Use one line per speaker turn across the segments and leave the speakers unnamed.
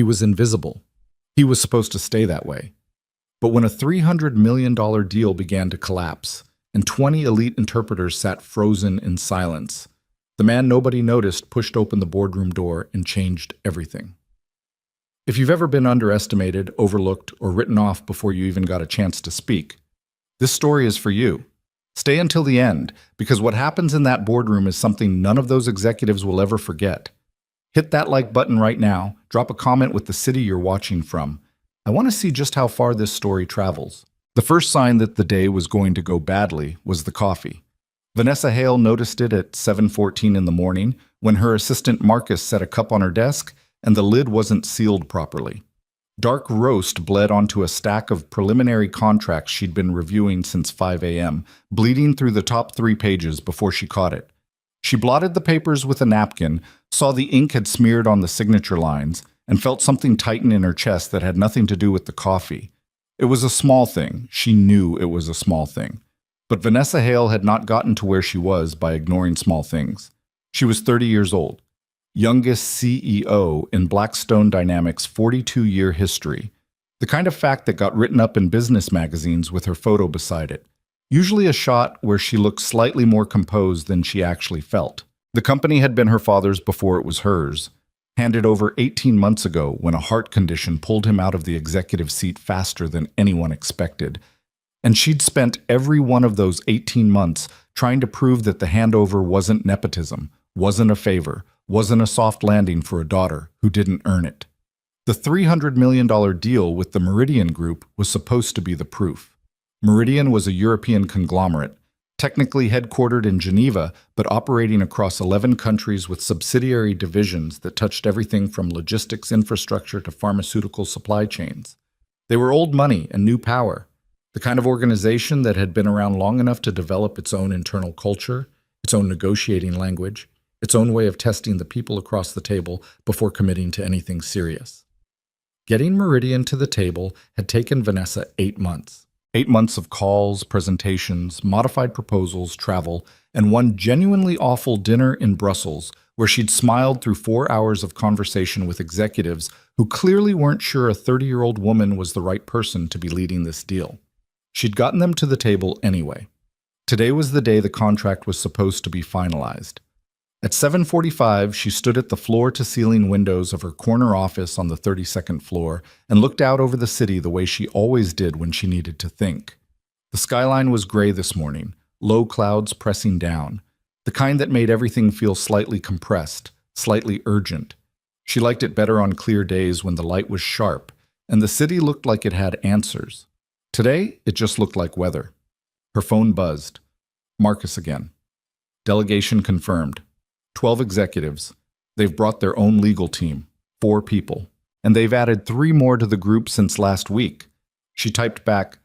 He was invisible. He was supposed to stay that way. But when a $300 million deal began to collapse, and 20 elite interpreters sat frozen in silence, the man nobody noticed pushed open the boardroom door and changed everything. If you've ever been underestimated, overlooked, or written off before you even got a chance to speak, this story is for you. Stay until the end, because what happens in that boardroom is something none of those executives will ever forget. Hit that like button right now, drop a comment with the city you're watching from. I want to see just how far this story travels. The first sign that the day was going to go badly was the coffee. Vanessa Hale noticed it at 7:14 in the morning when her assistant Marcus set a cup on her desk and the lid wasn't sealed properly. Dark roast bled onto a stack of preliminary contracts she'd been reviewing since 5 a.m., bleeding through the top 3 pages before she caught it. She blotted the papers with a napkin, saw the ink had smeared on the signature lines, and felt something tighten in her chest that had nothing to do with the coffee. It was a small thing. She knew it was a small thing. But Vanessa Hale had not gotten to where she was by ignoring small things. She was 30 years old, youngest CEO in Blackstone Dynamics' 42-year history, the kind of fact that got written up in business magazines with her photo beside it, usually a shot where she looked slightly more composed than she actually felt. The company had been her father's before it was hers, handed over 18 months ago when a heart condition pulled him out of the executive seat faster than anyone expected. And she'd spent every one of those 18 months trying to prove that the handover wasn't nepotism, wasn't a favor, wasn't a soft landing for a daughter who didn't earn it. The $300 million deal with the Meridian Group was supposed to be the proof. Meridian was a European conglomerate, technically headquartered in Geneva, but operating across 11 countries with subsidiary divisions that touched everything from logistics infrastructure to pharmaceutical supply chains. They were old money and new power, the kind of organization that had been around long enough to develop its own internal culture, its own negotiating language, its own way of testing the people across the table before committing to anything serious. Getting Meridian to the table had taken Vanessa 8 months. 8 months of calls, presentations, modified proposals, travel, and one genuinely awful dinner in Brussels where she'd smiled through 4 hours of conversation with executives who clearly weren't sure a 30-year-old woman was the right person to be leading this deal. She'd gotten them to the table anyway. Today was the day the contract was supposed to be finalized. At 7:45, she stood at the floor-to-ceiling windows of her corner office on the 32nd floor and looked out over the city the way she always did when she needed to think. The skyline was gray this morning, low clouds pressing down, the kind that made everything feel slightly compressed, slightly urgent. She liked it better on clear days when the light was sharp and the city looked like it had answers. Today, it just looked like weather. Her phone buzzed. Marcus again. Delegation confirmed. 12 executives. They've brought their own legal team, 4 people, and they've added 3 more to the group since last week. She typed back,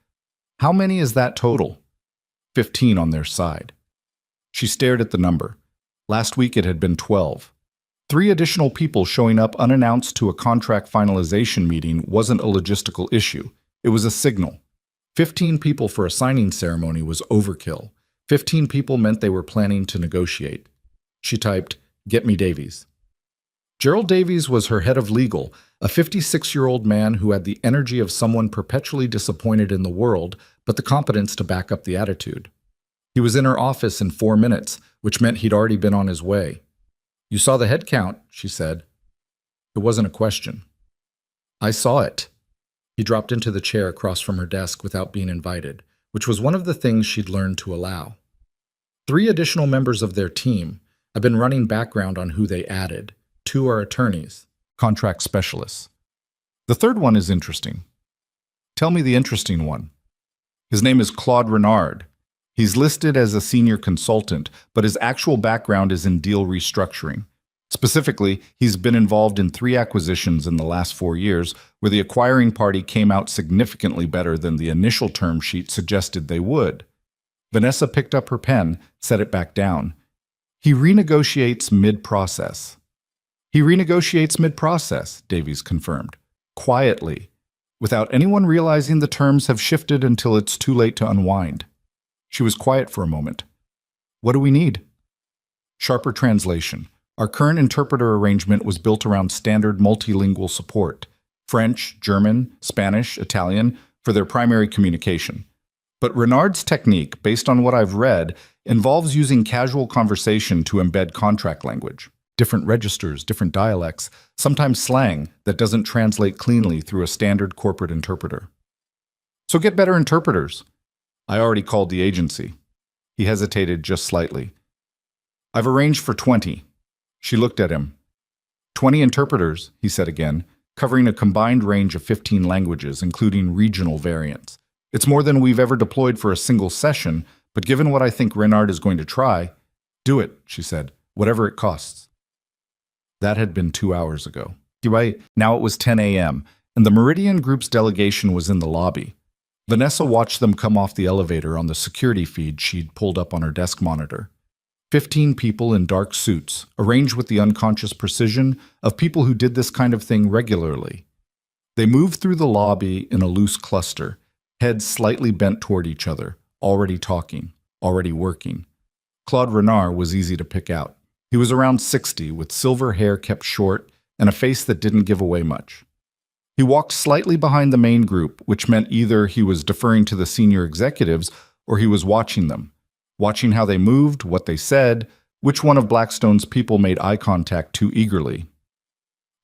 "How many is that total?" 15 on their side. She stared at the number. Last week it had been 12. 3 additional people showing up unannounced to a contract finalization meeting wasn't a logistical issue. It was a signal. 15 people for a signing ceremony was overkill. 15 people meant they were planning to negotiate. She typed, "Get me Davies." Gerald Davies was her head of legal, a 56-year-old man who had the energy of someone perpetually disappointed in the world, but the competence to back up the attitude. He was in her office in 4 minutes, which meant he'd already been on his way. "You saw the head count," she said. It wasn't a question. "I saw it." He dropped into the chair across from her desk without being invited, which was one of the things she'd learned to allow. 3 additional members of their team. I've been running background on who they added. 2 are attorneys, contract specialists. The third one is interesting. Tell me the interesting one. His name is Claude Renard. He's listed as a senior consultant, but his actual background is in deal restructuring. Specifically, he's been involved in 3 acquisitions in the last 4 years, where the acquiring party came out significantly better than the initial term sheet suggested they would. Vanessa picked up her pen, set it back down. He renegotiates mid-process. He renegotiates mid-process, Davies confirmed. Quietly, without anyone realizing the terms have shifted until it's too late to unwind. She was quiet for a moment. What do we need? Sharper translation. Our current interpreter arrangement was built around standard multilingual support, French, German, Spanish, Italian, for their primary communication. But Renard's technique, based on what I've read, involves using casual conversation to embed contract language. Different registers, different dialects, sometimes slang that doesn't translate cleanly through a standard corporate interpreter. So get better interpreters. I already called the agency. He hesitated just slightly. I've arranged for 20. She looked at him. 20 interpreters, he said again, covering a combined range of 15 languages, including regional variants. It's more than we've ever deployed for a single session, but given what I think Renard is going to try, do it, she said, whatever it costs. That had been 2 hours ago. Now it was 10 a.m., and the Meridian Group's delegation was in the lobby. Vanessa watched them come off the elevator on the security feed she'd pulled up on her desk monitor. 15 people in dark suits, arranged with the unconscious precision of people who did this kind of thing regularly. They moved through the lobby in a loose cluster, heads slightly bent toward each other, already talking, already working. Claude Renard was easy to pick out. He was around 60, with silver hair kept short and a face that didn't give away much. He walked slightly behind the main group, which meant either he was deferring to the senior executives or he was watching them, watching how they moved, what they said, which one of Blackstone's people made eye contact too eagerly.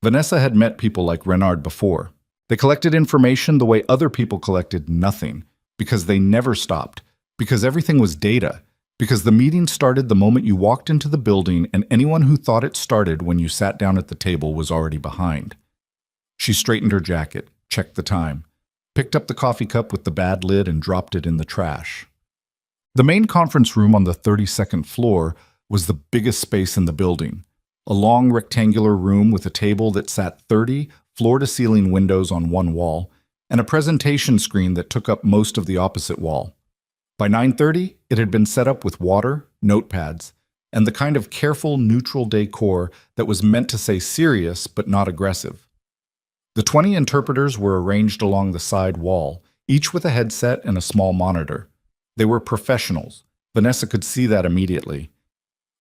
Vanessa had met people like Renard before. They collected information the way other people collected nothing, because they never stopped, because everything was data, because the meeting started the moment you walked into the building and anyone who thought it started when you sat down at the table was already behind. She straightened her jacket, checked the time, picked up the coffee cup with the bad lid and dropped it in the trash. The main conference room on the 32nd floor was the biggest space in the building, a long rectangular room with a table that sat 30 floor-to-ceiling windows on one wall and a presentation screen that took up most of the opposite wall. By 9:30, it had been set up with water, notepads, and the kind of careful, neutral decor that was meant to say serious but not aggressive. The 20 interpreters were arranged along the side wall, each with a headset and a small monitor. They were professionals. Vanessa could see that immediately.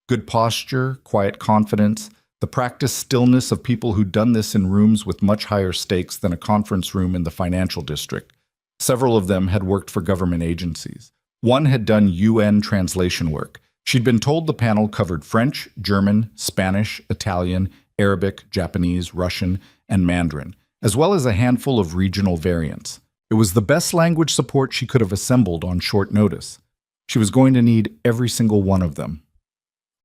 Good posture, quiet confidence, the practiced stillness of people who'd done this in rooms with much higher stakes than a conference room in the financial district. Several of them had worked for government agencies. One had done UN translation work. She'd been told the panel covered French, German, Spanish, Italian, Arabic, Japanese, Russian, and Mandarin, as well as a handful of regional variants. It was the best language support she could have assembled on short notice. She was going to need every single one of them.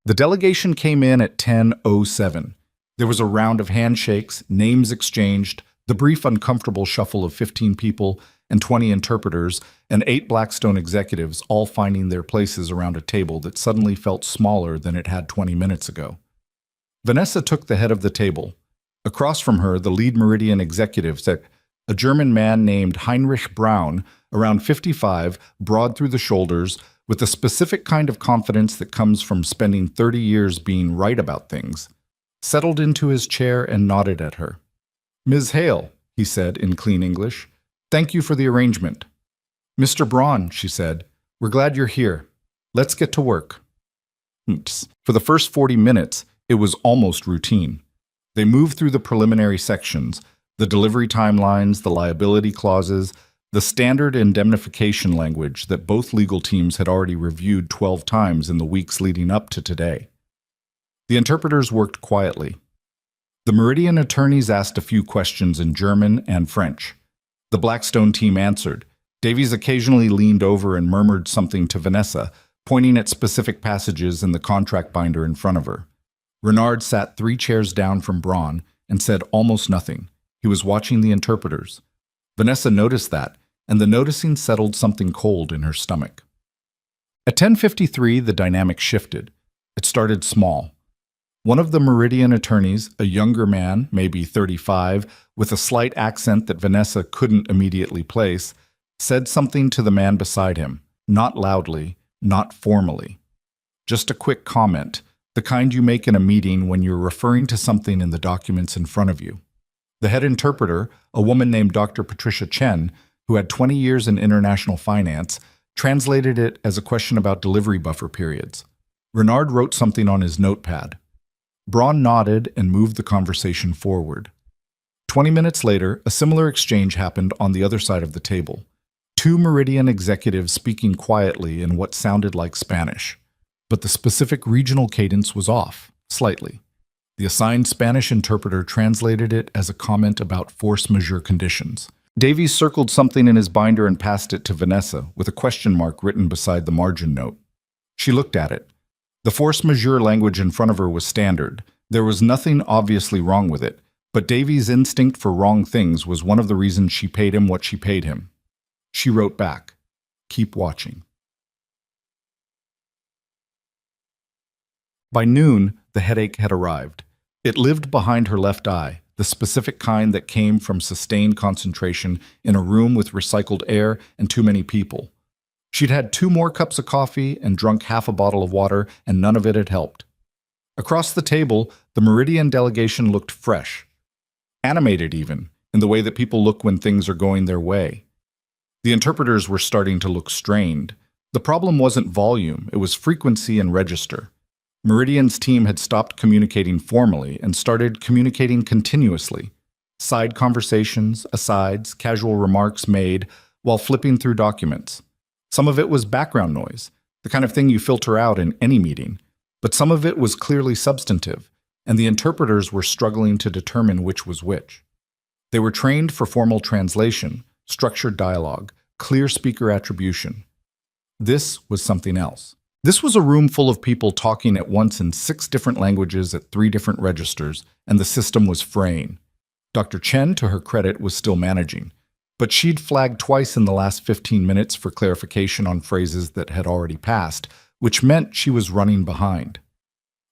The delegation came in at 10:07. There was a round of handshakes, names exchanged, the brief uncomfortable shuffle of 15 people and 20 interpreters and 8 Blackstone executives all finding their places around a table that suddenly felt smaller than it had 20 minutes ago. Vanessa took the head of the table. Across from her, the lead Meridian executive sat a German man named Heinrich Braun, around 55, broad through the shoulders, with a specific kind of confidence that comes from spending 30 years being right about things, settled into his chair and nodded at her. "Ms. Hale," he said in clean English, "thank you for the arrangement." "Mr. Braun," she said, "we're glad you're here. Let's get to work." For the first 40 minutes, it was almost routine. They moved through the preliminary sections, the delivery timelines, the liability clauses, the standard indemnification language that both legal teams had already reviewed 12 times in the weeks leading up to today. The interpreters worked quietly. The Meridian attorneys asked a few questions in German and French. The Blackstone team answered. Davies occasionally leaned over and murmured something to Vanessa, pointing at specific passages in the contract binder in front of her. Renard sat 3 chairs down from Braun and said almost nothing. He was watching the interpreters. Vanessa noticed that, and the noticing settled something cold in her stomach. At 10:53, the dynamic shifted. It started small. One of the Meridian attorneys, a younger man, maybe 35, with a slight accent that Vanessa couldn't immediately place, said something to the man beside him, not loudly, not formally. Just a quick comment, the kind you make in a meeting when you're referring to something in the documents in front of you. The head interpreter, a woman named Dr. Patricia Chen, who had 20 years in international finance, translated it as a question about delivery buffer periods. Renard wrote something on his notepad. Braun nodded and moved the conversation forward. 20 minutes later, a similar exchange happened on the other side of the table. Two Meridian executives speaking quietly in what sounded like Spanish. But the specific regional cadence was off, slightly. The assigned Spanish interpreter translated it as a comment about force majeure conditions. Davies circled something in his binder and passed it to Vanessa, with a question mark written beside the margin note. She looked at it. The force majeure language in front of her was standard. There was nothing obviously wrong with it, but Davies' instinct for wrong things was one of the reasons she paid him what she paid him. She wrote back, "Keep watching." By noon, the headache had arrived. It lived behind her left eye, the specific kind that came from sustained concentration in a room with recycled air and too many people. She'd had 2 more cups of coffee and drunk half a bottle of water, and none of it had helped. Across the table, the Meridian delegation looked fresh. Animated even, in the way that people look when things are going their way. The interpreters were starting to look strained. The problem wasn't volume, it was frequency and register. Meridian's team had stopped communicating formally and started communicating continuously. Side conversations, asides, casual remarks made while flipping through documents. Some of it was background noise, the kind of thing you filter out in any meeting, but some of it was clearly substantive, and the interpreters were struggling to determine which was which. They were trained for formal translation, structured dialogue, clear speaker attribution. This was something else. This was a room full of people talking at once in 6 different languages at 3 different registers, and the system was fraying. Dr. Chen, to her credit, was still managing, but she'd flagged twice in the last 15 minutes for clarification on phrases that had already passed, which meant she was running behind.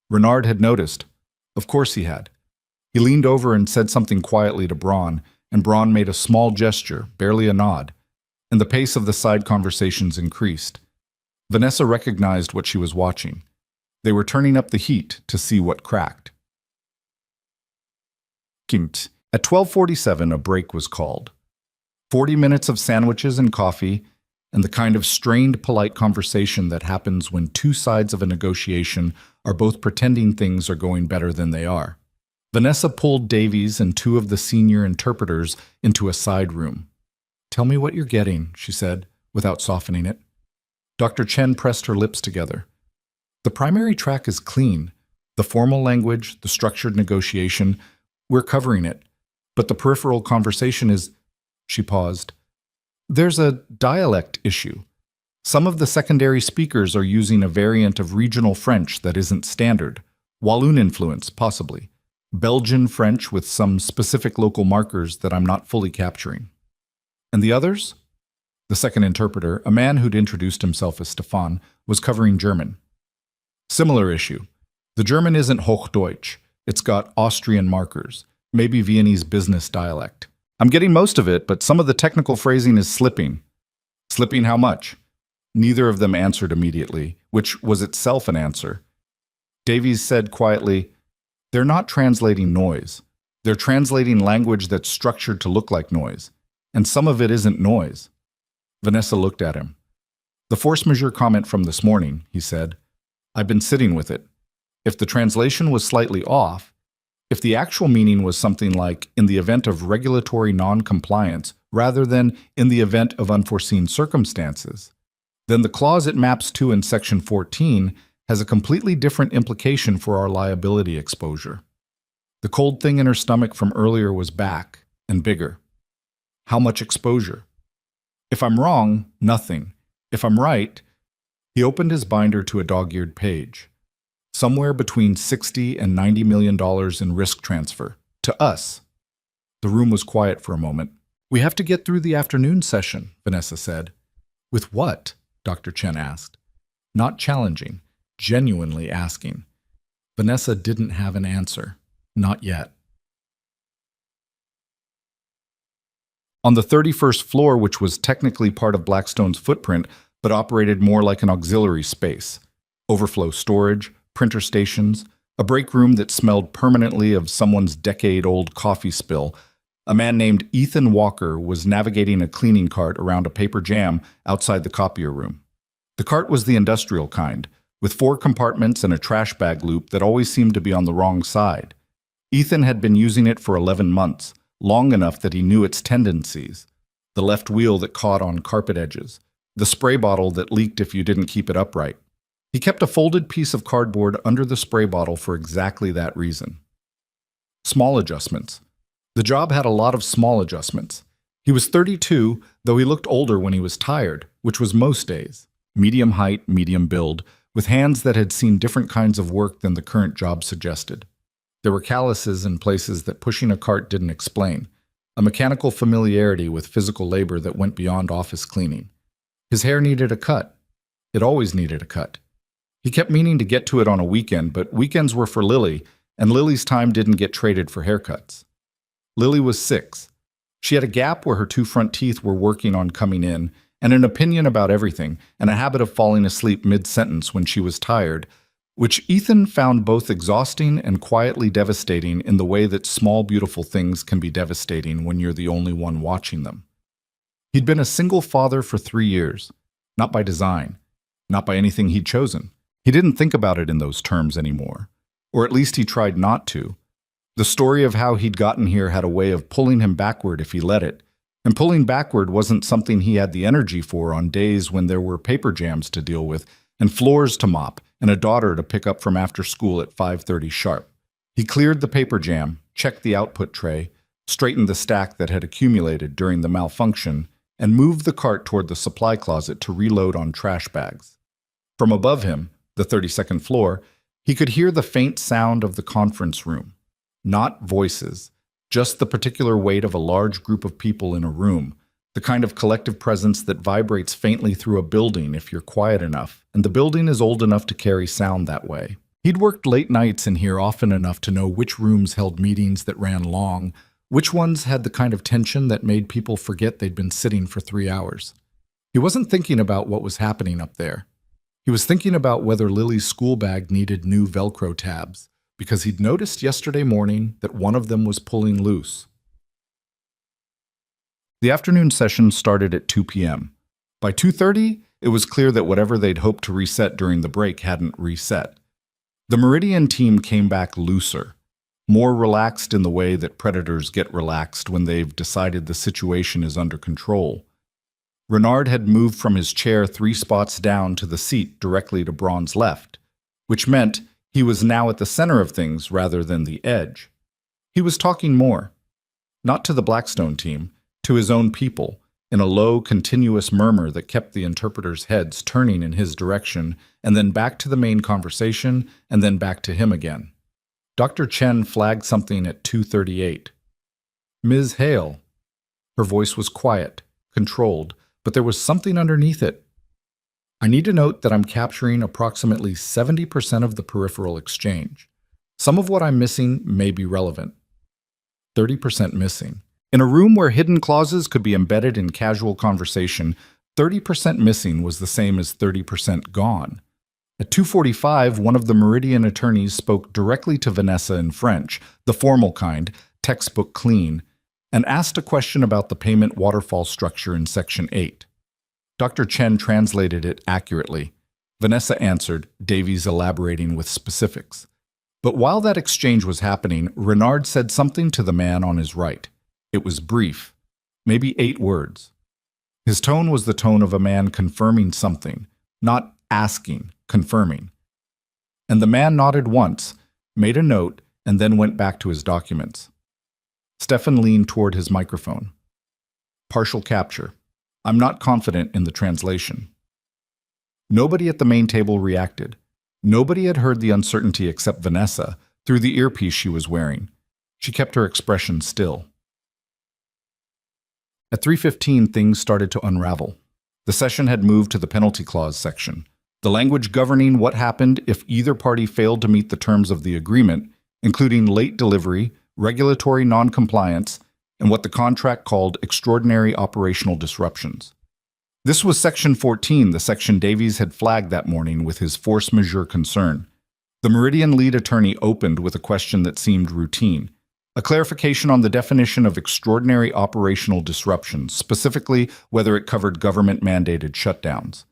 Renard had noticed. Of course he had. He leaned over and said something quietly to Braun, and Braun made a small gesture, barely a nod, and the pace of the side conversations increased. Vanessa recognized what she was watching. They were turning up the heat to see what cracked. At 12:47, a break was called. 40 minutes of sandwiches and coffee, and the kind of strained, polite conversation that happens when 2 sides of a negotiation are both pretending things are going better than they are. Vanessa pulled Davies and 2 of the senior interpreters into a side room. "Tell me what you're getting," she said, without softening it. Dr. Chen pressed her lips together. "The primary track is clean. The formal language, the structured negotiation, we're covering it. But the peripheral conversation is—" She paused. "There's a dialect issue. Some of the secondary speakers are using a variant of regional French that isn't standard. Walloon influence, possibly. Belgian French with some specific local markers that I'm not fully capturing. And the others?" The second interpreter, a man who'd introduced himself as Stefan, was covering German. "Similar issue. The German isn't Hochdeutsch. It's got Austrian markers, maybe Viennese business dialect. I'm getting most of it, but some of the technical phrasing is slipping." "Slipping how much?" Neither of them answered immediately, which was itself an answer. Davies said quietly, "They're not translating noise. They're translating language that's structured to look like noise, and some of it isn't noise." Vanessa looked at him. "The force majeure comment from this morning," he said. "I've been sitting with it. If the translation was slightly off, if the actual meaning was something like in the event of regulatory non-compliance rather than in the event of unforeseen circumstances, then the clause it maps to in Section 14 has a completely different implication for our liability exposure." The cold thing in her stomach from earlier was back and bigger. How much exposure? If I'm wrong, nothing. If I'm right, he opened his binder to a dog-eared page. Somewhere between $60 and $90 million in risk transfer. To us. The room was quiet for a moment. "We have to get through the afternoon session," Vanessa said. "With what?" Dr. Chen asked. Not challenging, genuinely asking. Vanessa didn't have an answer. Not yet. On the 31st floor, which was technically part of Blackstone's footprint, but operated more like an auxiliary space. Overflow storage, printer stations, a break room that smelled permanently of someone's decade-old coffee spill. A man named Ethan Walker was navigating a cleaning cart around a paper jam outside the copier room. The cart was the industrial kind, with 4 compartments and a trash bag loop that always seemed to be on the wrong side. Ethan had been using it for 11 months, long enough that he knew its tendencies. The left wheel that caught on carpet edges, the spray bottle that leaked if you didn't keep it upright. He kept a folded piece of cardboard under the spray bottle for exactly that reason. Small adjustments. The job had a lot of small adjustments. He was 32, though he looked older when he was tired, which was most days. Medium height, medium build, with hands that had seen different kinds of work than the current job suggested. There were calluses in places that pushing a cart didn't explain, a mechanical familiarity with physical labor that went beyond office cleaning. His hair needed a cut. It always needed a cut. He kept meaning to get to it on a weekend, but weekends were for Lily, and Lily's time didn't get traded for haircuts. Lily was 6. She had a gap where her 2 front teeth were working on coming in, and an opinion about everything, and a habit of falling asleep mid-sentence when she was tired, which Ethan found both exhausting and quietly devastating in the way that small, beautiful things can be devastating when you're the only one watching them. He'd been a single father for 3 years, not by design, not by anything he'd chosen. He didn't think about it in those terms anymore, or at least he tried not to. The story of how he'd gotten here had a way of pulling him backward if he let it, and pulling backward wasn't something he had the energy for on days when there were paper jams to deal with and floors to mop and a daughter to pick up from after school at 5:30 sharp. He cleared the paper jam, checked the output tray, straightened the stack that had accumulated during the malfunction, and moved the cart toward the supply closet to reload on trash bags. From above him, the 32nd floor, he could hear the faint sound of the conference room. Not voices, just the particular weight of a large group of people in a room, the kind of collective presence that vibrates faintly through a building if you're quiet enough, and the building is old enough to carry sound that way. He'd worked late nights in here often enough to know which rooms held meetings that ran long, which ones had the kind of tension that made people forget they'd been sitting for 3 hours. He wasn't thinking about what was happening up there. He was thinking about whether Lily's school bag needed new Velcro tabs, because he'd noticed yesterday morning that one of them was pulling loose. The afternoon session started at 2 p.m. By 2:30, it was clear that whatever they'd hoped to reset during the break hadn't reset. The Meridian team came back looser, more relaxed in the way that predators get relaxed when they've decided the situation is under control. Renard had moved from his chair 3 spots down to the seat directly to Braun's left, which meant he was now at the center of things rather than the edge. He was talking more, not to the Blackstone team, to his own people, in a low, continuous murmur that kept the interpreters' heads turning in his direction, and then back to the main conversation, and then back to him again. Dr. Chen flagged something at 2:38. Ms. Hale. Her voice was quiet, controlled, but there was something underneath it. I need to note that I'm capturing approximately 70% of the peripheral exchange. Some of what I'm missing may be relevant. 30% missing. In a room where hidden clauses could be embedded in casual conversation, 30% missing was the same as 30% gone. At 2:45, one of the Meridian attorneys spoke directly to Vanessa in French, the formal kind, textbook clean, and asked a question about the payment waterfall structure in Section 8. Dr. Chen translated it accurately. Vanessa answered, Davies elaborating with specifics. But while that exchange was happening, Renard said something to the man on his right. It was brief, maybe 8 words. His tone was the tone of a man confirming something, not asking, confirming. And the man nodded once, made a note, and then went back to his documents. Stefan leaned toward his microphone. Partial capture. I'm not confident in the translation. Nobody at the main table reacted. Nobody had heard the uncertainty except Vanessa through the earpiece she was wearing. She kept her expression still. At 3:15, things started to unravel. The session had moved to the penalty clause section, the language governing what happened if either party failed to meet the terms of the agreement, including late delivery, regulatory non-compliance, and what the contract called extraordinary operational disruptions. This was Section 14, the section Davies had flagged that morning with his force majeure concern. The Meridian lead attorney opened with a question that seemed routine, a clarification on the definition of extraordinary operational disruptions, specifically whether it covered government-mandated shutdowns.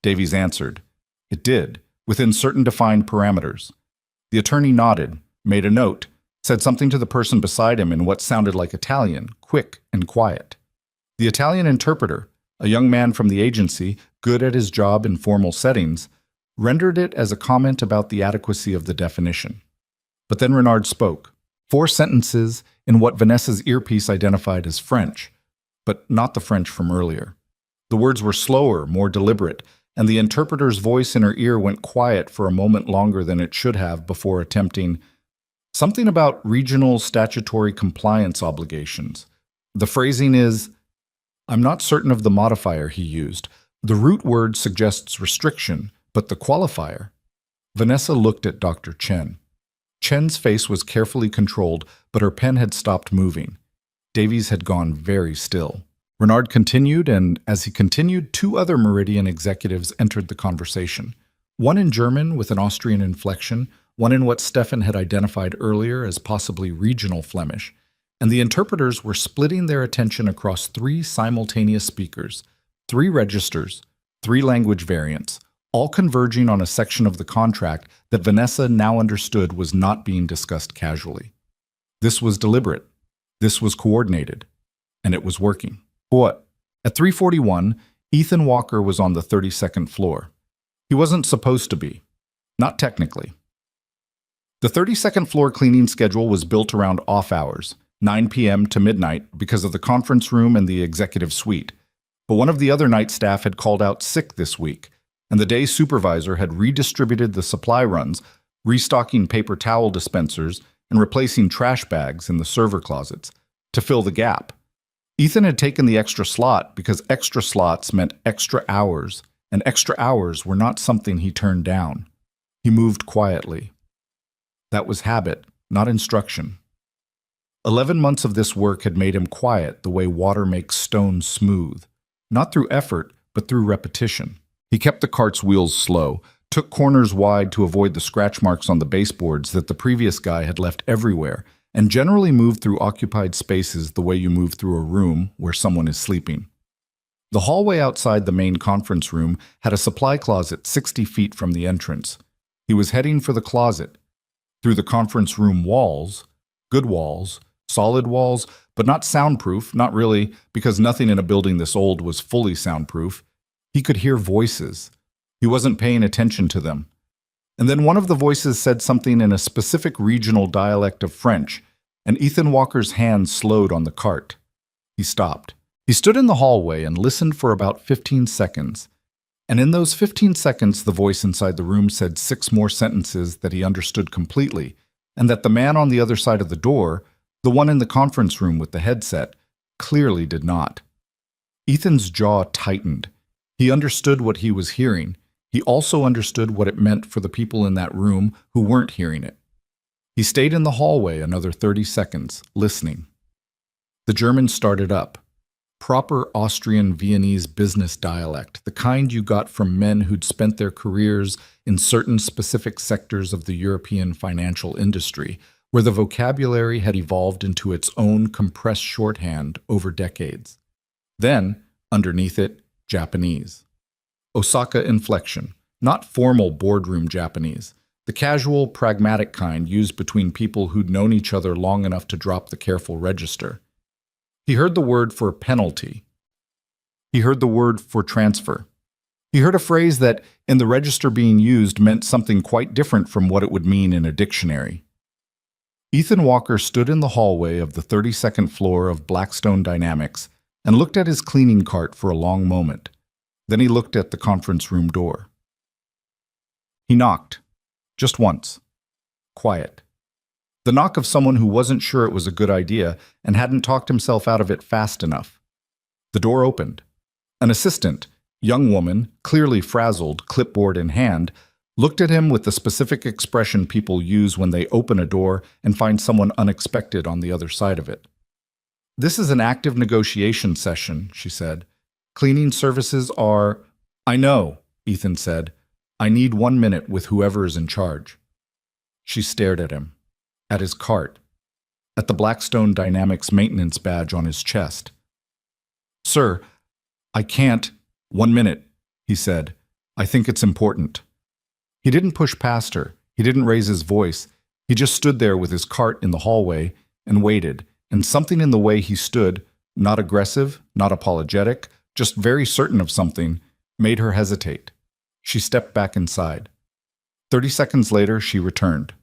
Davies answered, It did, within certain defined parameters. The attorney nodded, made a note, said something to the person beside him in what sounded like Italian, quick and quiet. The Italian interpreter, a young man from the agency, good at his job in formal settings, rendered it as a comment about the adequacy of the definition. But then Renard spoke. 4 sentences in what Vanessa's earpiece identified as French, but not the French from earlier. The words were slower, more deliberate, and the interpreter's voice in her ear went quiet for a moment longer than it should have before attempting something about regional statutory compliance obligations. The phrasing is, I'm not certain of the modifier he used. The root word suggests restriction, but the qualifier. Vanessa looked at Dr. Chen. Chen's face was carefully controlled, but her pen had stopped moving. Davies had gone very still. Renard continued, and as he continued, 2 other Meridian executives entered the conversation. One in German with an Austrian inflection, one in what Stefan had identified earlier as possibly regional Flemish, and the interpreters were splitting their attention across 3 simultaneous speakers, 3 registers, 3 language variants, all converging on a section of the contract that Vanessa now understood was not being discussed casually. This was deliberate, this was coordinated, and it was working. What? At 3:41, Ethan Walker was on the 32nd floor. He wasn't supposed to be. Not technically. The 32nd floor cleaning schedule was built around off hours, 9 p.m. to midnight, because of the conference room and the executive suite. But one of the other night staff had called out sick this week, and the day supervisor had redistributed the supply runs, restocking paper towel dispensers and replacing trash bags in the server closets to fill the gap. Ethan had taken the extra slot because extra slots meant extra hours, and extra hours were not something he turned down. He moved quietly. That was habit, not instruction. 11 months of this work had made him quiet the way water makes stone smooth, not through effort, but through repetition. He kept the cart's wheels slow, took corners wide to avoid the scratch marks on the baseboards that the previous guy had left everywhere, and generally moved through occupied spaces the way you move through a room where someone is sleeping. The hallway outside the main conference room had a supply closet 60 feet from the entrance. He was heading for the closet. Through the conference room walls, good walls, solid walls, but not soundproof, not really, because nothing in a building this old was fully soundproof. He could hear voices. He wasn't paying attention to them. And then one of the voices said something in a specific regional dialect of French, and Ethan Walker's hand slowed on the cart. He stopped. He stood in the hallway and listened for about 15 seconds. And in those 15 seconds, the voice inside the room said 6 more sentences that he understood completely, and that the man on the other side of the door, the one in the conference room with the headset, clearly did not. Ethan's jaw tightened. He understood what he was hearing. He also understood what it meant for the people in that room who weren't hearing it. He stayed in the hallway another 30 seconds, listening. The German started up. Proper Austrian Viennese business dialect, the kind you got from men who'd spent their careers in certain specific sectors of the European financial industry, where the vocabulary had evolved into its own compressed shorthand over decades. Then, underneath it, Japanese. Osaka inflection, not formal boardroom Japanese, the casual, pragmatic kind used between people who'd known each other long enough to drop the careful register. He heard the word for penalty. He heard the word for transfer. He heard a phrase that, in the register being used, meant something quite different from what it would mean in a dictionary. Ethan Walker stood in the hallway of the 32nd floor of Blackstone Dynamics and looked at his cleaning cart for a long moment. Then he looked at the conference room door. He knocked. Just once. Quiet. The knock of someone who wasn't sure it was a good idea and hadn't talked himself out of it fast enough. The door opened. An assistant, young woman, clearly frazzled, clipboard in hand, looked at him with the specific expression people use when they open a door and find someone unexpected on the other side of it. "This is an active negotiation session," she said. "Cleaning services are—" "I know," Ethan said. "I need 1 minute with whoever is in charge." She stared at him, at his cart, at the Blackstone Dynamics maintenance badge on his chest. "Sir, I can't—" "1 minute," he said. "I think it's important." He didn't push past her. He didn't raise his voice. He just stood there with his cart in the hallway and waited, and something in the way he stood, not aggressive, not apologetic, just very certain of something, made her hesitate. She stepped back inside. 30 seconds later, she returned.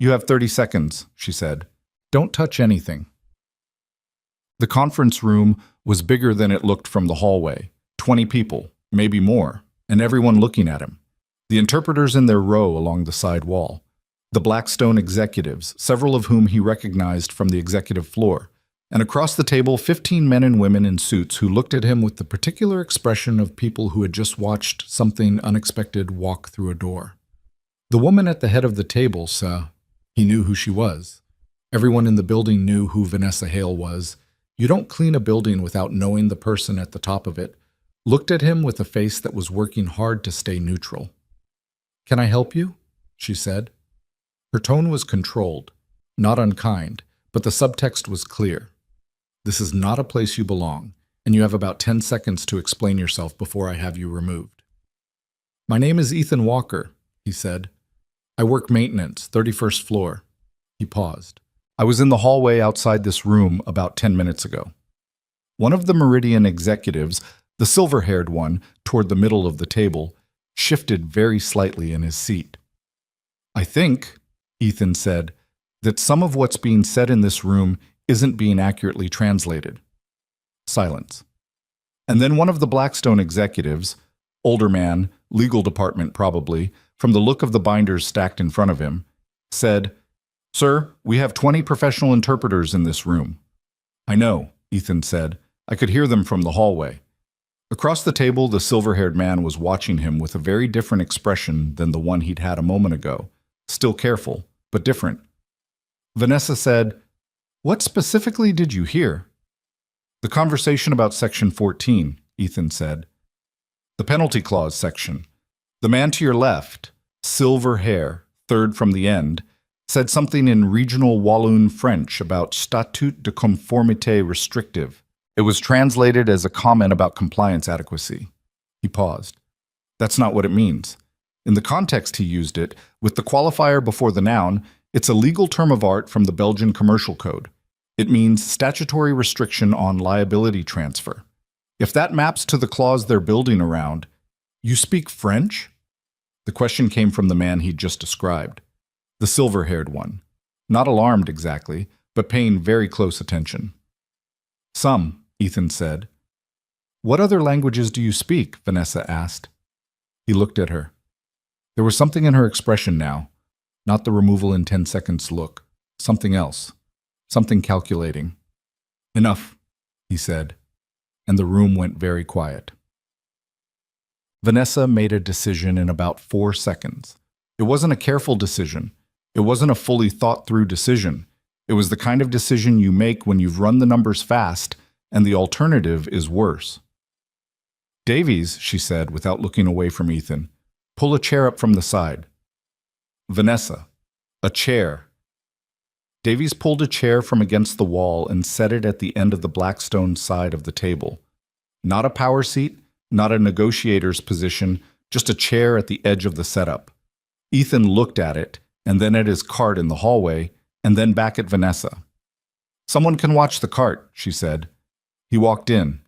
"You have 30 seconds," she said. "Don't touch anything." The conference room was bigger than it looked from the hallway. 20 people, maybe more, and everyone looking at him. The interpreters in their row along the side wall. The Blackstone executives, several of whom he recognized from the executive floor. And across the table, 15 men and women in suits who looked at him with the particular expression of people who had just watched something unexpected walk through a door. The woman at the head of the table saw. He knew who she was. Everyone in the building knew who Vanessa Hale was. You don't clean a building without knowing the person at the top of it. Looked at him with a face that was working hard to stay neutral. "Can I help you?" she said. Her tone was controlled, not unkind, but the subtext was clear. This is not a place you belong, and you have about 10 seconds to explain yourself before I have you removed. "My name is Ethan Walker," he said. "I work maintenance, 31st floor." He paused. "I was in the hallway outside this room about 10 minutes ago." One of the Meridian executives, the silver-haired one toward the middle of the table, shifted very slightly in his seat. "I think," Ethan said, "that some of what's being said in this room isn't being accurately translated." Silence. And then one of the Blackstone executives, older man, legal department probably, from the look of the binders stacked in front of him, said, "Sir, we have 20 professional interpreters in this room." "I know," Ethan said. "I could hear them from the hallway." Across the table, the silver-haired man was watching him with a very different expression than the one he'd had a moment ago. Still careful, but different. Vanessa said, "What specifically did you hear?" "The conversation about Section 14, Ethan said. "The penalty clause section. The man to your left, silver hair, third from the end, said something in regional Walloon French about statut de conformité restrictive. It was translated as a comment about compliance adequacy." He paused. "That's not what it means. In the context he used it, with the qualifier before the noun, it's a legal term of art from the Belgian Commercial Code. It means statutory restriction on liability transfer. If that maps to the clause they're building around, you speak French?" The question came from the man he'd just described. The silver-haired one. Not alarmed exactly, but paying very close attention. "Some," Ethan said. "What other languages do you speak?" Vanessa asked. He looked at her. There was something in her expression now, not the removal in 10 seconds look, something else, something calculating. "Enough," he said, and the room went very quiet. Vanessa made a decision in about 4 seconds. It wasn't a careful decision. It wasn't a fully thought-through decision. It was the kind of decision you make when you've run the numbers fast and the alternative is worse. "Davies," she said without looking away from Ethan, "pull a chair up from the side." "Vanessa, a chair." Davies pulled a chair from against the wall and set it at the end of the Blackstone side of the table. Not a power seat, not a negotiator's position, just a chair at the edge of the setup. Ethan looked at it, and then at his cart in the hallway, and then back at Vanessa. "Someone can watch the cart," she said. He walked in.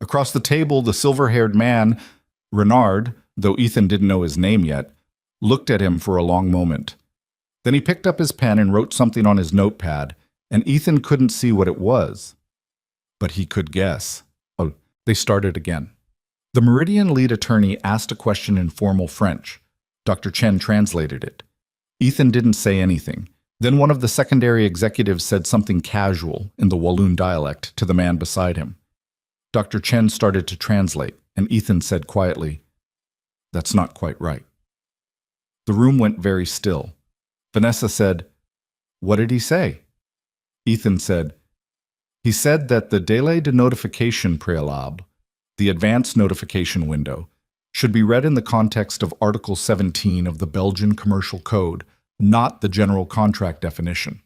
Across the table, the silver-haired man, Renard, though Ethan didn't know his name yet, looked at him for a long moment. Then he picked up his pen and wrote something on his notepad, and Ethan couldn't see what it was. But he could guess. Oh, they started again. The Meridian lead attorney asked a question in formal French. Dr. Chen translated it. Ethan didn't say anything. Then one of the secondary executives said something casual in the Walloon dialect to the man beside him. Dr. Chen started to translate, and Ethan said quietly, "That's not quite right." The room went very still. Vanessa said, "What did he say?" Ethan said, "He said that the délai de notification préalable, the advance notification window, should be read in the context of Article 17 of the Belgian Commercial Code, not the general contract definition.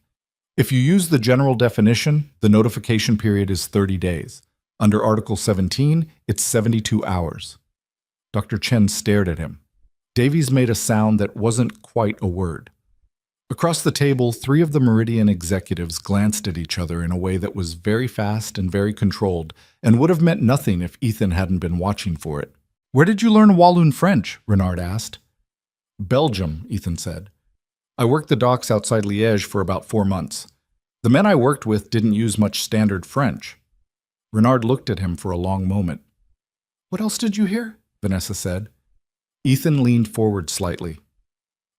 If you use the general definition, the notification period is 30 days. Under Article 17, it's 72 hours. Dr. Chen stared at him. Davies made a sound that wasn't quite a word. Across the table, three of the Meridian executives glanced at each other in a way that was very fast and very controlled, and would have meant nothing if Ethan hadn't been watching for it. "Where did you learn Walloon French?" Renard asked. "Belgium," Ethan said. "I worked the docks outside Liège for about 4 months. The men I worked with didn't use much standard French." Renard looked at him for a long moment. "What else did you hear?" Vanessa said. Ethan leaned forward slightly.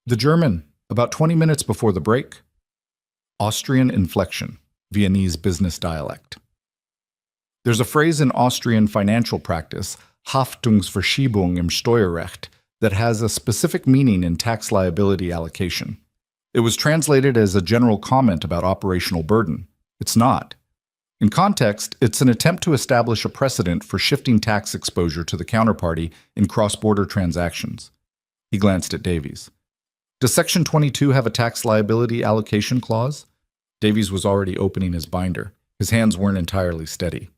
"The German, about 20 minutes before the break." Austrian inflection, Viennese business dialect. There's a phrase in Austrian financial practice, Haftungsverschiebung im Steuerrecht, that has a specific meaning in tax liability allocation. It was translated as a general comment about operational burden. It's not. In context, it's an attempt to establish a precedent for shifting tax exposure to the counterparty in cross-border transactions. He glanced at Davies. "Does Section 22 have a tax liability allocation clause?" Davies was already opening his binder. His hands weren't entirely steady.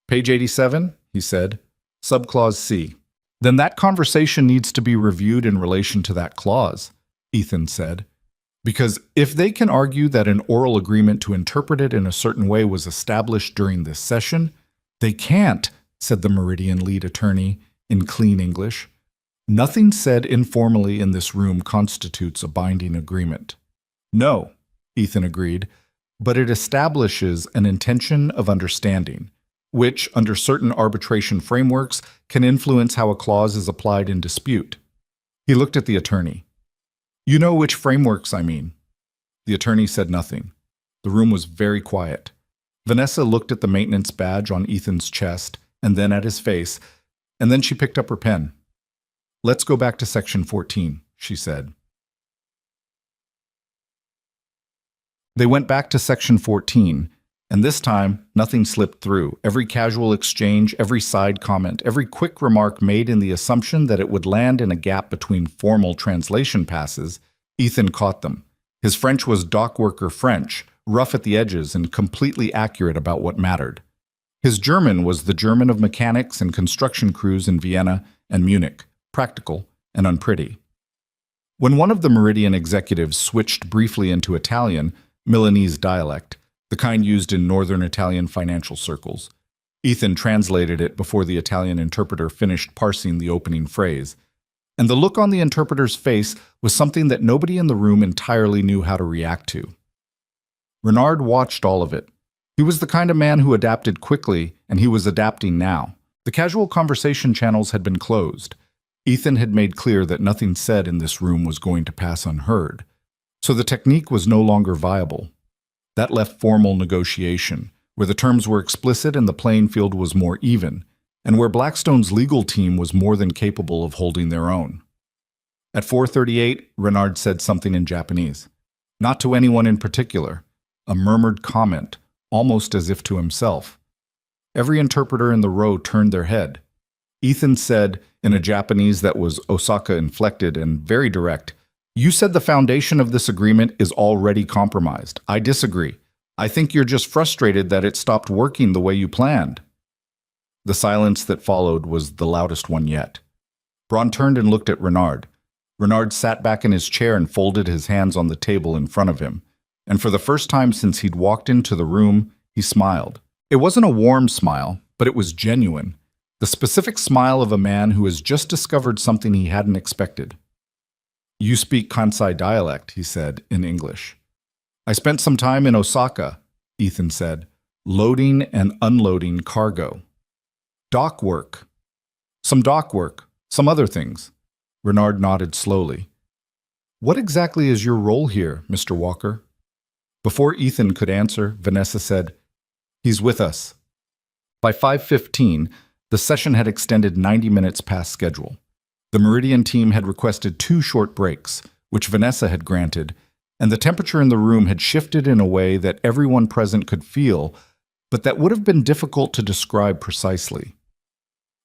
"Page 87, he said. Subclause C. "Then that conversation needs to be reviewed in relation to that clause," Ethan said. "Because if they can argue that an oral agreement to interpret it in a certain way was established during this session, they can't," said the Meridian lead attorney in clean English. "Nothing said informally in this room constitutes a binding agreement." "No," Ethan agreed, "but it establishes an intention of understanding, which, under certain arbitration frameworks, can influence how a clause is applied in dispute." He looked at the attorney. "You know which frameworks I mean." The attorney said nothing. The room was very quiet. Vanessa looked at the maintenance badge on Ethan's chest, and then at his face, and then she picked up her pen. "Let's go back to Section 14, she said. They went back to Section 14, and this time, nothing slipped through. Every casual exchange, every side comment, every quick remark made in the assumption that it would land in a gap between formal translation passes, Ethan caught them. His French was dockworker French, rough at the edges and completely accurate about what mattered. His German was the German of mechanics and construction crews in Vienna and Munich, practical and unpretty. When one of the Meridian executives switched briefly into Italian, Milanese dialect, the kind used in northern Italian financial circles, Ethan translated it before the Italian interpreter finished parsing the opening phrase, and the look on the interpreter's face was something that nobody in the room entirely knew how to react to. Renard watched all of it. He was the kind of man who adapted quickly, and he was adapting now. The casual conversation channels had been closed. Ethan had made clear that nothing said in this room was going to pass unheard. So the technique was no longer viable. That left formal negotiation, where the terms were explicit and the playing field was more even, and where Blackstone's legal team was more than capable of holding their own. At 4:38, Renard said something in Japanese. Not to anyone in particular, a murmured comment, almost as if to himself. Every interpreter in the row turned their head. Ethan said, in a Japanese that was Osaka-inflected and very direct, "You said the foundation of this agreement is already compromised. I disagree. I think you're just frustrated that it stopped working the way you planned." The silence that followed was the loudest one yet. Braun turned and looked at Renard. Renard sat back in his chair and folded his hands on the table in front of him. And for the first time since he'd walked into the room, he smiled. It wasn't a warm smile, but it was genuine. The specific smile of a man who has just discovered something he hadn't expected. "You speak Kansai dialect," he said, in English. "I spent some time in Osaka," Ethan said, "loading and unloading cargo." "Dock work." "Some dock work, some other things." Renard nodded slowly. "What exactly is your role here, Mr. Walker?" Before Ethan could answer, Vanessa said, "He's with us." By 5:15, the session had extended 90 minutes past schedule. The Meridian team had requested 2 short breaks, which Vanessa had granted, and the temperature in the room had shifted in a way that everyone present could feel, but that would have been difficult to describe precisely.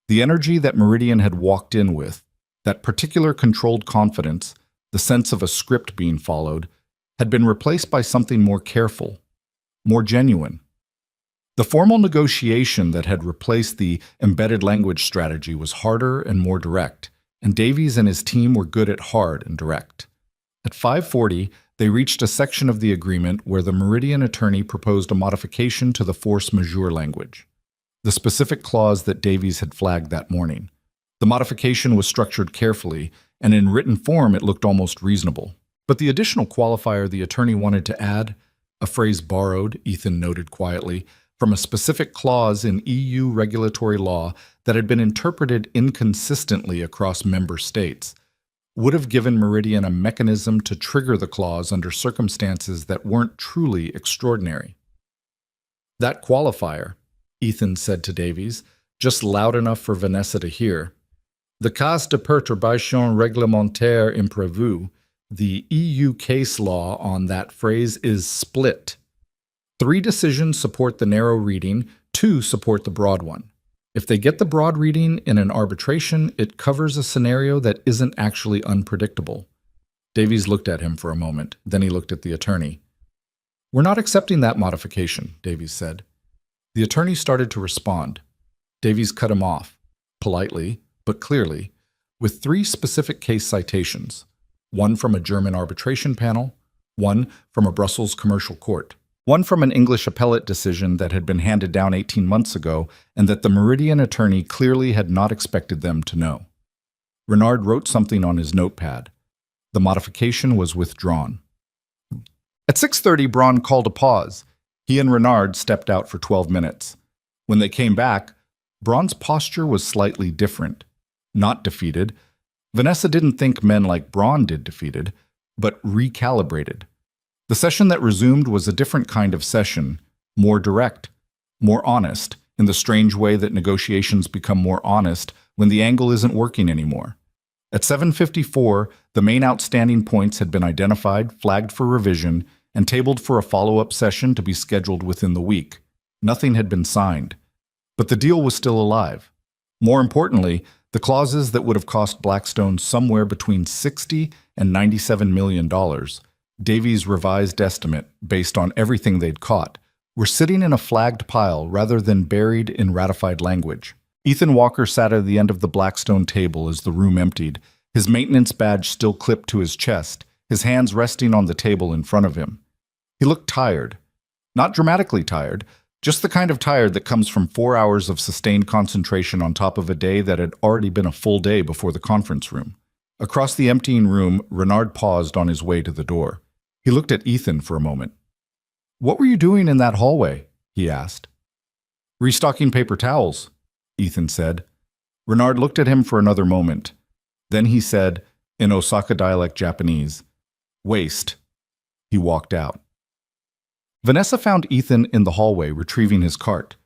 The energy that Meridian had walked in with, that particular controlled confidence, the sense of a script being followed, had been replaced by something more careful, more genuine. The formal negotiation that had replaced the embedded language strategy was harder and more direct. and Davies and his team were good at hard and direct. At 5:40, they reached a section of the agreement where the Meridian attorney proposed a modification to the force majeure language, the specific clause that Davies had flagged that morning. The modification was structured carefully, and in written form it looked almost reasonable. But the additional qualifier the attorney wanted to add, a phrase borrowed, Ethan noted quietly, from a specific clause in EU regulatory law that had been interpreted inconsistently across member states, would have given Meridian a mechanism to trigger the clause under circumstances that weren't truly extraordinary. That qualifier, Ethan said to Davies, just loud enough for Vanessa to hear. The cas de perturbation réglementaire imprévue, the EU case law on that phrase, is split. 3 decisions support the narrow reading, 2 support the broad one. If they get the broad reading in an arbitration, it covers a scenario that isn't actually unpredictable. Davies looked at him for a moment, then he looked at the attorney. We're not accepting that modification, Davies said. The attorney started to respond. Davies cut him off, politely, but clearly, with 3 specific case citations, one from a German arbitration panel, one from a Brussels commercial court, one from an English appellate decision that had been handed down 18 months ago and that the Meridian attorney clearly had not expected them to know. Renard wrote something on his notepad. The modification was withdrawn. At 6:30, Braun called a pause. He and Renard stepped out for 12 minutes. When they came back, Braun's posture was slightly different. Not defeated. Vanessa didn't think men like Braun did defeated, but recalibrated. The session that resumed was a different kind of session, more direct, more honest, in the strange way that negotiations become more honest when the angle isn't working anymore. At 7:54, the main outstanding points had been identified, flagged for revision, and tabled for a follow-up session to be scheduled within the week. Nothing had been signed. But the deal was still alive. More importantly, the clauses that would have cost Blackstone somewhere between $60 and $97 million, Davies' revised estimate, based on everything they'd caught, were sitting in a flagged pile rather than buried in ratified language. Ethan Walker sat at the end of the Blackstone table as the room emptied, his maintenance badge still clipped to his chest, his hands resting on the table in front of him. He looked tired. Not dramatically tired, just the kind of tired that comes from 4 hours of sustained concentration on top of a day that had already been a full day before the conference room. Across the emptying room, Renard paused on his way to the door. He looked at Ethan for a moment. "What were you doing in that hallway?" he asked. "Restocking paper towels," Ethan said. Renard looked at him for another moment. Then he said, in Osaka dialect Japanese, "Waste." He walked out. Vanessa found Ethan in the hallway retrieving his cart.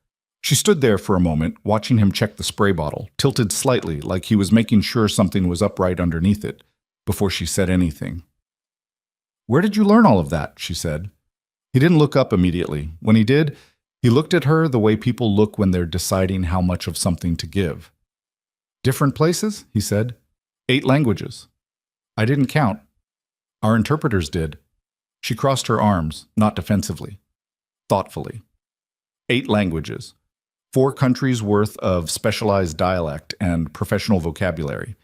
She stood there for a moment, watching him check the spray bottle, tilted slightly like he was making sure something was upright underneath it, before she said anything. "Where did you learn all of that?" she said. He didn't look up immediately. When he did, he looked at her the way people look when they're deciding how much of something to give. "Different places?" he said. 8 languages. "I didn't count. Our interpreters did." She crossed her arms, not defensively, thoughtfully. 8 languages. 4 countries' worth of specialized dialect and professional vocabulary.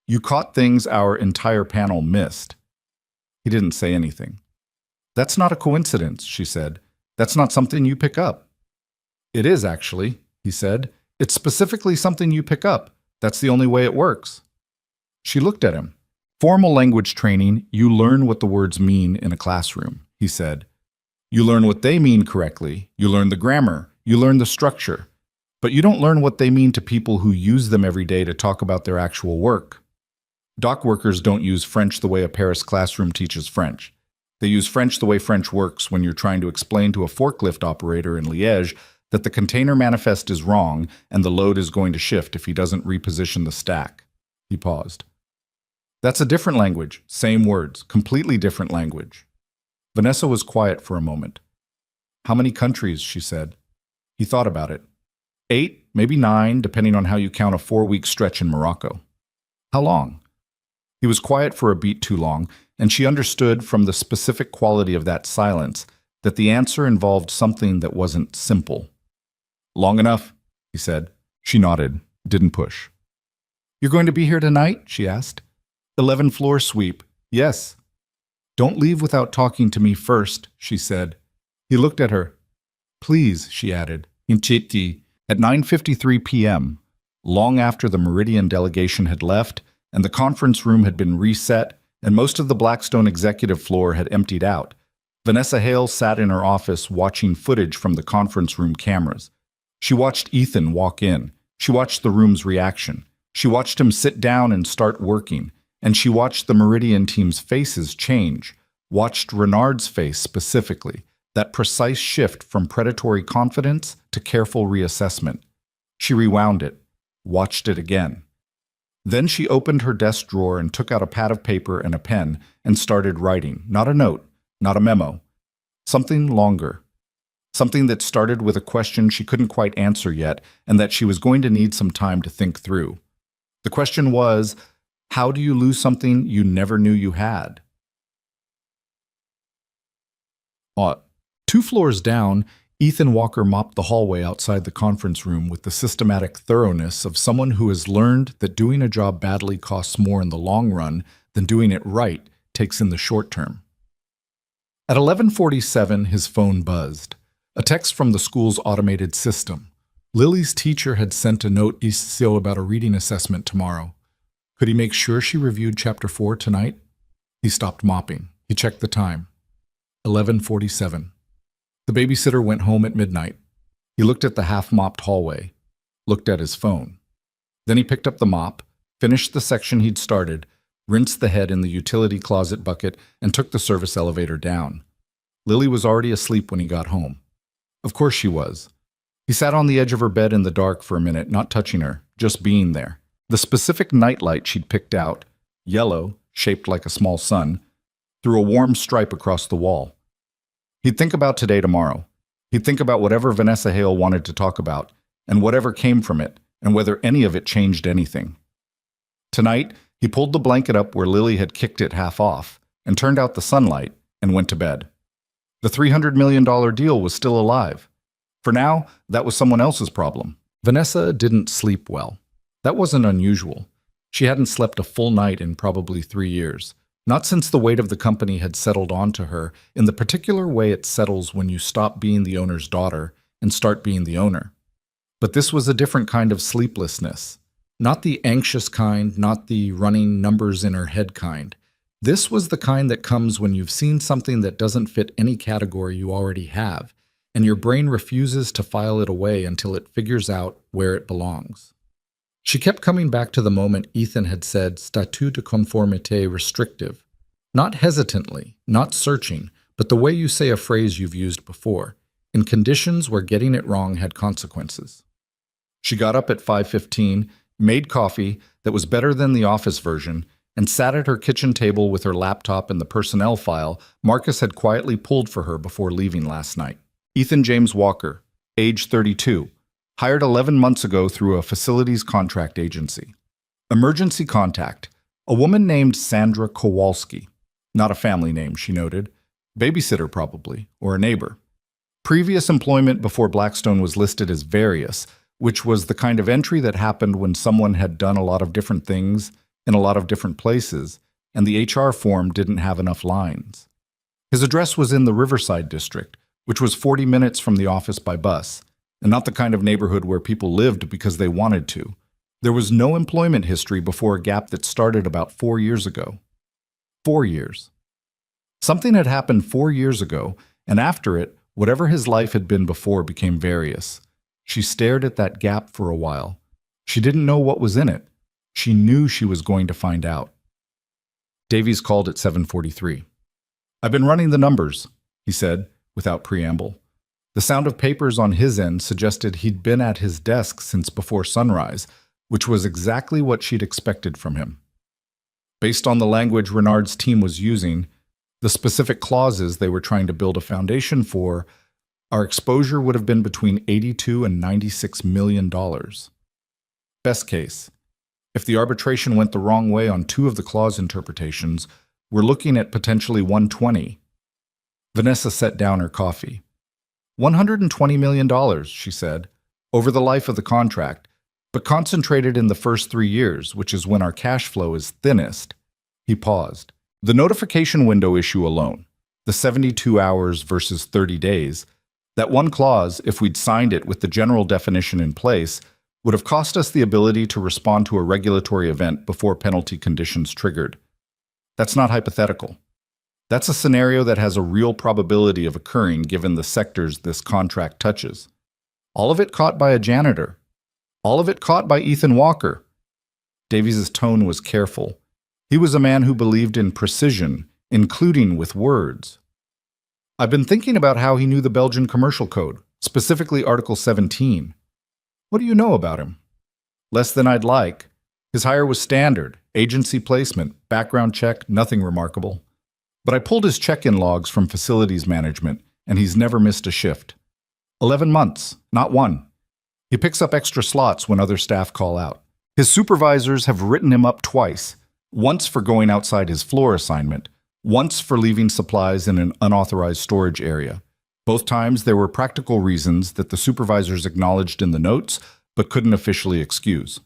You caught things our entire panel missed. He didn't say anything. "That's not a coincidence," she said. "That's not something you pick up." "It is, actually," he said. "It's specifically something you pick up. That's the only way it works." She looked at him. "Formal language training, you learn what the words mean in a classroom," he said. "You learn what they mean correctly. You learn the grammar. You learn the structure. But you don't learn what they mean to people who use them every day to talk about their actual work. Dock workers don't use French the way a Paris classroom teaches French. They use French the way French works when you're trying to explain to a forklift operator in Liège that the container manifest is wrong and the load is going to shift if he doesn't reposition the stack." He paused. "That's a different language, same words, completely different language." Vanessa was quiet for a moment. "How many countries?" she said. He thought about it. 8, maybe 9, depending on how you count a 4-week stretch in Morocco. "How long?" He was quiet for a beat too long, and she understood from the specific quality of that silence that the answer involved something that wasn't simple. "Long enough," he said. She nodded, didn't push. You're going to be here tonight? She asked. 11 floor sweep. Yes. Don't leave without talking to me first, she said. He looked at her. Please, she added. Inchiti. At 9:53 p.m., long after the Meridian delegation had left and the conference room had been reset and most of the Blackstone executive floor had emptied out, Vanessa Hale sat in her office watching footage from the conference room cameras. She watched Ethan walk in. She watched the room's reaction. She watched him sit down and start working. And she watched the Meridian team's faces change, watched Renard's face specifically, that precise shift from predatory confidence to careful reassessment. She rewound it, watched it again. Then she opened her desk drawer and took out a pad of paper and a pen and started writing, not a note, not a memo. Something longer. Something that started with a question she couldn't quite answer yet and that she was going to need some time to think through. The question was, how do you lose something you never knew you had? 2 floors down, Ethan Walker mopped the hallway outside the conference room with the systematic thoroughness of someone who has learned that doing a job badly costs more in the long run than doing it right takes in the short term. At 11:47, his phone buzzed. A text from the school's automated system. Lily's teacher had sent a note Isio about a reading assessment tomorrow. Could he make sure she reviewed Chapter 4 tonight? He stopped mopping. He checked the time. 11:47. The babysitter went home at midnight. He looked at the half-mopped hallway, looked at his phone. Then he picked up the mop, finished the section he'd started, rinsed the head in the utility closet bucket, and took the service elevator down. Lily was already asleep when he got home. Of course she was. He sat on the edge of her bed in the dark for a minute, not touching her, just being there. The specific nightlight she'd picked out, yellow, shaped like a small sun, threw a warm stripe across the wall. He'd think about today tomorrow. He'd think about whatever Vanessa Hale wanted to talk about, and whatever came from it, and whether any of it changed anything. Tonight, he pulled the blanket up where Lily had kicked it half off, and turned out the sunlight, and went to bed. The $300 million deal was still alive. For now, that was someone else's problem. Vanessa didn't sleep well. That wasn't unusual. She hadn't slept a full night in probably 3 years. Not since the weight of the company had settled onto her in the particular way it settles when you stop being the owner's daughter and start being the owner. But this was a different kind of sleeplessness. Not the anxious kind, not the running numbers in her head kind. This was the kind that comes when you've seen something that doesn't fit any category you already have, and your brain refuses to file it away until it figures out where it belongs. She kept coming back to the moment Ethan had said statut de conformité restrictive. Not hesitantly, not searching, but the way you say a phrase you've used before, in conditions where getting it wrong had consequences. She got up at 5:15, made coffee that was better than the office version, and sat at her kitchen table with her laptop and the personnel file Marcus had quietly pulled for her before leaving last night. Ethan James Walker, age 32, hired 11 months ago through a facilities contract agency. Emergency contact, a woman named Sandra Kowalski. Not a family name, she noted. Babysitter probably, or a neighbor. Previous employment before Blackstone was listed as various, which was the kind of entry that happened when someone had done a lot of different things in a lot of different places, and the HR form didn't have enough lines. His address was in the Riverside district, which was 40 minutes from the office by bus, and not the kind of neighborhood where people lived because they wanted to. There was no employment history before a gap that started about 4 years ago. 4 years. Something had happened 4 years ago, and after it, whatever his life had been before became various. She stared at that gap for a while. She didn't know what was in it. She knew she was going to find out. Davies called at 7:43. "I've been running the numbers," he said, without preamble. The sound of papers on his end suggested he'd been at his desk since before sunrise, which was exactly what she'd expected from him. Based on the language Renard's team was using, the specific clauses they were trying to build a foundation for, our exposure would have been between $82 and $96 million. Best case, if the arbitration went the wrong way on 2 of the clause interpretations, we're looking at potentially 120. Vanessa set down her coffee. $120 million, she said, over the life of the contract, but concentrated in the first 3 years, which is when our cash flow is thinnest. He paused. The notification window issue alone, the 72 hours versus 30 days, that one clause, if we'd signed it with the general definition in place, would have cost us the ability to respond to a regulatory event before penalty conditions triggered. That's not hypothetical. That's a scenario that has a real probability of occurring given the sectors this contract touches. All of it caught by a janitor. All of it caught by Ethan Walker. Davies' tone was careful. He was a man who believed in precision, including with words. I've been thinking about how he knew the Belgian Commercial Code, specifically Article 17. What do you know about him? Less than I'd like. His hire was standard, agency placement, background check, nothing remarkable. But I pulled his check-in logs from facilities management, and he's never missed a shift. 11 months, not one. He picks up extra slots when other staff call out. His supervisors have written him up twice, once for going outside his floor assignment, once for leaving supplies in an unauthorized storage area. Both times there were practical reasons that the supervisors acknowledged in the notes, but couldn't officially excuse.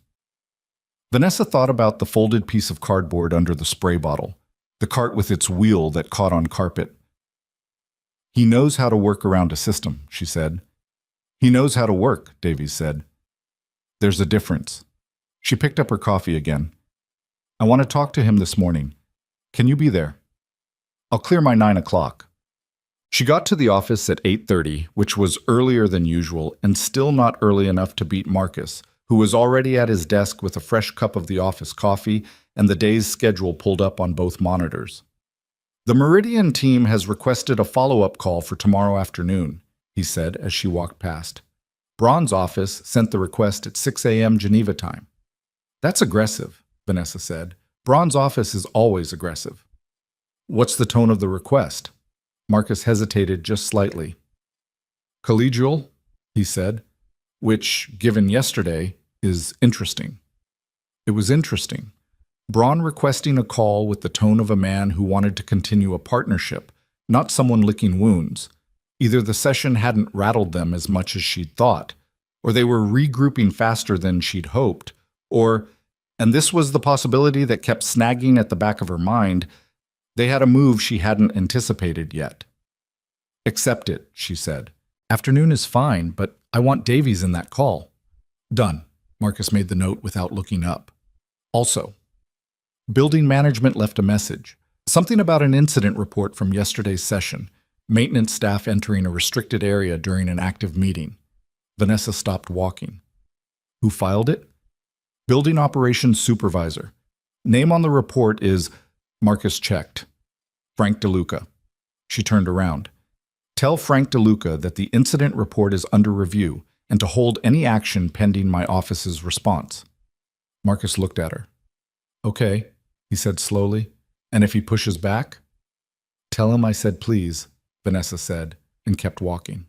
Vanessa thought about the folded piece of cardboard under the spray bottle, the cart with its wheel that caught on carpet. He knows how to work around a system, she said. He knows how to work, Davies said. There's a difference. She picked up her coffee again. I want to talk to him this morning. Can you be there? I'll clear my 9 o'clock. She got to the office at 8:30, which was earlier than usual and still not early enough to beat Marcus, who was already at his desk with a fresh cup of the office coffee and the day's schedule pulled up on both monitors. The Meridian team has requested a follow-up call for tomorrow afternoon, he said as she walked past. Braun's office sent the request at 6 a.m. Geneva time. That's aggressive, Vanessa said. Braun's office is always aggressive. What's the tone of the request? Marcus hesitated just slightly. Collegial, he said, which, given yesterday, is interesting. It was interesting. Braun requesting a call with the tone of a man who wanted to continue a partnership, not someone licking wounds. Either the session hadn't rattled them as much as she'd thought, or they were regrouping faster than she'd hoped, or, and this was the possibility that kept snagging at the back of her mind, they had a move she hadn't anticipated yet. Accept it, she said. Afternoon is fine, but I want Davies in that call. Done. Marcus made the note without looking up. Also, building management left a message. Something about an incident report from yesterday's session. Maintenance staff entering a restricted area during an active meeting. Vanessa stopped walking. Who filed it? Building operations supervisor. Name on the report is... Marcus checked. Frank DeLuca. She turned around. Tell Frank DeLuca that the incident report is under review and to hold any action pending my office's response. Marcus looked at her. Okay, he said slowly. And if he pushes back? Tell him I said please, Vanessa said, and kept walking.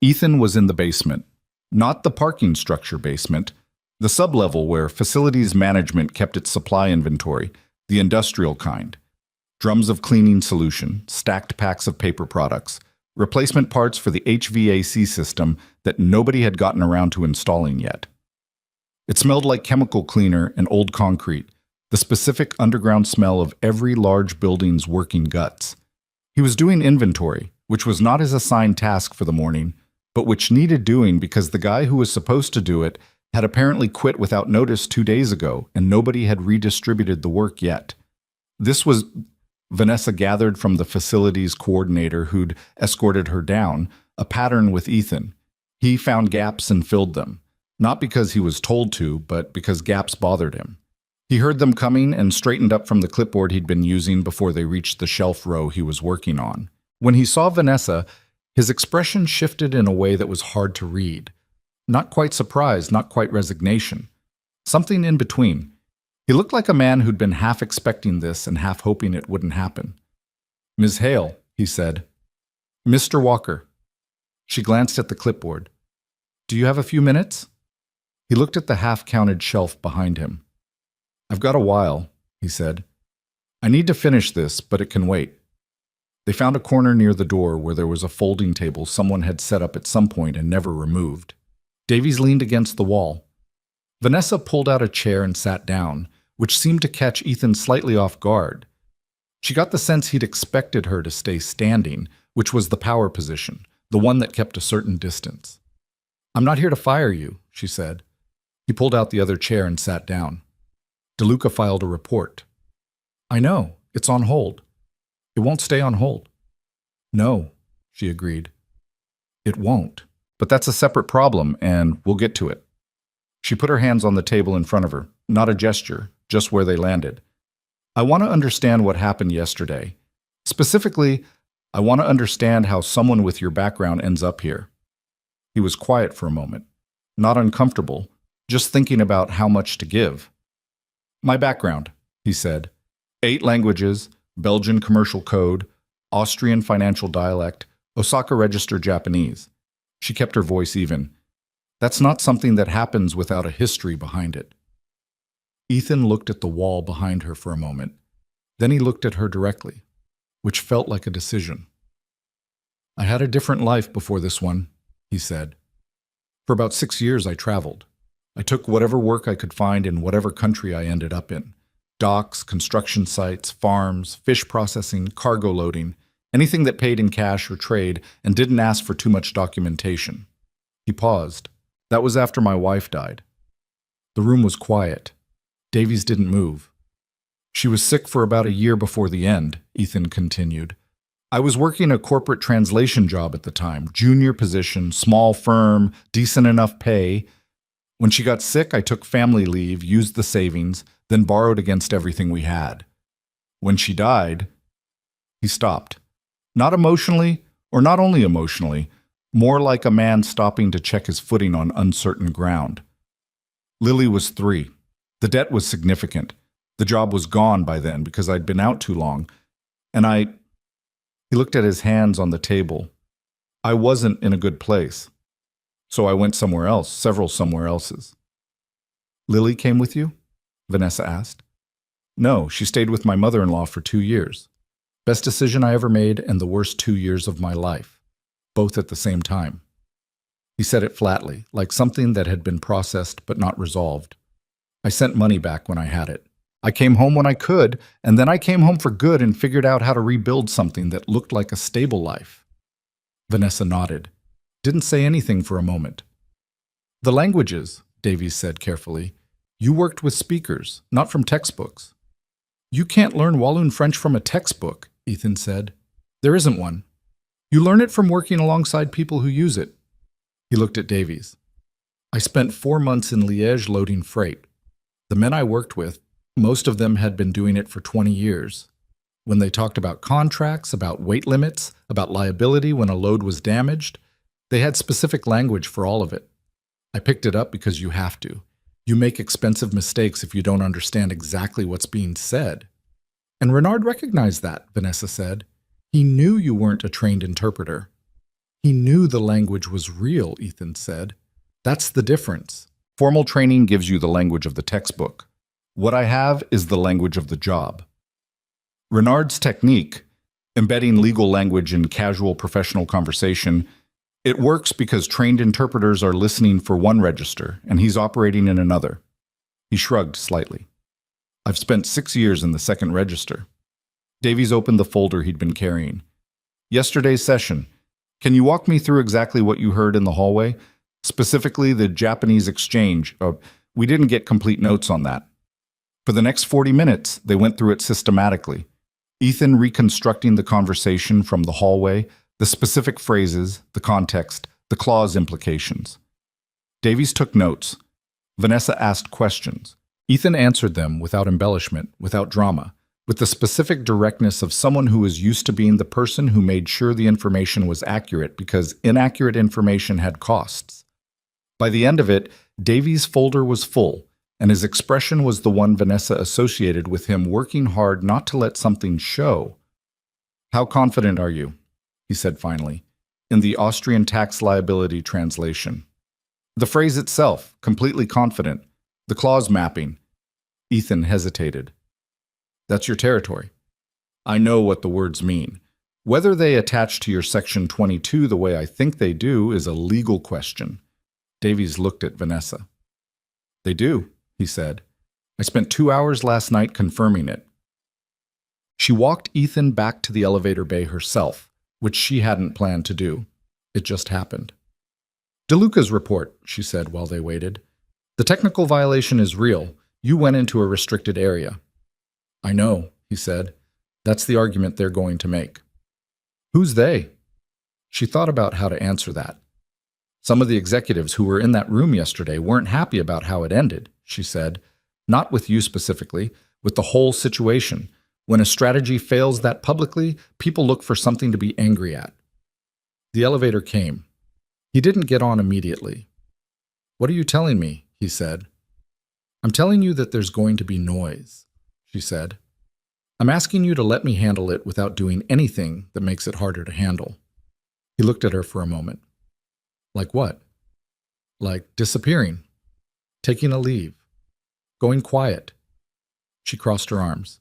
Ethan was in the basement. Not the parking structure basement, the sublevel where facilities management kept its supply inventory, the industrial kind. Drums of cleaning solution, stacked packs of paper products, replacement parts for the HVAC system that nobody had gotten around to installing yet. It smelled like chemical cleaner and old concrete, the specific underground smell of every large building's working guts. He was doing inventory, which was not his assigned task for the morning, but which needed doing because the guy who was supposed to do it had apparently quit without notice 2 days ago, and nobody had redistributed the work yet. This was, Vanessa gathered from the facilities coordinator who'd escorted her down, a pattern with Ethan. He found gaps and filled them, not because he was told to, but because gaps bothered him. He heard them coming and straightened up from the clipboard he'd been using before they reached the shelf row he was working on. When he saw Vanessa, his expression shifted in a way that was hard to read. Not quite surprise, not quite resignation. Something in between. He looked like a man who'd been half expecting this and half hoping it wouldn't happen. Ms. Hale, he said. Mr. Walker. She glanced at the clipboard. Do you have a few minutes? He looked at the half-counted shelf behind him. I've got a while, he said. I need to finish this, but it can wait. They found a corner near the door where there was a folding table someone had set up at some point and never removed. Davies leaned against the wall. Vanessa pulled out a chair and sat down, which seemed to catch Ethan slightly off guard. She got the sense he'd expected her to stay standing, which was the power position, the one that kept a certain distance. "I'm not here to fire you," she said. He pulled out the other chair and sat down. DeLuca filed a report. "I know, it's on hold. It won't stay on hold." "No," she agreed. "It won't. But that's a separate problem, and we'll get to it." She put her hands on the table in front of her, not a gesture, just where they landed. "I want to understand what happened yesterday. Specifically, I want to understand how someone with your background ends up here." He was quiet for a moment, not uncomfortable, just thinking about how much to give. "My background," he said. 8 languages, Belgian commercial code, Austrian financial dialect, Osaka registered Japanese. She kept her voice even. "That's not something that happens without a history behind it." Ethan looked at the wall behind her for a moment. Then he looked at her directly, which felt like a decision. "I had a different life before this one," he said. "For about 6 years I traveled. I took whatever work I could find in whatever country I ended up in. Docks, construction sites, farms, fish processing, cargo loading, anything that paid in cash or trade and didn't ask for too much documentation." He paused. "That was after my wife died." The room was quiet. Davies didn't move. "She was sick for about a year before the end," Ethan continued. "I was working a corporate translation job at the time, junior position, small firm, decent enough pay. When she got sick, I took family leave, used the savings, then borrowed against everything we had. When she died..." He stopped. Not emotionally, or not only emotionally, more like a man stopping to check his footing on uncertain ground. "Lily was 3. The debt was significant. The job was gone by then because I'd been out too long. And He looked at his hands on the table. "I wasn't in a good place. So I went somewhere else, several somewhere elses." "Lily came with you?" Vanessa asked. "No, she stayed with my mother-in-law for 2 years. Best decision I ever made and the worst 2 years of my life, both at the same time." He said it flatly, like something that had been processed but not resolved. "I sent money back when I had it. I came home when I could, and then I came home for good and figured out how to rebuild something that looked like a stable life." Vanessa nodded. Didn't say anything for a moment. "The languages," Davies said carefully. "You worked with speakers, not from textbooks." "You can't learn Walloon French from a textbook," Ethan said. "There isn't one. You learn it from working alongside people who use it." He looked at Davies. "I spent 4 months in Liège loading freight. The men I worked with, most of them had been doing it for 20 years. When they talked about contracts, about weight limits, about liability when a load was damaged, they had specific language for all of it. I picked it up because you have to. You make expensive mistakes if you don't understand exactly what's being said." "And Renard recognized that," Vanessa said. "He knew you weren't a trained interpreter." "He knew the language was real," Ethan said. "That's the difference. Formal training gives you the language of the textbook. What I have is the language of the job." Renard's technique, embedding legal language in casual professional conversation, it works because trained interpreters are listening for one register, and he's operating in another. He shrugged slightly. "I've spent 6 years in the second register." Davies opened the folder he'd been carrying. "Yesterday's session. Can you walk me through exactly what you heard in the hallway? Specifically, the Japanese exchange. We didn't get complete notes on that." For the next 40 minutes, they went through it systematically. Ethan reconstructing the conversation from the hallway, the specific phrases, the context, the clause implications. Davies took notes. Vanessa asked questions. Ethan answered them without embellishment, without drama, with the specific directness of someone who was used to being the person who made sure the information was accurate because inaccurate information had costs. By the end of it, Davies' folder was full, and his expression was the one Vanessa associated with him working hard not to let something show. "How confident are you?" he said finally, in the Austrian tax liability translation. "The phrase itself, completely confident. The clause mapping." Ethan hesitated. "That's your territory. I know what the words mean. Whether they attach to your Section 22 the way I think they do is a legal question." Davies looked at Vanessa. They do, he said. I spent 2 hours last night confirming it. She walked Ethan back to the elevator bay herself, which she hadn't planned to do. It just happened. DeLuca's report, she said while they waited. The technical violation is real. You went into a restricted area. I know, he said. That's the argument they're going to make. Who's they? She thought about how to answer that. Some of the executives who were in that room yesterday weren't happy about how it ended, she said. Not with you specifically, with the whole situation. When a strategy fails that publicly, people look for something to be angry at. The elevator came. He didn't get on immediately. What are you telling me? He said. I'm telling you that there's going to be noise, she said. I'm asking you to let me handle it without doing anything that makes it harder to handle. He looked at her for a moment. Like what? Like disappearing, taking a leave, going quiet. She crossed her arms.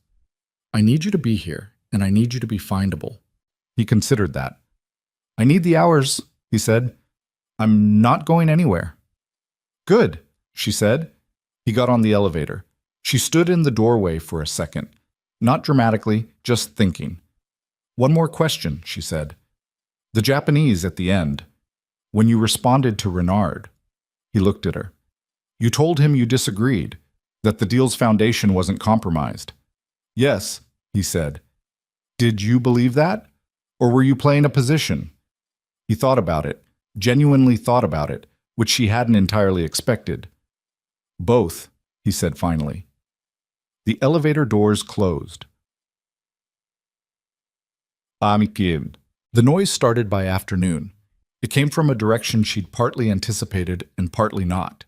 I need you to be here, and I need you to be findable. He considered that. I need the hours, he said. I'm not going anywhere. Good, she said. He got on the elevator. She stood in the doorway for a second, not dramatically, just thinking. One more question, she said. The Japanese at the end. When you responded to Renard, he looked at her. You told him you disagreed, that the deal's foundation wasn't compromised. Yes, he said. Did you believe that? Or were you playing a position? He thought about it, genuinely thought about it, which she hadn't entirely expected. Both, he said finally. The elevator doors closed. The noise started by afternoon. It came from a direction she'd partly anticipated and partly not.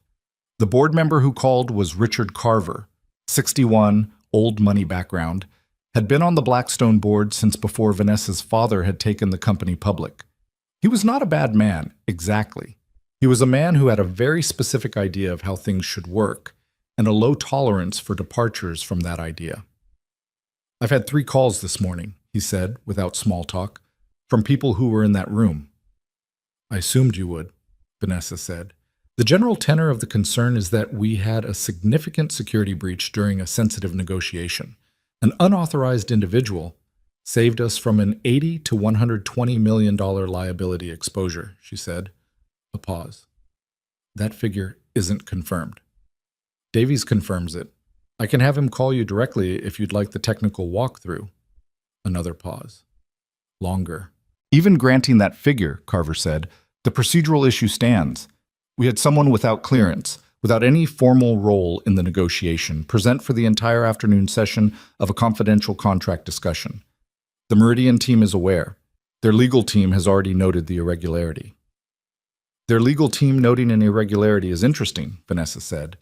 The board member who called was Richard Carver, 61, old money background, had been on the Blackstone board since before Vanessa's father had taken the company public. He was not a bad man, exactly. He was a man who had a very specific idea of how things should work, and a low tolerance for departures from that idea. I've had 3 calls this morning, he said, without small talk, from people who were in that room. I assumed you would, Vanessa said. The general tenor of the concern is that we had a significant security breach during a sensitive negotiation. An unauthorized individual saved us from an $80 to $120 million liability exposure, she said. A pause. That figure isn't confirmed. Davies confirms it. I can have him call you directly if you'd like the technical walkthrough. Another pause. Longer. Even granting that figure, Carver said, the procedural issue stands. We had someone without clearance, without any formal role in the negotiation, present for the entire afternoon session of a confidential contract discussion. The Meridian team is aware. Their legal team has already noted the irregularity. Their legal team noting an irregularity is interesting, Vanessa said,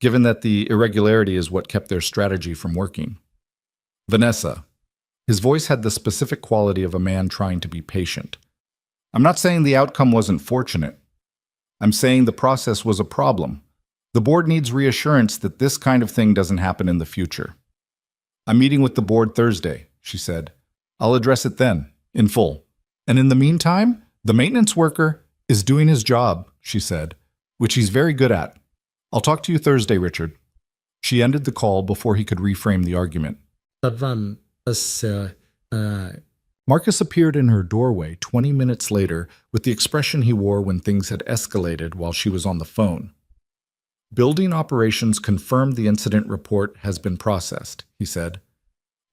given that the irregularity is what kept their strategy from working. Vanessa. His voice had the specific quality of a man trying to be patient. I'm not saying the outcome wasn't fortunate. I'm saying the process was a problem. The board needs reassurance that this kind of thing doesn't happen in the future. I'm meeting with the board Thursday, she said. I'll address it then, in full. And in the meantime, the maintenance worker is doing his job, she said, which he's very good at. I'll talk to you Thursday, Richard. She ended the call before he could reframe the argument. Marcus appeared in her doorway 20 minutes later with the expression he wore when things had escalated while she was on the phone. Building operations confirmed the incident report has been processed, he said.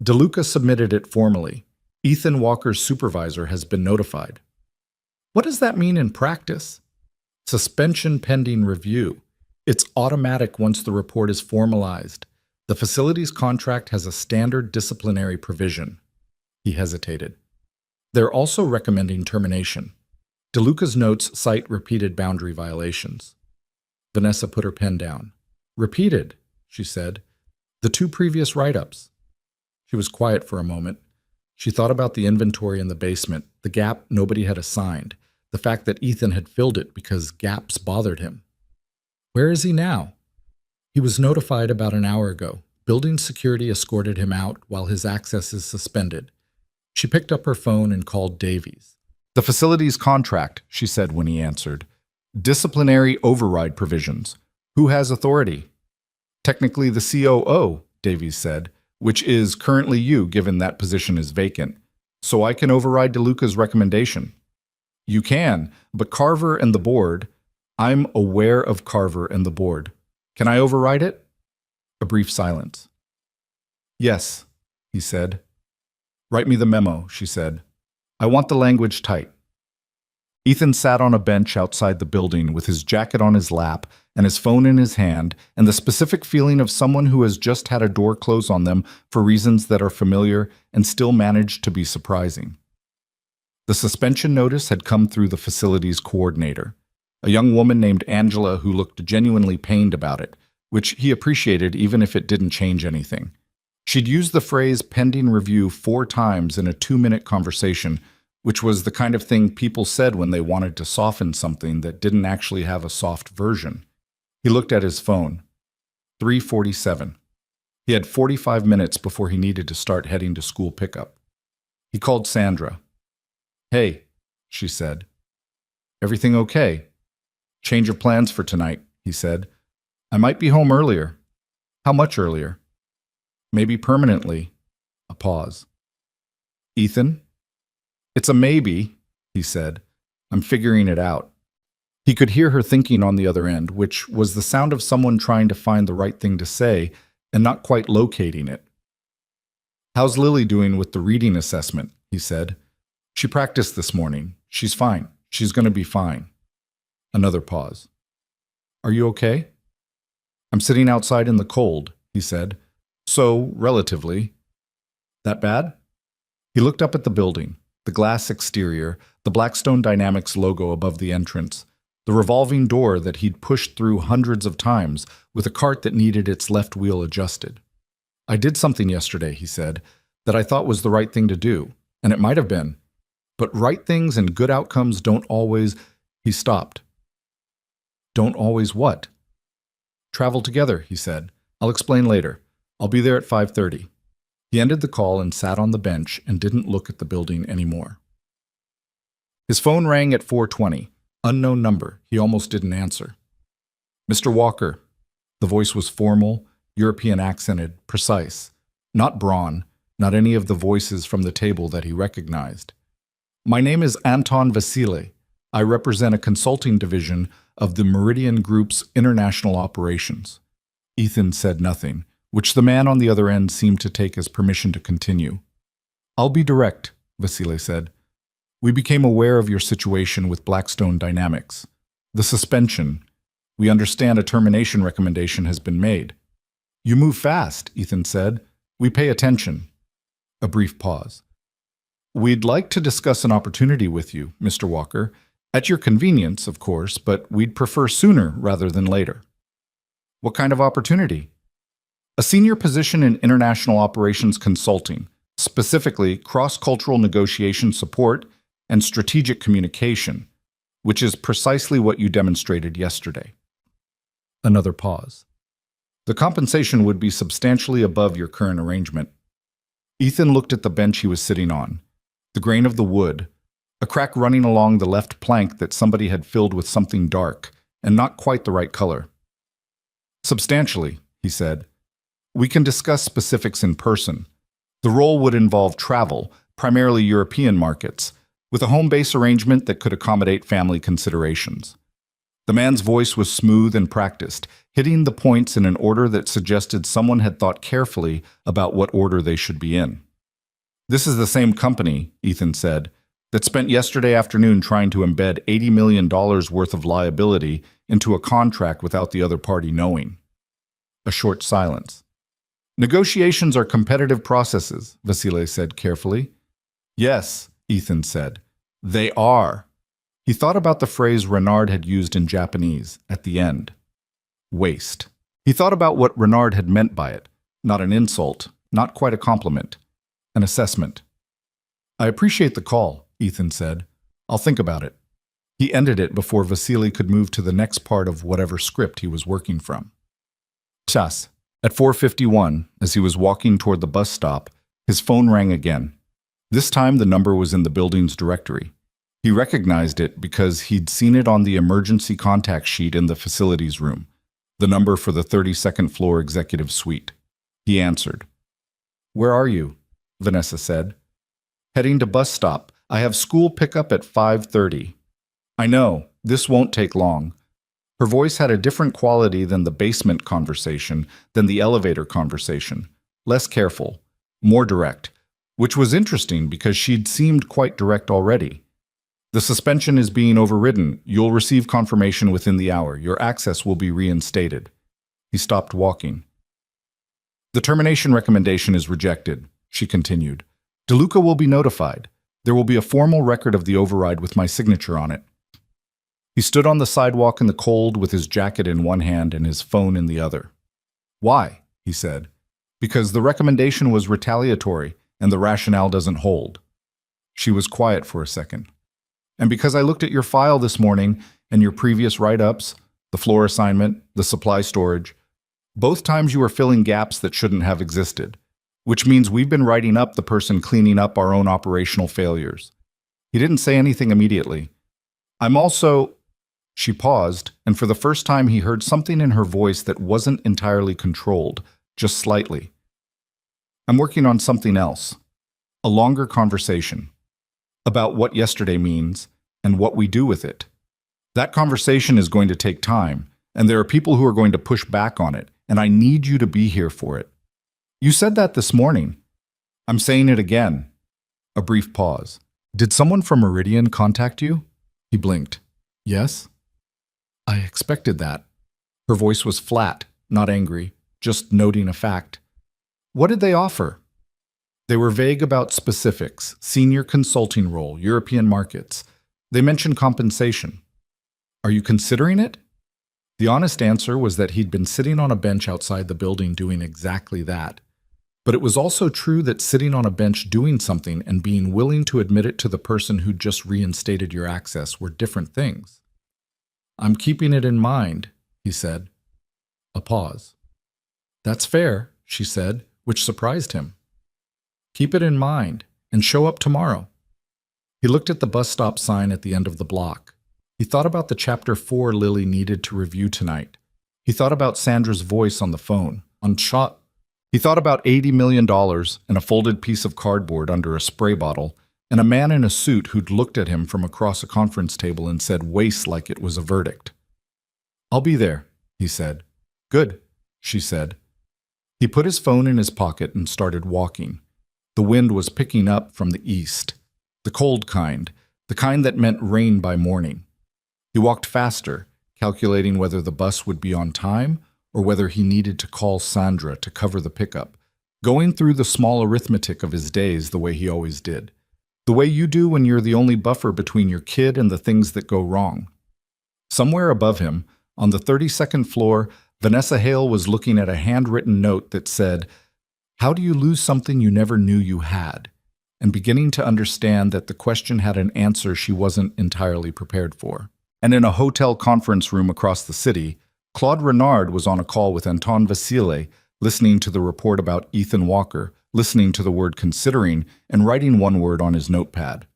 DeLuca submitted it formally. Ethan Walker's supervisor has been notified. What does that mean in practice? Suspension pending review. It's automatic once the report is formalized. The facilities contract has a standard disciplinary provision. He hesitated. They're also recommending termination. DeLuca's notes cite repeated boundary violations. Vanessa put her pen down. Repeated, she said. The 2 previous write-ups. She was quiet for a moment. She thought about the inventory in the basement, the gap nobody had assigned, the fact that Ethan had filled it because gaps bothered him. Where is he now? He was notified about an hour ago. Building security escorted him out while his access is suspended. She picked up her phone and called Davies. The facilities contract, she said when he answered. Disciplinary override provisions. Who has authority? Technically the COO, Davies said, which is currently you given that position is vacant. So I can override DeLuca's recommendation. You can, but Carver and the board, I'm aware of Carver and the board. Can I override it? A brief silence. Yes, he said. Write me the memo, she said. I want the language tight. Ethan sat on a bench outside the building with his jacket on his lap and his phone in his hand, and the specific feeling of someone who has just had a door close on them for reasons that are familiar and still managed to be surprising. The suspension notice had come through the facility's coordinator, a young woman named Angela who looked genuinely pained about it, which he appreciated even if it didn't change anything. She'd used the phrase pending review 4 times in a 2-minute conversation, which was the kind of thing people said when they wanted to soften something that didn't actually have a soft version. He looked at his phone. 3:47. He had 45 minutes before he needed to start heading to school pickup. He called Sandra. Hey, she said. Everything okay? Change of plans for tonight, he said. I might be home earlier. How much earlier? Maybe permanently. A pause. Ethan? It's a maybe, he said. I'm figuring it out. He could hear her thinking on the other end, which was the sound of someone trying to find the right thing to say and not quite locating it. How's Lily doing with the reading assessment? He said. She practiced this morning. She's fine. She's going to be fine. Another pause. Are you okay? I'm sitting outside in the cold, he said. So, relatively. That bad? He looked up at the building, the glass exterior, the Blackstone Dynamics logo above the entrance, the revolving door that he'd pushed through hundreds of times with a cart that needed its left wheel adjusted. I did something yesterday, he said, that I thought was the right thing to do, and it might have been. But right things and good outcomes don't always... He stopped. Don't always what? Travel together, he said. I'll explain later. I'll be there at 5:30. He ended the call and sat on the bench and didn't look at the building anymore. His phone rang at 4:20. Unknown number. He almost didn't answer. Mr. Walker. The voice was formal, European accented, precise. Not Braun, not any of the voices from the table that he recognized. My name is Anton Vasily. I represent a consulting division of the Meridian Group's international operations. Ethan said nothing, which the man on the other end seemed to take as permission to continue. I'll be direct, Vasily said. We became aware of your situation with Blackstone Dynamics. The suspension. We understand a termination recommendation has been made. You move fast, Ethan said. We pay attention. A brief pause. We'd like to discuss an opportunity with you, Mr. Walker. At your convenience, of course, but we'd prefer sooner rather than later. What kind of opportunity? A senior position in international operations consulting, specifically cross-cultural negotiation support and strategic communication, which is precisely what you demonstrated yesterday. Another pause. The compensation would be substantially above your current arrangement. Ethan looked at the bench he was sitting on, the grain of the wood, a crack running along the left plank that somebody had filled with something dark and not quite the right color. Substantially, he said. We can discuss specifics in person. The role would involve travel, primarily European markets, with a home base arrangement that could accommodate family considerations. The man's voice was smooth and practiced, hitting the points in an order that suggested someone had thought carefully about what order they should be in. This is the same company, Ethan said, that spent yesterday afternoon trying to embed $80 million worth of liability into a contract without the other party knowing. A short silence. Negotiations are competitive processes, Vasily said carefully. Yes, Ethan said. They are. He thought about the phrase Renard had used in Japanese at the end. Waste. He thought about what Renard had meant by it. Not an insult, not quite a compliment. An assessment. I appreciate the call, Ethan said. I'll think about it. He ended it before Vasily could move to the next part of whatever script he was working from. Chas. At 4:51, as he was walking toward the bus stop, his phone rang again. This time the number was in the building's directory. He recognized it because he'd seen it on the emergency contact sheet in the facilities room. The number for the 32nd floor executive suite. He answered. Where are you? Vanessa said. Heading to bus stop. I have school pickup at 5:30. I know, this won't take long. Her voice had a different quality than the basement conversation, than the elevator conversation. Less careful, more direct, which was interesting because she'd seemed quite direct already. The suspension is being overridden. You'll receive confirmation within the hour. Your access will be reinstated. He stopped walking. The termination recommendation is rejected, she continued. DeLuca will be notified. There will be a formal record of the override with my signature on it. He stood on the sidewalk in the cold with his jacket in one hand and his phone in the other. Why? He said. Because the recommendation was retaliatory and the rationale doesn't hold. She was quiet for a second. And because I looked at your file this morning and your previous write-ups, the floor assignment, the supply storage, both times you were filling gaps that shouldn't have existed, which means we've been writing up the person cleaning up our own operational failures. He didn't say anything immediately. I'm also... She paused, and for the first time he heard something in her voice that wasn't entirely controlled, just slightly. I'm working on something else. A longer conversation. About what yesterday means and what we do with it. That conversation is going to take time, and there are people who are going to push back on it, and I need you to be here for it. You said that this morning. I'm saying it again. A brief pause. Did someone from Meridian contact you? He blinked. Yes? I expected that. Her voice was flat, not angry, just noting a fact. What did they offer? They were vague about specifics, senior consulting role, European markets. They mentioned compensation. Are you considering it? The honest answer was that he'd been sitting on a bench outside the building doing exactly that. But it was also true that sitting on a bench doing something and being willing to admit it to the person who'd just reinstated your access were different things. I'm keeping it in mind, he said. A pause. That's fair, she said, which surprised him. Keep it in mind and show up tomorrow. He looked at the bus stop sign at the end of the block. He thought about the Chapter 4 Lily needed to review tonight. He thought about Sandra's voice on the phone, on shot. He thought about $80 million and a folded piece of cardboard under a spray bottle, and a man in a suit who'd looked at him from across a conference table and said waste like it was a verdict. I'll be there, he said. Good, she said. He put his phone in his pocket and started walking. The wind was picking up from the east, the cold kind, the kind that meant rain by morning. He walked faster, calculating whether the bus would be on time or whether he needed to call Sandra to cover the pickup, going through the small arithmetic of his days the way he always did. The way you do when you're the only buffer between your kid and the things that go wrong. Somewhere above him, on the 32nd floor, Vanessa Hale was looking at a handwritten note that said, "How do you lose something you never knew you had?" and beginning to understand that the question had an answer she wasn't entirely prepared for. And in a hotel conference room across the city, Claude Renard was on a call with Anton Vasile, listening to the report about Ethan Walker, listening to the word considering, and writing one word on his notepad.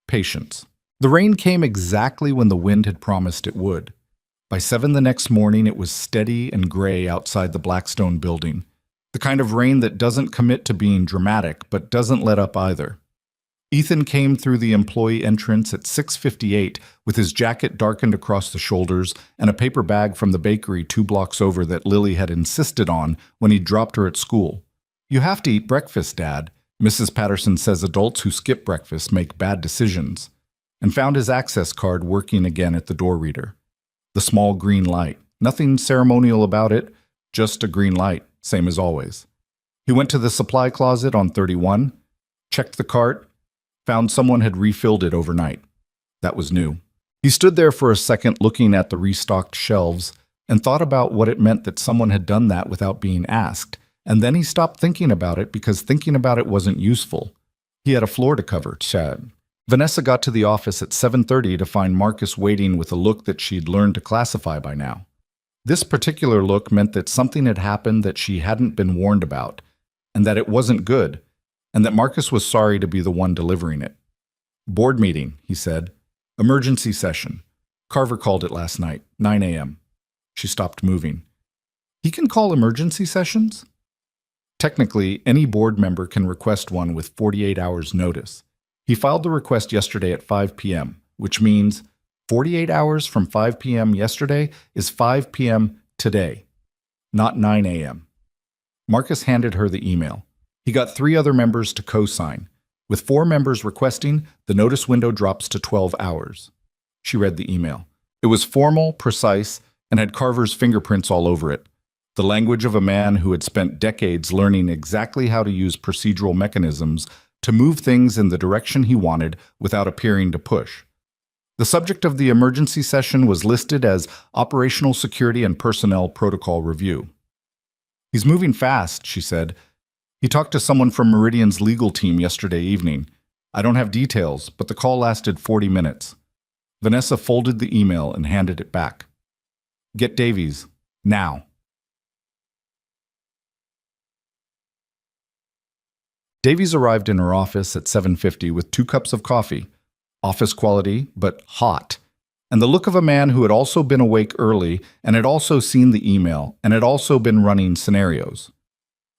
Patience. The rain came exactly when the wind had promised it would. By 7 the next morning, it was steady and gray outside the Blackstone building, the kind of rain that doesn't commit to being dramatic, but doesn't let up either. Ethan came through the employee entrance at 6:58 with his jacket darkened across the shoulders and a paper bag from the bakery 2 blocks over that Lily had insisted on when he dropped her at school. You have to eat breakfast, Dad. Mrs. Patterson says adults who skip breakfast make bad decisions. And found his access card working again at the door reader. The small green light. Nothing ceremonial about it, just a green light, same as always. He went to the supply closet on 31, checked the cart, found someone had refilled it overnight. That was new. He stood there for a second looking at the restocked shelves and thought about what it meant that someone had done that without being asked. And then he stopped thinking about it because thinking about it wasn't useful. He had a floor to cover, Chad. Vanessa got to the office at 7:30 to find Marcus waiting with a look that she'd learned to classify by now. This particular look meant that something had happened that she hadn't been warned about, and that it wasn't good, and that Marcus was sorry to be the one delivering it. Board meeting, he said. Emergency session. Carver called it last night, 9 a.m. She stopped moving. He can call emergency sessions? Technically, any board member can request one with 48 hours notice. He filed the request yesterday at 5 p.m., which means 48 hours from 5 p.m. yesterday is 5 p.m. today, not 9 a.m. Marcus handed her the email. He got 3 other members to co-sign. With 4 members requesting, the notice window drops to 12 hours. She read the email. It was formal, precise, and had Carver's fingerprints all over it. The language of a man who had spent decades learning exactly how to use procedural mechanisms to move things in the direction he wanted without appearing to push. The subject of the emergency session was listed as Operational Security and Personnel Protocol Review. "He's moving fast," she said. "He talked to someone from Meridian's legal team yesterday evening. I don't have details, but the call lasted 40 minutes. Vanessa folded the email and handed it back. "Get Davies, now." Davies arrived in her office at 7:50 with 2 cups of coffee, office quality, but hot, and the look of a man who had also been awake early and had also seen the email and had also been running scenarios.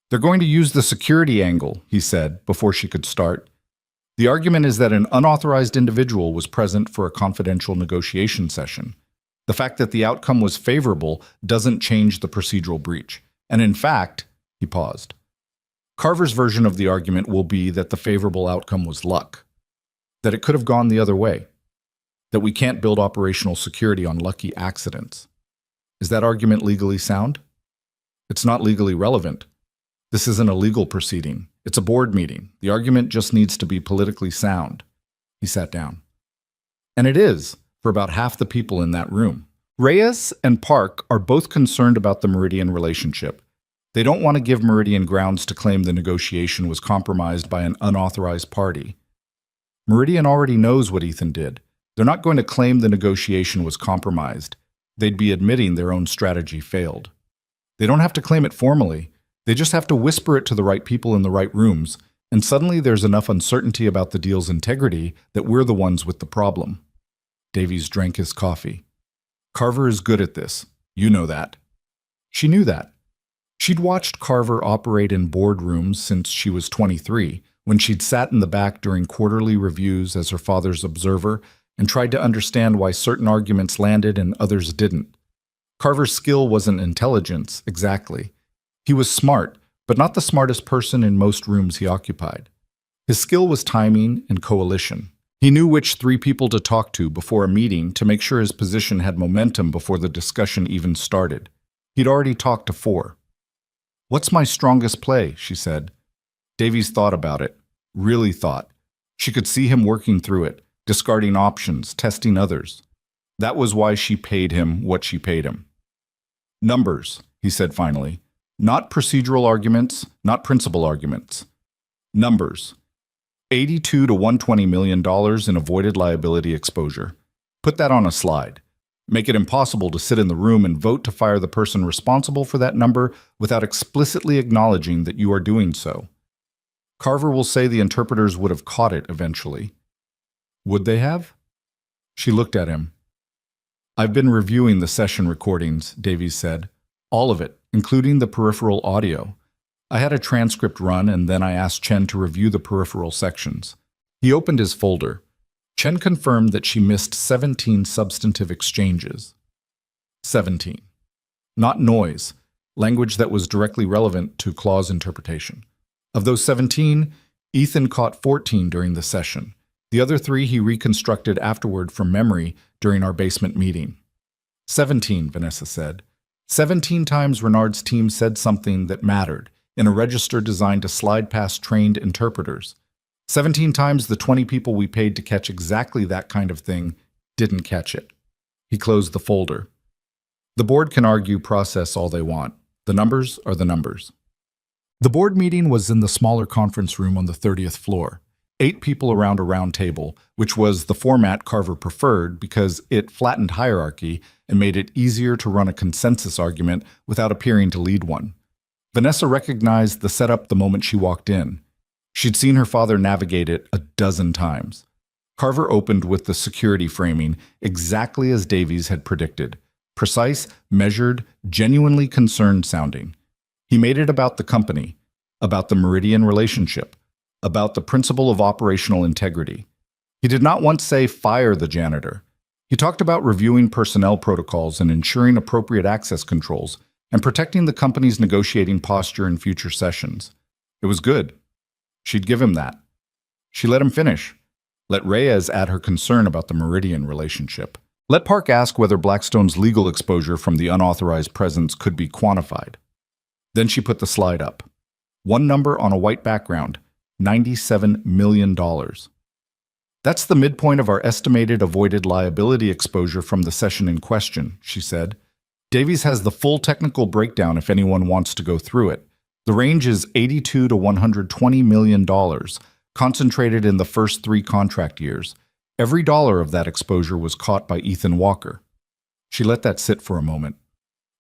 "They're going to use the security angle," he said before she could start. "The argument is that an unauthorized individual was present for a confidential negotiation session. The fact that the outcome was favorable doesn't change the procedural breach. And in fact," he paused, "Carver's version of the argument will be that the favorable outcome was luck, that it could have gone the other way, that we can't build operational security on lucky accidents. Is that argument legally sound? It's not legally relevant. This isn't a legal proceeding. It's a board meeting. The argument just needs to be politically sound." He sat down. "And it is, for about half the people in that room. Reyes and Park are both concerned about the Meridian relationship. They don't want to give Meridian grounds to claim the negotiation was compromised by an unauthorized party. Meridian already knows what Ethan did. They're not going to claim the negotiation was compromised. They'd be admitting their own strategy failed. They don't have to claim it formally. They just have to whisper it to the right people in the right rooms, and suddenly there's enough uncertainty about the deal's integrity that we're the ones with the problem." Davies drank his coffee. "Carver is good at this. You know that." She knew that. She'd watched Carver operate in boardrooms since she was 23, when she'd sat in the back during quarterly reviews as her father's observer and tried to understand why certain arguments landed and others didn't. Carver's skill wasn't intelligence, exactly. He was smart, but not the smartest person in most rooms he occupied. His skill was timing and coalition. He knew which 3 people to talk to before a meeting to make sure his position had momentum before the discussion even started. He'd already talked to 4. "What's my strongest play?" she said. Davies thought about it, really thought. She could see him working through it, discarding options, testing others. That was why she paid him what she paid him. "Numbers," he said finally. "Not procedural arguments, not principal arguments. Numbers. $82 to $120 million in avoided liability exposure. Put that on a slide. Make it impossible to sit in the room and vote to fire the person responsible for that number without explicitly acknowledging that you are doing so. Carver will say the interpreters would have caught it eventually." "Would they have?" She looked at him. "I've been reviewing the session recordings," Davies said. "All of it, including the peripheral audio. I had a transcript run, and then I asked Chen to review the peripheral sections." He opened his folder. Chen confirmed that she missed 17 substantive exchanges. 17. Not noise, language that was directly relevant to clause interpretation. Of those 17, Ethan caught 14 during the session. The other 3 he reconstructed afterward from memory during our basement meeting. 17, Vanessa said. 17 times Renard's team said something that mattered, in a register designed to slide past trained interpreters. 17 times the 20 people we paid to catch exactly that kind of thing didn't catch it. He closed the folder. The board can argue process all they want. The numbers are the numbers. The board meeting was in the smaller conference room on the 30th floor. 8 people around a round table, which was the format Carver preferred because it flattened hierarchy and made it easier to run a consensus argument without appearing to lead one. Vanessa recognized the setup the moment she walked in. She'd seen her father navigate it a dozen times. Carver opened with the security framing exactly as Davies had predicted. Precise, measured, genuinely concerned sounding. He made it about the company, about the Meridian relationship, about the principle of operational integrity. He did not once say, fire the janitor. He talked about reviewing personnel protocols and ensuring appropriate access controls and protecting the company's negotiating posture in future sessions. It was good. She'd give him that. She let him finish. Let Reyes add her concern about the Meridian relationship. Let Park ask whether Blackstone's legal exposure from the unauthorized presence could be quantified. Then she put the slide up. One number on a white background, $97 million. That's the midpoint of our estimated avoided liability exposure from the session in question, she said. Davies has the full technical breakdown if anyone wants to go through it. The range is 82 to $120 million, concentrated in the first 3 contract years. Every dollar of that exposure was caught by Ethan Walker. She let that sit for a moment.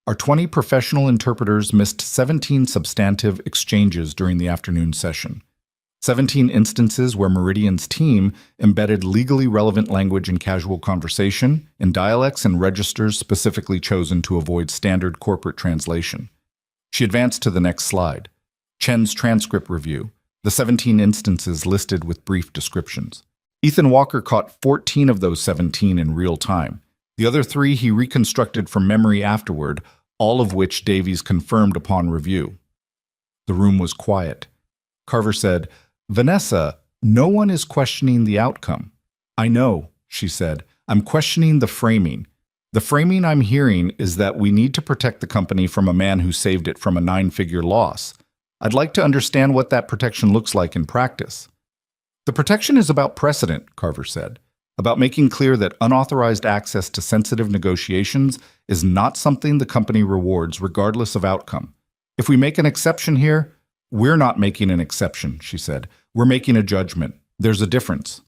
Our 20 professional interpreters missed 17 substantive exchanges during the afternoon session. 17 instances where Meridian's team embedded legally relevant language in casual conversation, in dialects and registers specifically chosen to avoid standard corporate translation. She advanced to the next slide. Chen's transcript review, the 17 instances listed with brief descriptions. Ethan Walker caught 14 of those 17 in real time. The other 3 he reconstructed from memory afterward, all of which Davies confirmed upon review. The room was quiet. Carver said, "Vanessa, no one is questioning the outcome." "I know," she said. "I'm questioning the framing. The framing I'm hearing is that we need to protect the company from a man who saved it from a 9-figure loss. I'd like to understand what that protection looks like in practice." "The protection is about precedent," Carver said, "about making clear that unauthorized access to sensitive negotiations is not something the company rewards regardless of outcome. If we make an exception here, we're not making an exception," she said. "We're making a judgment. There's a difference."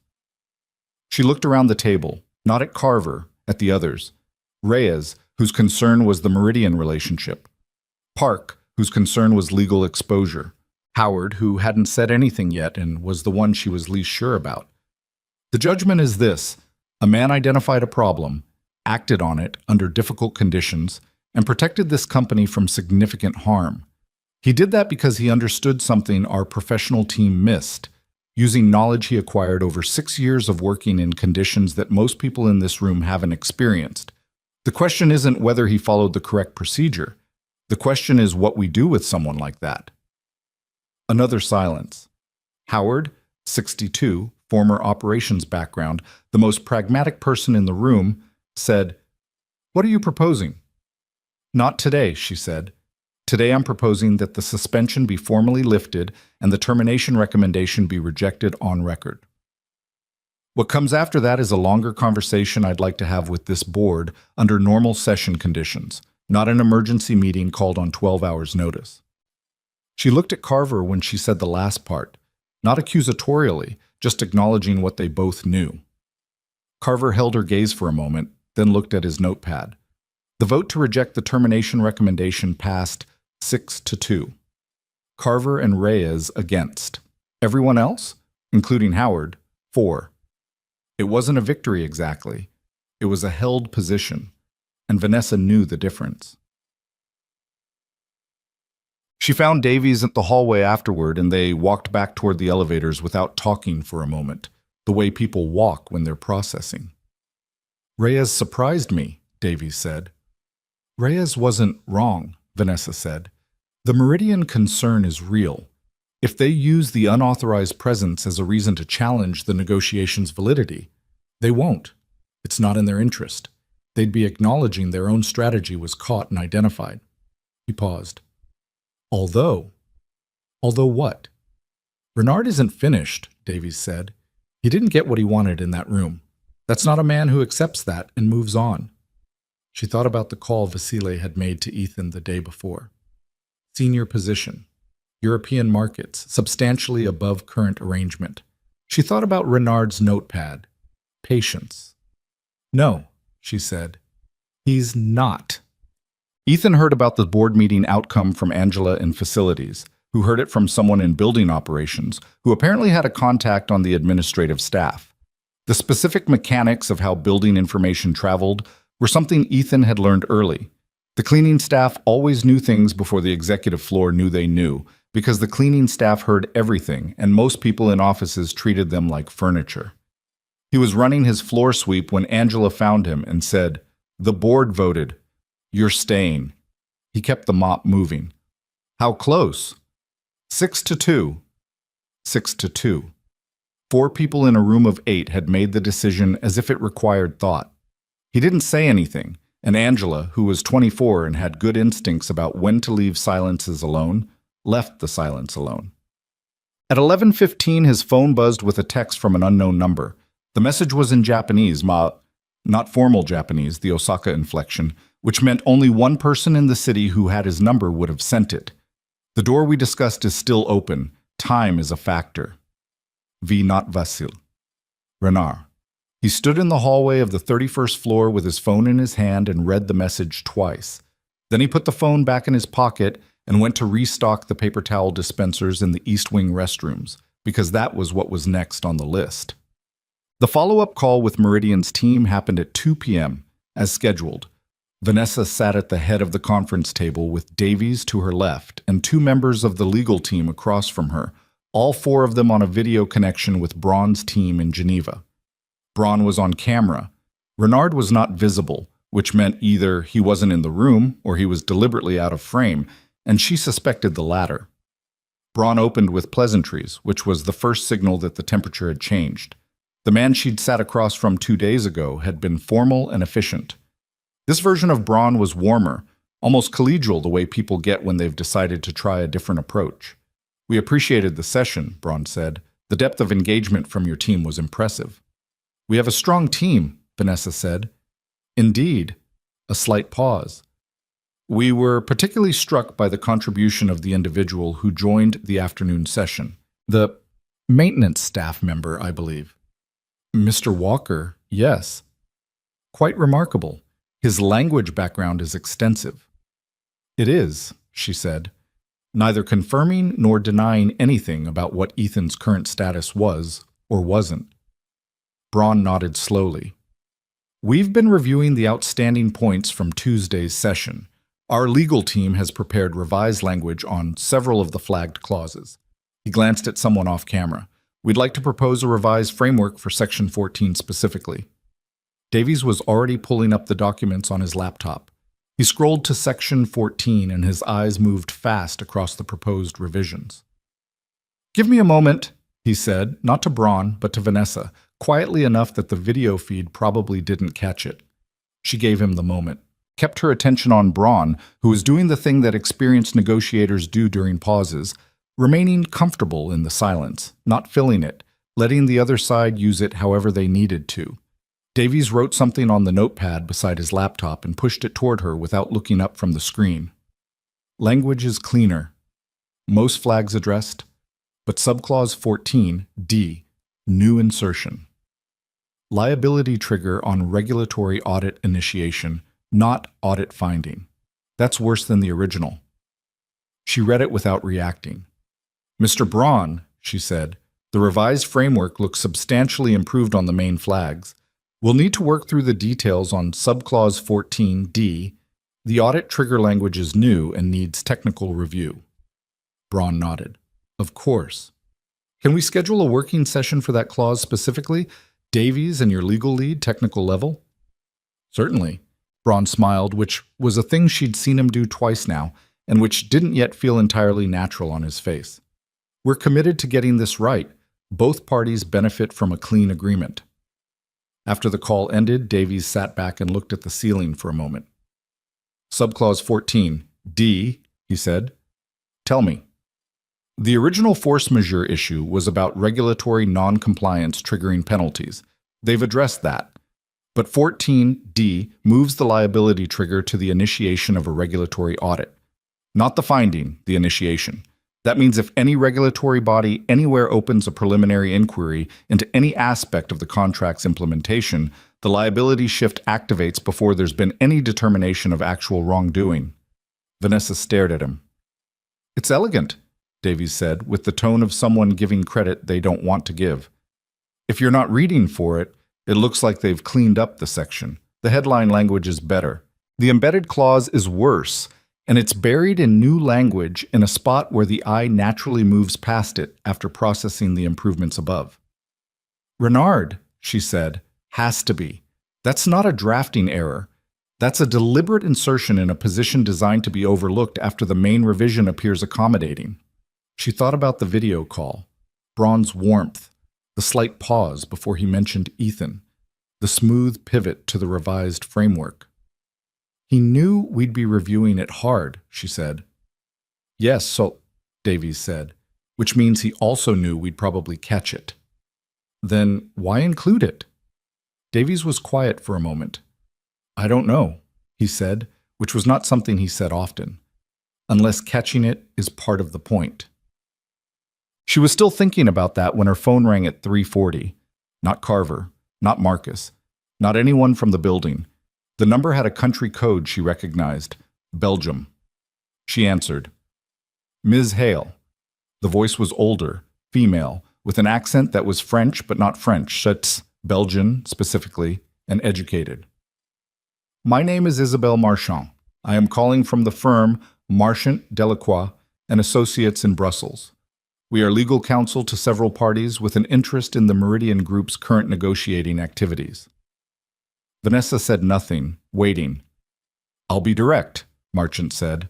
She looked around the table, not at Carver, at the others. Reyes, whose concern was the Meridian relationship. Park, whose concern was legal exposure. Howard, who hadn't said anything yet and was the one she was least sure about. The judgment is this: a man identified a problem, acted on it under difficult conditions, and protected this company from significant harm. He did that because he understood something our professional team missed, using knowledge he acquired over 6 years of working in conditions that most people in this room haven't experienced. The question isn't whether he followed the correct procedure. The question is what we do with someone like that. Another silence. Howard, 62, former operations background, the most pragmatic person in the room, said, "What are you proposing?" "Not today," she said. "Today I'm proposing that the suspension be formally lifted and the termination recommendation be rejected on record. What comes after that is a longer conversation I'd like to have with this board under normal session conditions, not an emergency meeting called on 12 hours' notice." She looked at Carver when she said the last part, not accusatorially, just acknowledging what they both knew. Carver held her gaze for a moment, then looked at his notepad. The vote to reject the termination recommendation passed 6-2. Carver and Reyes against. Everyone else, including Howard, 4. It wasn't a victory exactly. It was a held position, and Vanessa knew the difference. She found Davies at the hallway afterward, and they walked back toward the elevators without talking for a moment, the way people walk when they're processing. "Reyes surprised me," Davies said. "Reyes wasn't wrong," Vanessa said. "The Meridian concern is real. If they use the unauthorized presence as a reason to challenge the negotiation's validity, they won't. It's not in their interest. They'd be acknowledging their own strategy was caught and identified." He paused. Although what? "Renard isn't finished," Davies said. "He didn't get what he wanted in that room. That's not a man who accepts that and moves on." She thought about the call Vasile had made to Ethan the day before. Senior position. European markets, substantially above current arrangement. She thought about Renard's notepad. Patience. "No," she said. "He's not." Ethan heard about the board meeting outcome from Angela in facilities, who heard it from someone in building operations, who apparently had a contact on the administrative staff. The specific mechanics of how building information traveled were something Ethan had learned early. The cleaning staff always knew things before the executive floor knew they knew, because the cleaning staff heard everything, and most people in offices treated them like furniture. He was running his floor sweep when Angela found him and said, "The board voted. You're staying." He kept the mop moving. "How close?" 6-2. 6-2. 4 people in a room of 8 had made the decision as if it required thought. He didn't say anything, and Angela, who was 24 and had good instincts about when to leave silences alone, left the silence alone. At 11:15, his phone buzzed with a text from an unknown number. The message was in Japanese, not formal Japanese, the Osaka inflection, which meant only one person in the city who had his number would have sent it. "The door we discussed is still open. Time is a factor. V. Not Vasil. Renard." He stood in the hallway of the 31st floor with his phone in his hand and read the message twice. Then he put the phone back in his pocket and went to restock the paper towel dispensers in the East Wing restrooms, because that was what was next on the list. The follow-up call with Meridian's team happened at 2 p.m., as scheduled. Vanessa sat at the head of the conference table with Davies to her left and 2 members of the legal team across from her, all 4 of them on a video connection with Braun's team in Geneva. Braun was on camera. Renard was not visible, which meant either he wasn't in the room or he was deliberately out of frame, and she suspected the latter. Braun opened with pleasantries, which was the first signal that the temperature had changed. The man she'd sat across from 2 days ago had been formal and efficient. This version of Braun was warmer, almost collegial the way people get when they've decided to try a different approach. "We appreciated the session," Braun said. "The depth of engagement from your team was impressive." "We have a strong team," Vanessa said. "Indeed." A slight pause. "We were particularly struck by the contribution of the individual who joined the afternoon session. The maintenance staff member, I believe." "Mr. Walker, yes." "Quite remarkable. His language background is extensive." "It is," she said, neither confirming nor denying anything about what Ethan's current status was or wasn't. Braun nodded slowly. "We've been reviewing the outstanding points from Tuesday's session. Our legal team has prepared revised language on several of the flagged clauses." He glanced at someone off camera. "We'd like to propose a revised framework for Section 14 specifically." Davies was already pulling up the documents on his laptop. He scrolled to Section 14 and his eyes moved fast across the proposed revisions. "Give me a moment," he said, not to Braun, but to Vanessa, quietly enough that the video feed probably didn't catch it. She gave him the moment, kept her attention on Braun, who was doing the thing that experienced negotiators do during pauses, remaining comfortable in the silence, not filling it, letting the other side use it however they needed to. Davies wrote something on the notepad beside his laptop and pushed it toward her without looking up from the screen. "Language is cleaner. Most flags addressed, but subclause 14, D, new insertion. Liability trigger on regulatory audit initiation, not audit finding. That's worse than the original." She read it without reacting. "Mr. Braun," she said, "the revised framework looks substantially improved on the main flags. We'll need to work through the details on subclause 14D. The audit trigger language is new and needs technical review." Braun nodded. "Of course. Can we schedule a working session for that clause specifically? Davies and your legal lead, technical level?" "Certainly." Braun smiled, which was a thing she'd seen him do twice now, and which didn't yet feel entirely natural on his face. "We're committed to getting this right. Both parties benefit from a clean agreement." After the call ended, Davies sat back and looked at the ceiling for a moment. "Subclause 14, D," he said. "Tell me." The original force majeure issue was about regulatory non-compliance triggering penalties. They've addressed that. But 14D moves the liability trigger to the initiation of a regulatory audit. Not the finding, the initiation. That means if any regulatory body anywhere opens a preliminary inquiry into any aspect of the contract's implementation, the liability shift activates before there's been any determination of actual wrongdoing. Vanessa stared at him. "It's elegant," Davies said, with the tone of someone giving credit they don't want to give. "If you're not reading for it, it looks like they've cleaned up the section. The headline language is better. The embedded clause is worse, and it's buried in new language in a spot where the eye naturally moves past it after processing the improvements above. Renard, she said, has to be. That's not a drafting error. That's a deliberate insertion in a position designed to be overlooked after the main revision appears accommodating. She thought about the video call, Braun's warmth, the slight pause before he mentioned Ethan, the smooth pivot to the revised framework. He knew we'd be reviewing it hard, she said. Yes, so, Davies said, which means he also knew we'd probably catch it. Then why include it? Davies was quiet for a moment. I don't know, he said, which was not something he said often, unless catching it is part of the point. She was still thinking about that when her phone rang at 3:40. Not Carver, not Marcus, not anyone from the building. The number had a country code she recognized, Belgium. She answered. Ms. Hale. The voice was older, female, with an accent that was French but not French, such Belgian specifically, and educated. My name is Isabelle Marchand. I am calling from the firm Marchand Delacroix and Associates in Brussels. We are legal counsel to several parties with an interest in the Meridian Group's current negotiating activities. Vanessa said nothing, waiting. I'll be direct, Marchand said.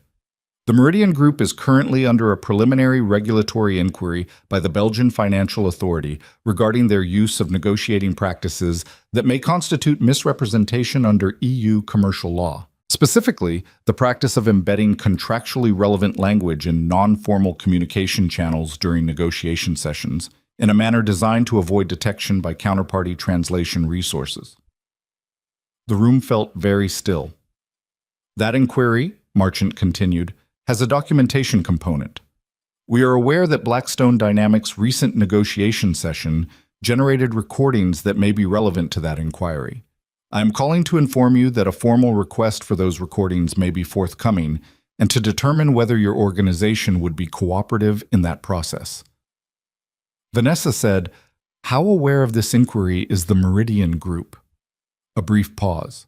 The Meridian Group is currently under a preliminary regulatory inquiry by the Belgian Financial Authority regarding their use of negotiating practices that may constitute misrepresentation under EU commercial law. Specifically, the practice of embedding contractually relevant language in non-formal communication channels during negotiation sessions in a manner designed to avoid detection by counterparty translation resources. The room felt very still. That inquiry, Marchand continued, has a documentation component. We are aware that Blackstone Dynamics' recent negotiation session generated recordings that may be relevant to that inquiry. I am calling to inform you that a formal request for those recordings may be forthcoming and to determine whether your organization would be cooperative in that process. Vanessa said, How aware of this inquiry is the Meridian Group? A brief pause.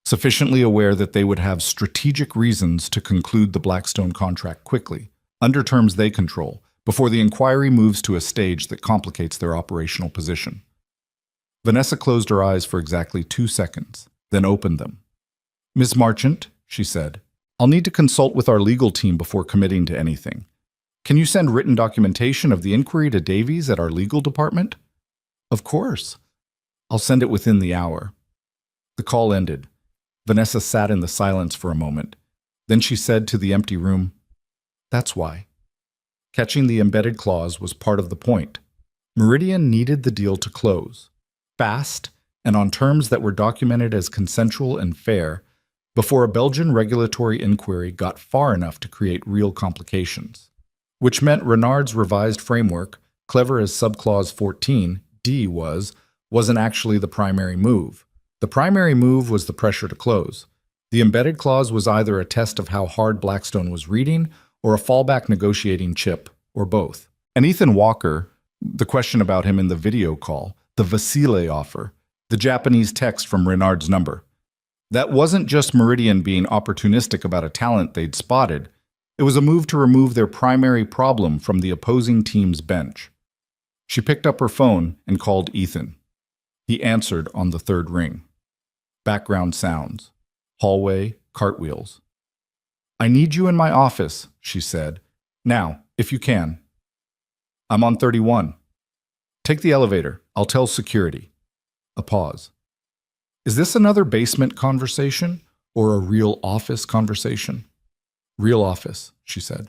Sufficiently aware that they would have strategic reasons to conclude the Blackstone contract quickly, under terms they control, before the inquiry moves to a stage that complicates their operational position. Vanessa closed her eyes for exactly 2 seconds, then opened them. Ms. Marchand, she said, I'll need to consult with our legal team before committing to anything. Can you send written documentation of the inquiry to Davies at our legal department? Of course. I'll send it within the hour. The call ended. Vanessa sat in the silence for a moment. Then she said to the empty room, That's why. Catching the embedded clause was part of the point. Meridian needed the deal to close, fast and on terms that were documented as consensual and fair, before a Belgian regulatory inquiry got far enough to create real complications. Which meant Renard's revised framework, clever as subclause 14, D wasn't actually the primary move. The primary move was the pressure to close. The embedded clause was either a test of how hard Blackstone was reading or a fallback negotiating chip, or both. And Ethan Walker, the question about him in the video call, the Vasile offer, the Japanese text from Renard's number. That wasn't just Meridian being opportunistic about a talent they'd spotted. It was a move to remove their primary problem from the opposing team's bench. She picked up her phone and called Ethan. He answered on the third ring. Background sounds. Hallway, cartwheels. I need you in my office, she said. Now, if you can. I'm on 31. Take the elevator. I'll tell security. A pause. Is this another basement conversation or a real office conversation? Real office, she said.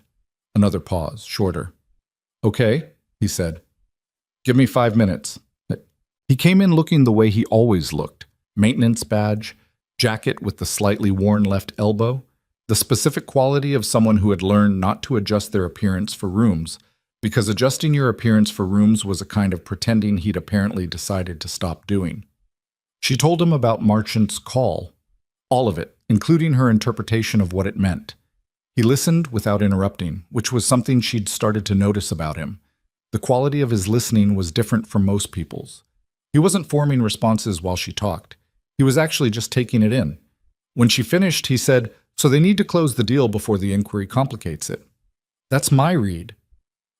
Another pause, shorter. Okay, he said. Give me 5 minutes. He came in looking the way he always looked. Maintenance badge, jacket with the slightly worn left elbow, the specific quality of someone who had learned not to adjust their appearance for rooms, because adjusting your appearance for rooms was a kind of pretending he'd apparently decided to stop doing. She told him about Marchand's call, all of it, including her interpretation of what it meant. He listened without interrupting, which was something she'd started to notice about him. The quality of his listening was different from most people's. He wasn't forming responses while she talked. He was actually just taking it in. When she finished, he said, "So they need to close the deal before the inquiry complicates it." That's my read.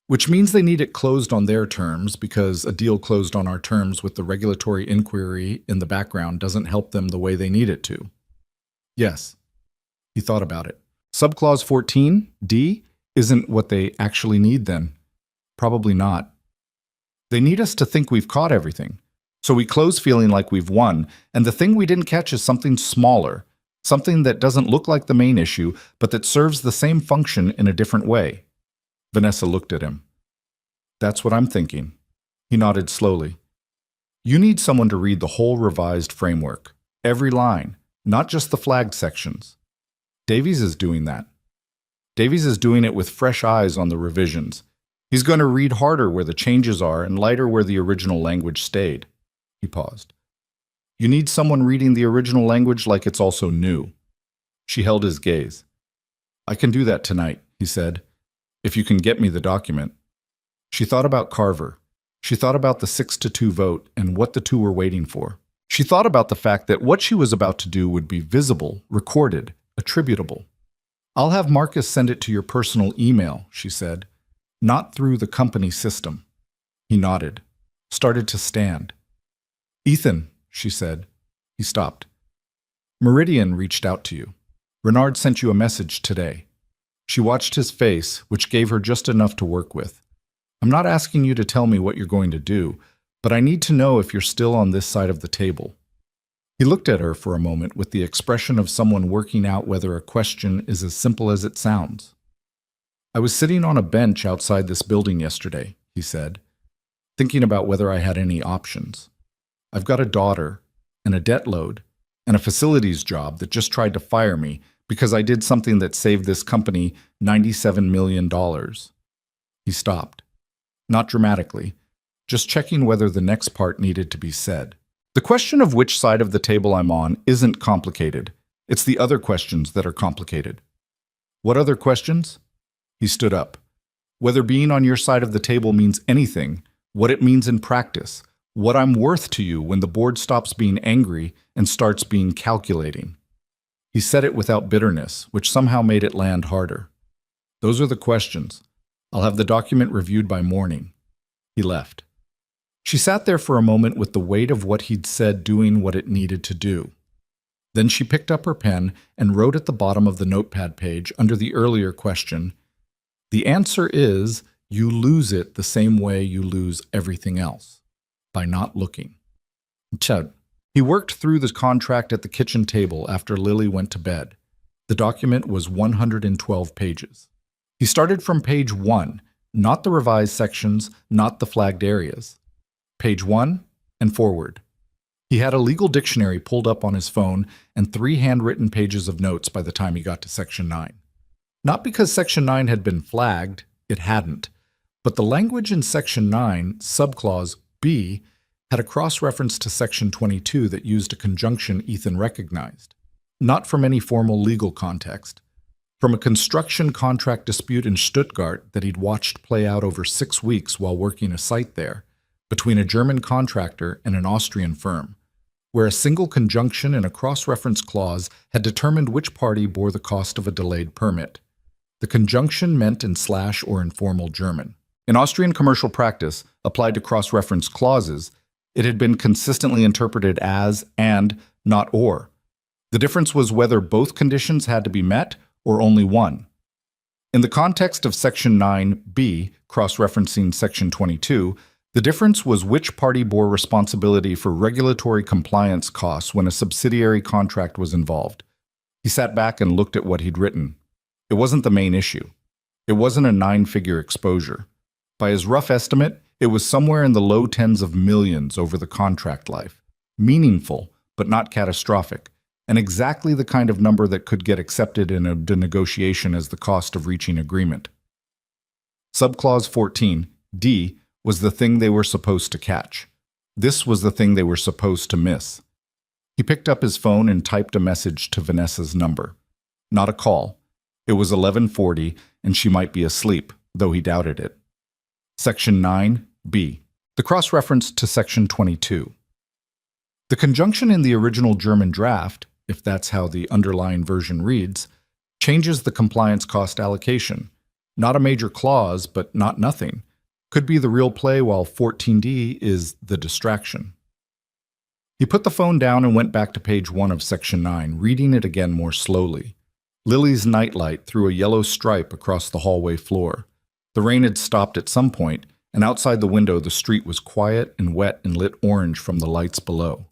Which means they need it closed on their terms, because a deal closed on our terms with the regulatory inquiry in the background doesn't help them the way they need it to. Yes. He thought about it. Subclause 14, D, isn't what they actually need then. Probably not. They need us to think we've caught everything. So we close feeling like we've won, and the thing we didn't catch is something smaller, something that doesn't look like the main issue, but that serves the same function in a different way. Vanessa looked at him. That's what I'm thinking. He nodded slowly. You need someone to read the whole revised framework, every line, not just the flagged sections. Davies is doing that. Davies is doing it with fresh eyes on the revisions. He's going to read harder where the changes are and lighter where the original language stayed. He paused. You need someone reading the original language like it's also new. She held his gaze. I can do that tonight, he said, if you can get me the document. She thought about Carver. She thought about the 6-2 vote and what the two were waiting for. She thought about the fact that what she was about to do would be visible, recorded, attributable. I'll have Marcus send it to your personal email, she said, not through the company system. He nodded, started to stand. Ethan, she said. He stopped. Meridian reached out to you. Renard sent you a message today. She watched his face, which gave her just enough to work with. I'm not asking you to tell me what you're going to do, but I need to know if you're still on this side of the table. He looked at her for a moment with the expression of someone working out whether a question is as simple as it sounds. I was sitting on a bench outside this building yesterday, he said, thinking about whether I had any options. I've got a daughter, and a debt load, and a facilities job that just tried to fire me because I did something that saved this company $97 million. He stopped. Not dramatically, just checking whether the next part needed to be said. The question of which side of the table I'm on isn't complicated. It's the other questions that are complicated. What other questions? He stood up. Whether being on your side of the table means anything, what it means in practice, what I'm worth to you when the board stops being angry and starts being calculating. He said it without bitterness, which somehow made it land harder. Those are the questions. I'll have the document reviewed by morning. He left. She sat there for a moment with the weight of what he'd said doing what it needed to do. Then she picked up her pen and wrote at the bottom of the notepad page under the earlier question, the answer is you lose it the same way you lose everything else, by not looking. Chud. He worked through the contract at the kitchen table after Lily went to bed. The document was 112 pages. He started from page 1, not the revised sections, not the flagged areas. Page 1 and forward. He had a legal dictionary pulled up on his phone and 3 handwritten pages of notes by the time he got to Section 9. Not because Section 9 had been flagged, it hadn't, but the language in Section 9, subclause B, had a cross-reference to Section 22 that used a conjunction Ethan recognized. Not from any formal legal context. From a construction contract dispute in Stuttgart that he'd watched play out over 6 weeks while working a site there, between a German contractor and an Austrian firm, where a single conjunction and a cross-reference clause had determined which party bore the cost of a delayed permit. The conjunction meant in / or informal German. In Austrian commercial practice, applied to cross-reference clauses, it had been consistently interpreted as and, not or. The difference was whether both conditions had to be met or only one. In the context of Section 9b, cross-referencing Section 22, the difference was which party bore responsibility for regulatory compliance costs when a subsidiary contract was involved. He sat back and looked at what he'd written. It wasn't the main issue. It wasn't a 9-figure exposure. By his rough estimate, it was somewhere in the low tens of millions over the contract life. Meaningful, but not catastrophic, and exactly the kind of number that could get accepted in a negotiation as the cost of reaching agreement. Subclause 14, D, was the thing they were supposed to catch. This was the thing they were supposed to miss. He picked up his phone and typed a message to Vanessa's number. Not a call. It was 11:40, and she might be asleep, though he doubted it. Section 9b. The cross-reference to Section 22. The conjunction in the original German draft, if that's how the underlying version reads, changes the compliance cost allocation. Not a major clause, but not nothing. Could be the real play, while 14D is the distraction. He put the phone down and went back to page 1 of section 9, reading it again more slowly. Lily's nightlight threw a yellow stripe across the hallway floor. The rain had stopped at some point, and outside the window the street was quiet and wet and lit orange from the lights below.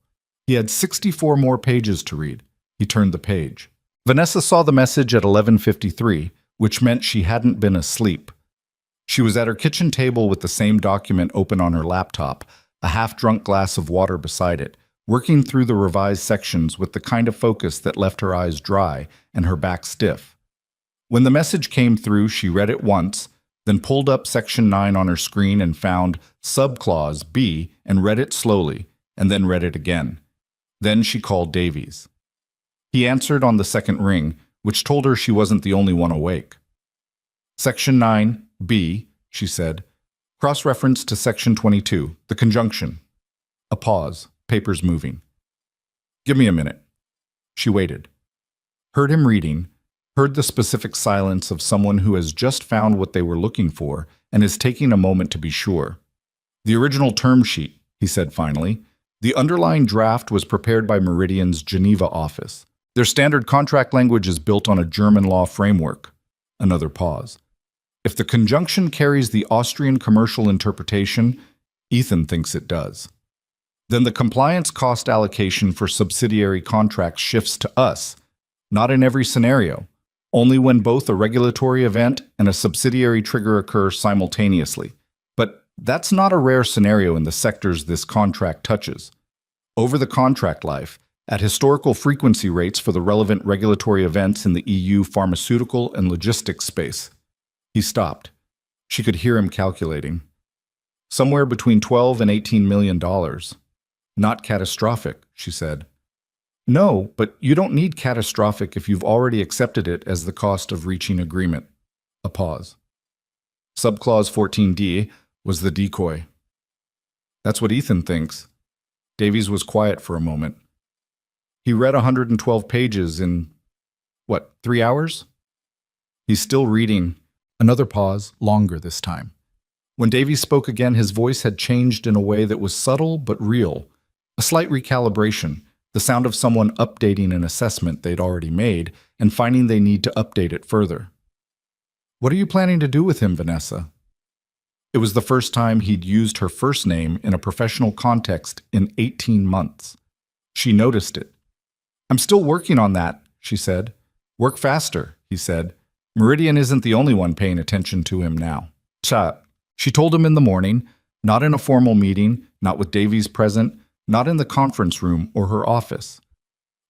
He had 64 more pages to read. He turned the page. Vanessa saw the message at 11:53, which meant she hadn't been asleep. She was at her kitchen table with the same document open on her laptop, a half-drunk glass of water beside it, working through the revised sections with the kind of focus that left her eyes dry and her back stiff. When the message came through, she read it once, then pulled up section 9 on her screen and found subclause B and read it slowly, and then read it again. Then she called Davies. He answered on the second ring, which told her she wasn't the only one awake. Section 9, B, she said. Cross-reference to section 22, the conjunction. A pause, papers moving. Give me a minute. She waited. Heard him reading, heard the specific silence of someone who has just found what they were looking for and is taking a moment to be sure. The original term sheet, he said finally. The underlying draft was prepared by Meridian's Geneva office. Their standard contract language is built on a German law framework. Another pause. If the conjunction carries the Austrian commercial interpretation, Ethan thinks it does. Then the compliance cost allocation for subsidiary contracts shifts to us, not in every scenario, only when both a regulatory event and a subsidiary trigger occur simultaneously. But that's not a rare scenario in the sectors this contract touches. Over the contract life, at historical frequency rates for the relevant regulatory events in the EU pharmaceutical and logistics space. He stopped. She could hear him calculating. Somewhere between $12 and $18 million. Not catastrophic, she said. No, but you don't need catastrophic if you've already accepted it as the cost of reaching agreement. A pause. Subclause 14D was the decoy. That's what Ethan thinks. Davies was quiet for a moment. He read 112 pages in, 3 hours? He's still reading. Another pause, longer this time. When Davies spoke again, his voice had changed in a way that was subtle but real. A slight recalibration, the sound of someone updating an assessment they'd already made and finding they need to update it further. What are you planning to do with him, Vanessa? It was the first time he'd used her first name in a professional context in 18 months. She noticed it. I'm still working on that, she said. Work faster, he said. Meridian isn't the only one paying attention to him now. She told him in the morning, not in a formal meeting, not with Davies present, not in the conference room or her office.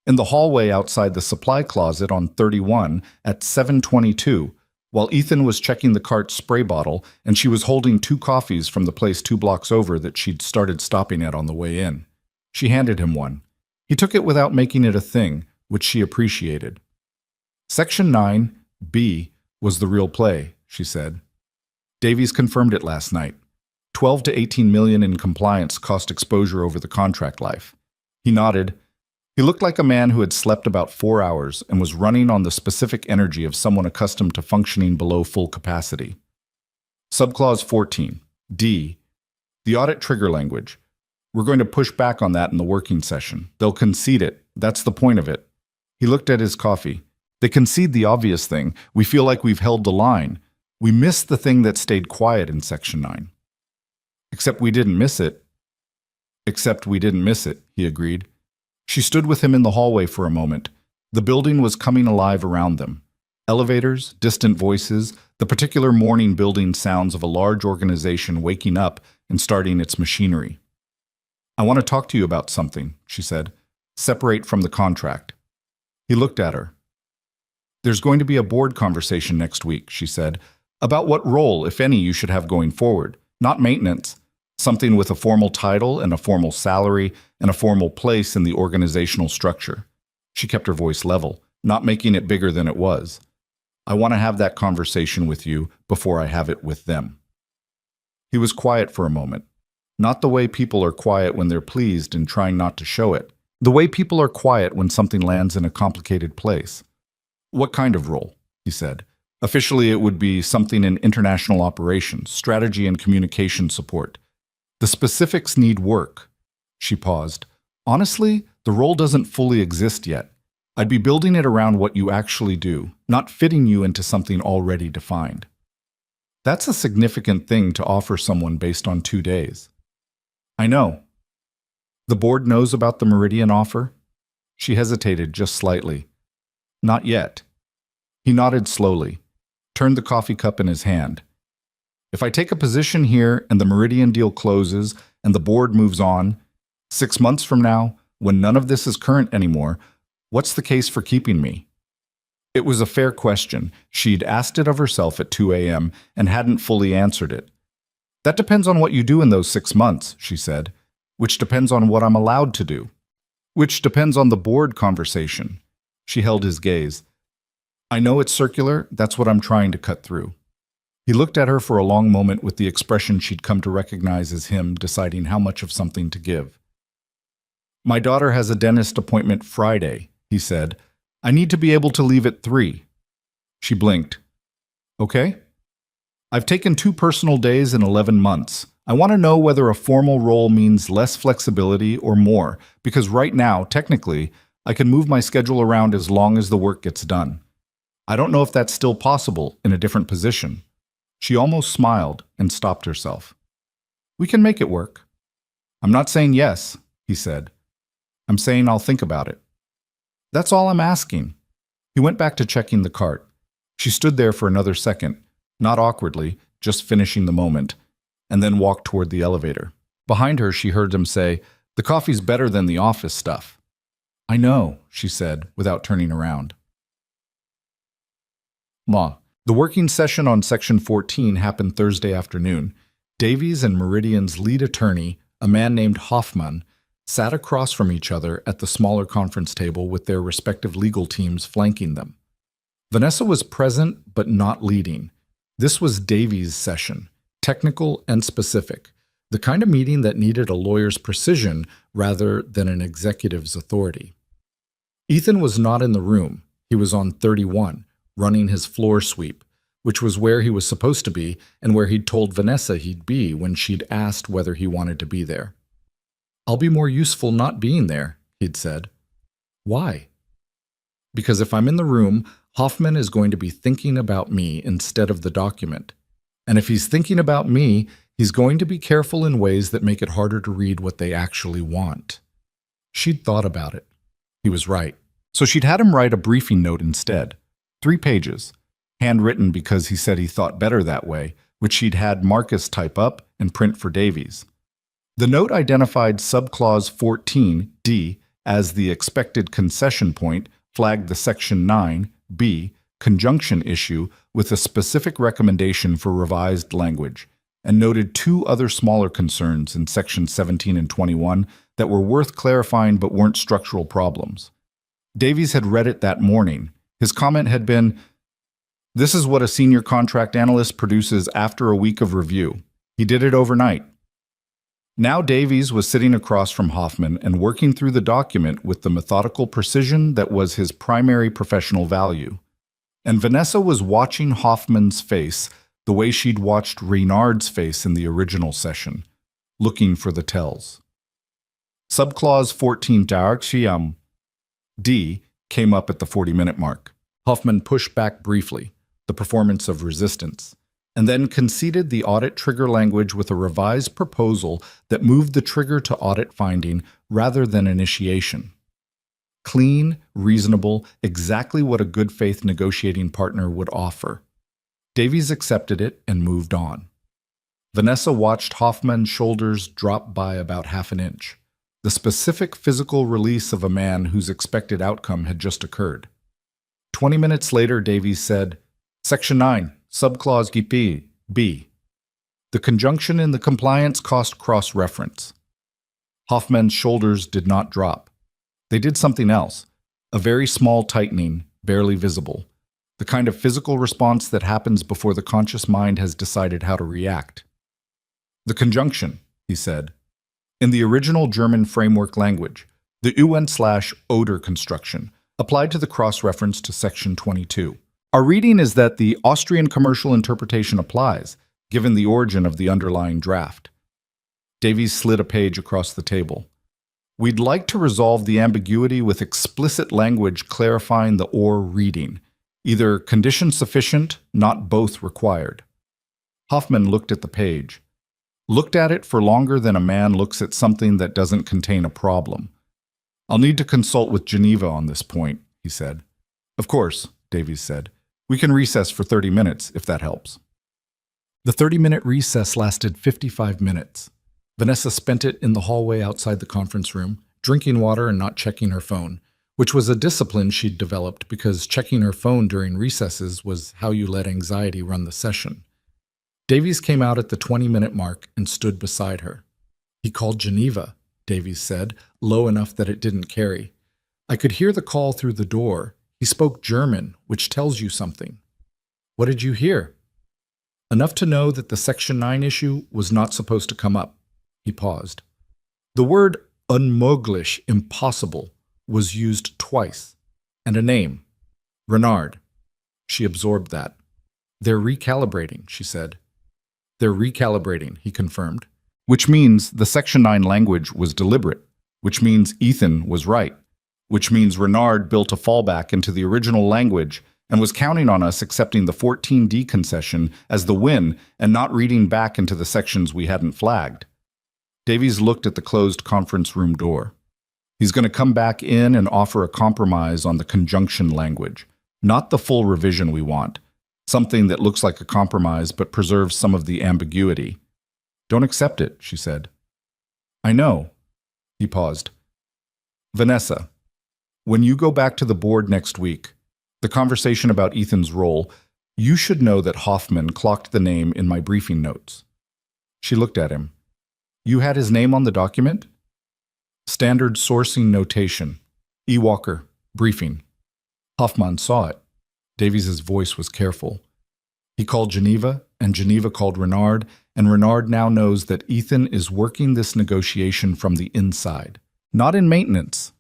In the hallway outside the supply closet on 31 at 7:22, while Ethan was checking the cart's spray bottle and she was holding 2 coffees from the place 2 blocks over that she'd started stopping at on the way in. She handed him one. He took it without making it a thing, which she appreciated. Section 9, B, was the real play, she said. Davies confirmed it last night. 12 to 18 million in compliance cost exposure over the contract life. He nodded. He looked like a man who had slept about 4 hours and was running on the specific energy of someone accustomed to functioning below full capacity. Subclause 14, D, the audit trigger language. We're going to push back on that in the working session. They'll concede it. That's the point of it. He looked at his coffee. They concede the obvious thing. We feel like we've held the line. We missed the thing that stayed quiet in Section 9. Except we didn't miss it, he agreed. She stood with him in the hallway for a moment. The building was coming alive around them. Elevators, distant voices, the particular morning building sounds of a large organization waking up and starting its machinery. I want to talk to you about something, she said. Separate from the contract. He looked at her. There's going to be a board conversation next week, she said, about what role, if any, you should have going forward. Not maintenance. Something with a formal title and a formal salary and a formal place in the organizational structure. She kept her voice level, not making it bigger than it was. I want to have that conversation with you before I have it with them. He was quiet for a moment. Not the way people are quiet when they're pleased and trying not to show it. The way people are quiet when something lands in a complicated place. What kind of role? He said. Officially, it would be something in international operations, strategy and communication support. The specifics need work. She paused. Honestly, the role doesn't fully exist yet. I'd be building it around what you actually do, not fitting you into something already defined. That's a significant thing to offer someone based on 2 days. I know. The board knows about the Meridian offer? She hesitated just slightly. Not yet. He nodded slowly, turned the coffee cup in his hand. If I take a position here and the Meridian deal closes and the board moves on, 6 months from now, when none of this is current anymore, what's the case for keeping me? It was a fair question. She'd asked it of herself at 2 a.m. and hadn't fully answered it. That depends on what you do in those 6 months, she said, which depends on what I'm allowed to do, which depends on the board conversation. She held his gaze. I know it's circular, that's what I'm trying to cut through. He looked at her for a long moment with the expression she'd come to recognize as him deciding how much of something to give. My daughter has a dentist appointment Friday, he said. I need to be able to leave at 3. She blinked. Okay? I've taken 2 personal days in 11 months. I want to know whether a formal role means less flexibility or more, because right now, technically, I can move my schedule around as long as the work gets done. I don't know if that's still possible in a different position. She almost smiled and stopped herself. We can make it work. I'm not saying yes, he said. I'm saying I'll think about it. That's all I'm asking. He went back to checking the cart. She stood there for another second, not awkwardly, just finishing the moment, and then walked toward the elevator. Behind her, she heard him say, "The coffee's better than the office stuff." I know, she said, without turning around. The working session on Section 14 happened Thursday afternoon. Davies and Meridian's lead attorney, a man named Hoffman, sat across from each other at the smaller conference table with their respective legal teams flanking them. Vanessa was present but not leading. This was Davies' session, technical and specific, the kind of meeting that needed a lawyer's precision rather than an executive's authority. Ethan was not in the room. He was on 31, running his floor sweep, which was where he was supposed to be and where he'd told Vanessa he'd be when she'd asked whether he wanted to be there. I'll be more useful not being there, he'd said. Why? Because if I'm in the room, Hoffman is going to be thinking about me instead of the document. And if he's thinking about me, he's going to be careful in ways that make it harder to read what they actually want. She'd thought about it. He was right. So she'd had him write a briefing note instead. 3 pages, handwritten because he said he thought better that way, which she'd had Marcus type up and print for Davies. The note identified subclause 14D as the expected concession point, flagged the Section 9B conjunction issue with a specific recommendation for revised language, and noted 2 other smaller concerns in Sections 17 and 21 that were worth clarifying but weren't structural problems. Davies had read it that morning. His comment had been, "This is what a senior contract analyst produces after a week of review. He did it overnight." Now Davies was sitting across from Hoffman and working through the document with the methodical precision that was his primary professional value. And Vanessa was watching Hoffman's face the way she'd watched Reynard's face in the original session, looking for the tells. Subclause 14 D came up at the 40-minute mark. Hoffman pushed back briefly, the performance of resistance, and then conceded the audit trigger language with a revised proposal that moved the trigger to audit finding rather than initiation. Clean, reasonable, exactly what a good faith negotiating partner would offer. Davies accepted it and moved on. Vanessa watched Hoffman's shoulders drop by about half an inch, the specific physical release of a man whose expected outcome had just occurred. 20 minutes later, Davies said, Section 9, subclause B. The conjunction in the compliance cost cross-reference. Hoffman's shoulders did not drop. They did something else, a very small tightening, barely visible, the kind of physical response that happens before the conscious mind has decided how to react. The conjunction, he said. In the original German framework language, the UN/Oder construction applied to the cross-reference to Section 22. Our reading is that the Austrian commercial interpretation applies, given the origin of the underlying draft. Davies slid a page across the table. We'd like to resolve the ambiguity with explicit language clarifying the or reading, either condition sufficient, not both required. Hoffman looked at the page. Looked at it for longer than a man looks at something that doesn't contain a problem. I'll need to consult with Geneva on this point, he said. Of course, Davies said. We can recess for 30 minutes, if that helps. The 30-minute recess lasted 55 minutes. Vanessa spent it in the hallway outside the conference room, drinking water and not checking her phone, which was a discipline she'd developed because checking her phone during recesses was how you let anxiety run the session. Davies came out at the 20-minute mark and stood beside her. He called Geneva, Davies said, low enough that it didn't carry. I could hear the call through the door. He spoke German, which tells you something. What did you hear? Enough to know that the Section 9 issue was not supposed to come up. He paused. The word unmöglich, impossible, was used twice, and a name, Renard. She absorbed that. They're recalibrating, she said. They're recalibrating, he confirmed, which means the Section 9 language was deliberate, which means Ethan was right, which means Renard built a fallback into the original language and was counting on us accepting the 14D concession as the win and not reading back into the sections we hadn't flagged. Davies looked at the closed conference room door. He's going to come back in and offer a compromise on the conjunction language, not the full revision we want, something that looks like a compromise but preserves some of the ambiguity. Don't accept it, she said. I know. He paused. Vanessa, when you go back to the board next week, the conversation about Ethan's role, you should know that Hoffman clocked the name in my briefing notes. She looked at him. You had his name on the document? Standard sourcing notation. E. Walker, briefing. Hoffman saw it. Davies's voice was careful. He called Geneva, and Geneva called Renard, and Renard now knows that Ethan is working this negotiation from the inside, not in maintenance.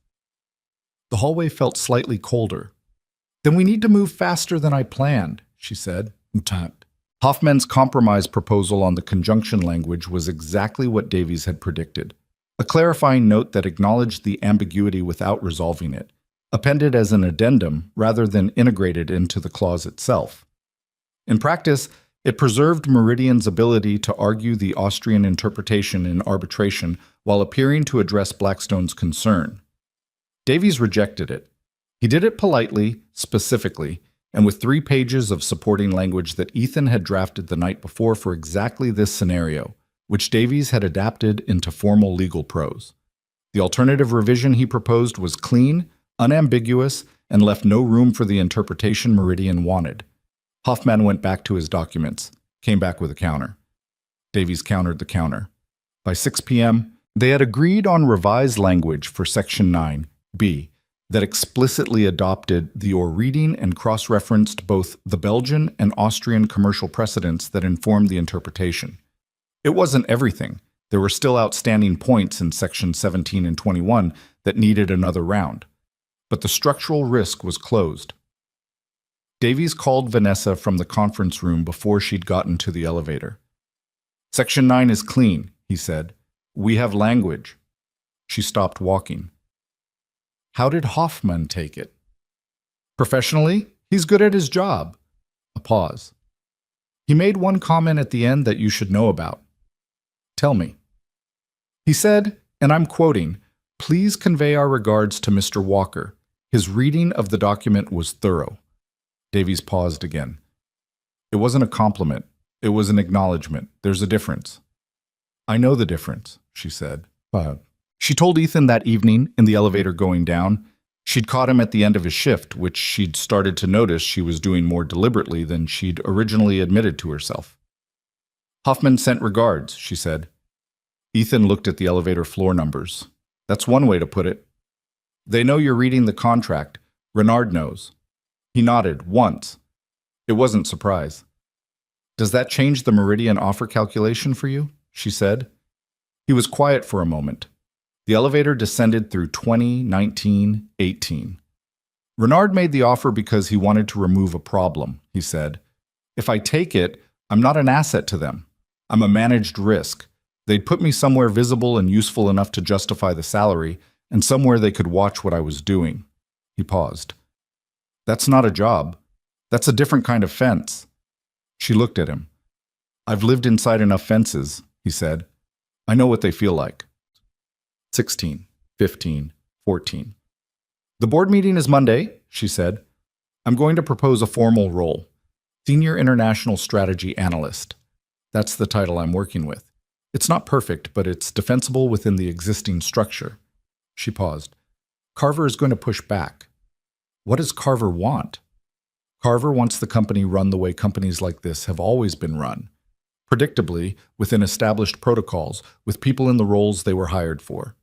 The hallway felt slightly colder. Then we need to move faster than I planned, she said. Hoffman's compromise proposal on the conjunction language was exactly what Davies had predicted. A clarifying note that acknowledged the ambiguity without resolving it, appended as an addendum rather than integrated into the clause itself. In practice, it preserved Meridian's ability to argue the Austrian interpretation in arbitration while appearing to address Blackstone's concern. Davies rejected it. He did it politely, specifically, and with 3 pages of supporting language that Ethan had drafted the night before for exactly this scenario, which Davies had adapted into formal legal prose. The alternative revision he proposed was clean, unambiguous, and left no room for the interpretation Meridian wanted. Hoffman went back to his documents, came back with a counter. Davies countered the counter. By 6 p.m., they had agreed on revised language for Section 9b that explicitly adopted the or reading and cross-referenced both the Belgian and Austrian commercial precedents that informed the interpretation. It wasn't everything. There were still outstanding points in Section 17 and 21 that needed another round. But the structural risk was closed. Davies called Vanessa from the conference room before she'd gotten to the elevator. Section 9 is clean, he said. We have language. She stopped walking. How did Hoffman take it? Professionally, he's good at his job. A pause. He made one comment at the end that you should know about. Tell me. He said, and I'm quoting, "Please convey our regards to Mr. Walker. His reading of the document was thorough." Davies paused again. It wasn't a compliment. It was an acknowledgement. There's a difference. I know the difference, she said. She told Ethan that evening, in the elevator going down, she'd caught him at the end of his shift, which she'd started to notice she was doing more deliberately than she'd originally admitted to herself. Hoffman sent regards, she said. Ethan looked at the elevator floor numbers. That's one way to put it. They know you're reading the contract. Renard knows. He nodded, once. It wasn't surprise. Does that change the Meridian offer calculation for you? She said. He was quiet for a moment. The elevator descended through 20, 19, 18. Renard made the offer because he wanted to remove a problem, he said. If I take it, I'm not an asset to them. I'm a managed risk. They'd put me somewhere visible and useful enough to justify the salary, and somewhere they could watch what I was doing. He paused. That's not a job. That's a different kind of fence. She looked at him. I've lived inside enough fences, he said. I know what they feel like. 16, 15, 14. The board meeting is Monday, she said. I'm going to propose a formal role. Senior International Strategy Analyst. That's the title I'm working with. It's not perfect, but it's defensible within the existing structure. She paused. Carver is going to push back. What does Carver want? Carver wants the company run the way companies like this have always been run. Predictably, within established protocols, with people in the roles they were hired for.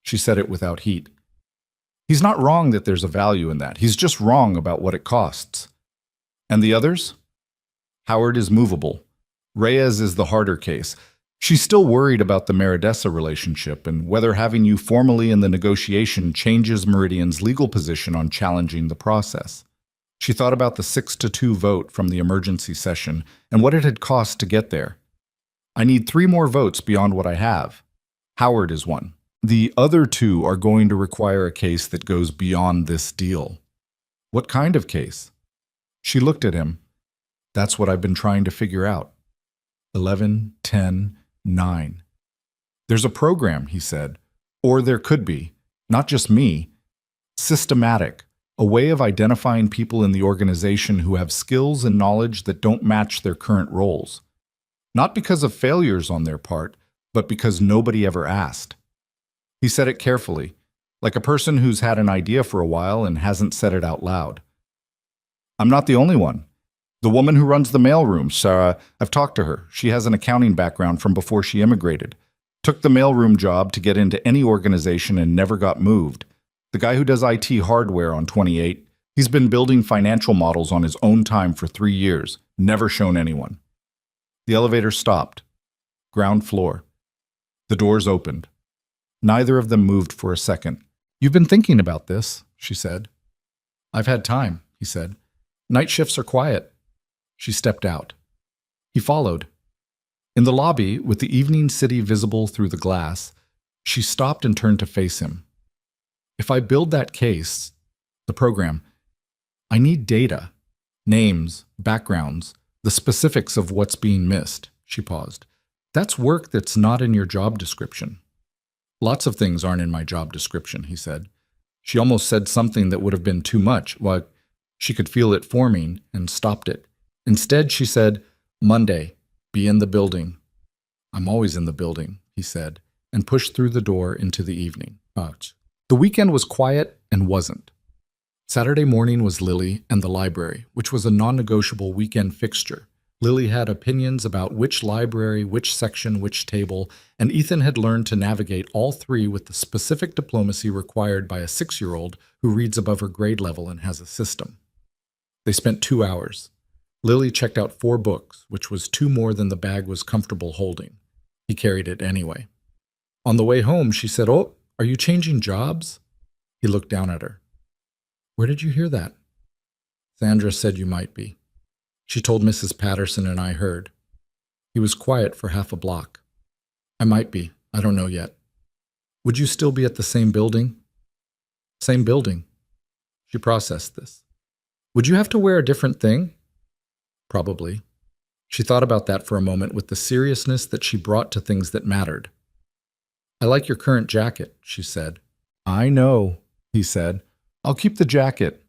She said it without heat. He's not wrong that there's a value in that. He's just wrong about what it costs. And the others? Howard is movable. Reyes is the harder case. She's still worried about the Meredessa relationship and whether having you formally in the negotiation changes Meridian's legal position on challenging the process. She thought about the 6-2 vote from the emergency session and what it had cost to get there. I need 3 more votes beyond what I have. Howard is one. The other 2 are going to require a case that goes beyond this deal. What kind of case? She looked at him. That's what I've been trying to figure out. 11, 10, 9. There's a program, he said. Or there could be. Not just me. Systematic. A way of identifying people in the organization who have skills and knowledge that don't match their current roles. Not because of failures on their part, but because nobody ever asked. He said it carefully, like a person who's had an idea for a while and hasn't said it out loud. I'm not the only one. The woman who runs the mailroom, Sarah, I've talked to her. She has an accounting background from before she immigrated. Took the mailroom job to get into any organization and never got moved. The guy who does IT hardware on 28, he's been building financial models on his own time for 3 years, never shown anyone. The elevator stopped. Ground floor. The doors opened. Neither of them moved for a second. You've been thinking about this, she said. I've had time, he said. Night shifts are quiet. She stepped out. He followed. In the lobby, with the evening city visible through the glass, she stopped and turned to face him. If I build that case, the program, I need data, names, backgrounds, the specifics of what's being missed. She paused. That's work that's not in your job description. Lots of things aren't in my job description, he said. She almost said something that would have been too much, like she could feel it forming, and stopped it. Instead, she said, Monday, be in the building. I'm always in the building, he said, and pushed through the door into the evening. Ouch. The weekend was quiet and wasn't. Saturday morning was Lily and the library, which was a non-negotiable weekend fixture. Lily had opinions about which library, which section, which table, and Ethan had learned to navigate all 3 with the specific diplomacy required by a 6-year-old who reads above her grade level and has a system. They spent 2 hours. Lily checked out 4 books, which was 2 more than the bag was comfortable holding. He carried it anyway. On the way home, she said, "Oh, are you changing jobs?" He looked down at her. "Where did you hear that?" "Sandra said you might be. She told Mrs. Patterson and I heard." He was quiet for half a block. "I might be. I don't know yet." "Would you still be at the same building?" "Same building." She processed this. "Would you have to wear a different thing?" "Probably." She thought about that for a moment with the seriousness that she brought to things that mattered. "I like your current jacket," she said. "I know," he said. "I'll keep the jacket."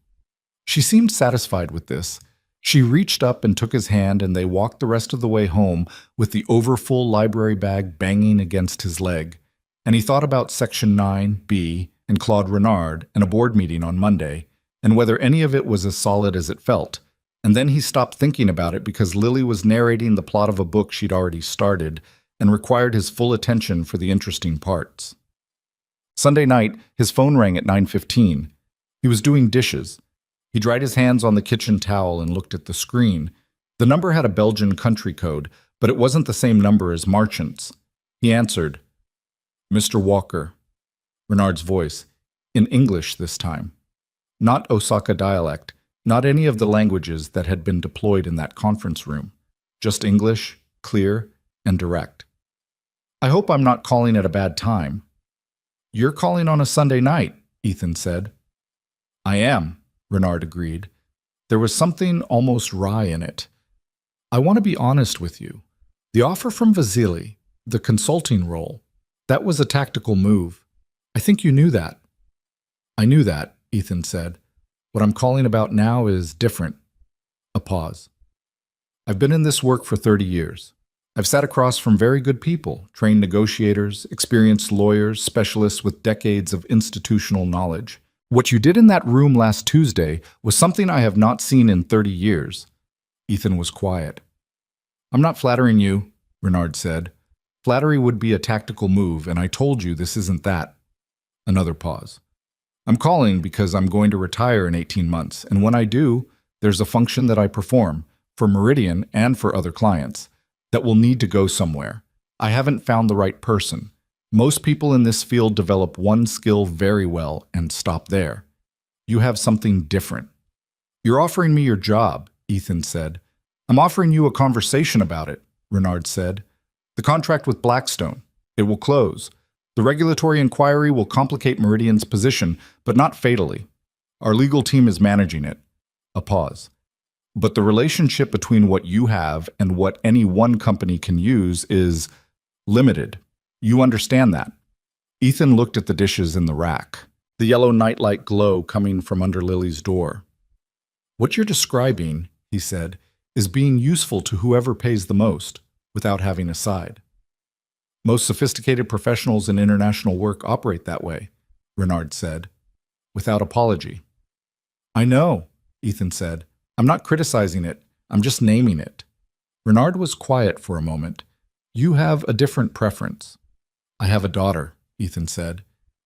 She seemed satisfied with this. She reached up and took his hand, and they walked the rest of the way home with the overfull library bag banging against his leg. And he thought about Section 9B and Claude Renard and a board meeting on Monday, and whether any of it was as solid as it felt. And then he stopped thinking about it because Lily was narrating the plot of a book she'd already started and required his full attention for the interesting parts. Sunday night, his phone rang at 9:15. He was doing dishes. He dried his hands on the kitchen towel and looked at the screen. The number had a Belgian country code, but it wasn't the same number as Marchant's. He answered. Mr. Walker, Renard's voice, in English this time. Not Osaka dialect, not any of the languages that had been deployed in that conference room. Just English, clear, and direct. I hope I'm not calling at a bad time. You're calling on a Sunday night, Ethan said. I am, Renard agreed. There was something almost wry in it. I want to be honest with you. The offer from Vasily, the consulting role, that was a tactical move. I think you knew that. I knew that, Ethan said. What I'm calling about now is different. A pause. I've been in this work for 30 years. I've sat across from very good people, trained negotiators, experienced lawyers, specialists with decades of institutional knowledge. What you did in that room last Tuesday was something I have not seen in 30 years. Ethan was quiet. I'm not flattering you, Renard said. Flattery would be a tactical move, and I told you this isn't that. Another pause. I'm calling because I'm going to retire in 18 months, and when I do, there's a function that I perform, for Meridian and for other clients, that will need to go somewhere. I haven't found the right person. Most people in this field develop one skill very well and stop there. You have something different. You're offering me your job, Ethan said. I'm offering you a conversation about it, Renard said. The contract with Blackstone. It will close. The regulatory inquiry will complicate Meridian's position, but not fatally. Our legal team is managing it. A pause. But the relationship between what you have and what any one company can use is limited. You understand that. Ethan looked at the dishes in the rack, the yellow nightlight glow coming from under Lily's door. What you're describing, he said, is being useful to whoever pays the most, without having a side. Most sophisticated professionals in international work operate that way, Renard said, without apology. I know, Ethan said. I'm not criticizing it. I'm just naming it. Renard was quiet for a moment. You have a different preference. I have a daughter, Ethan said,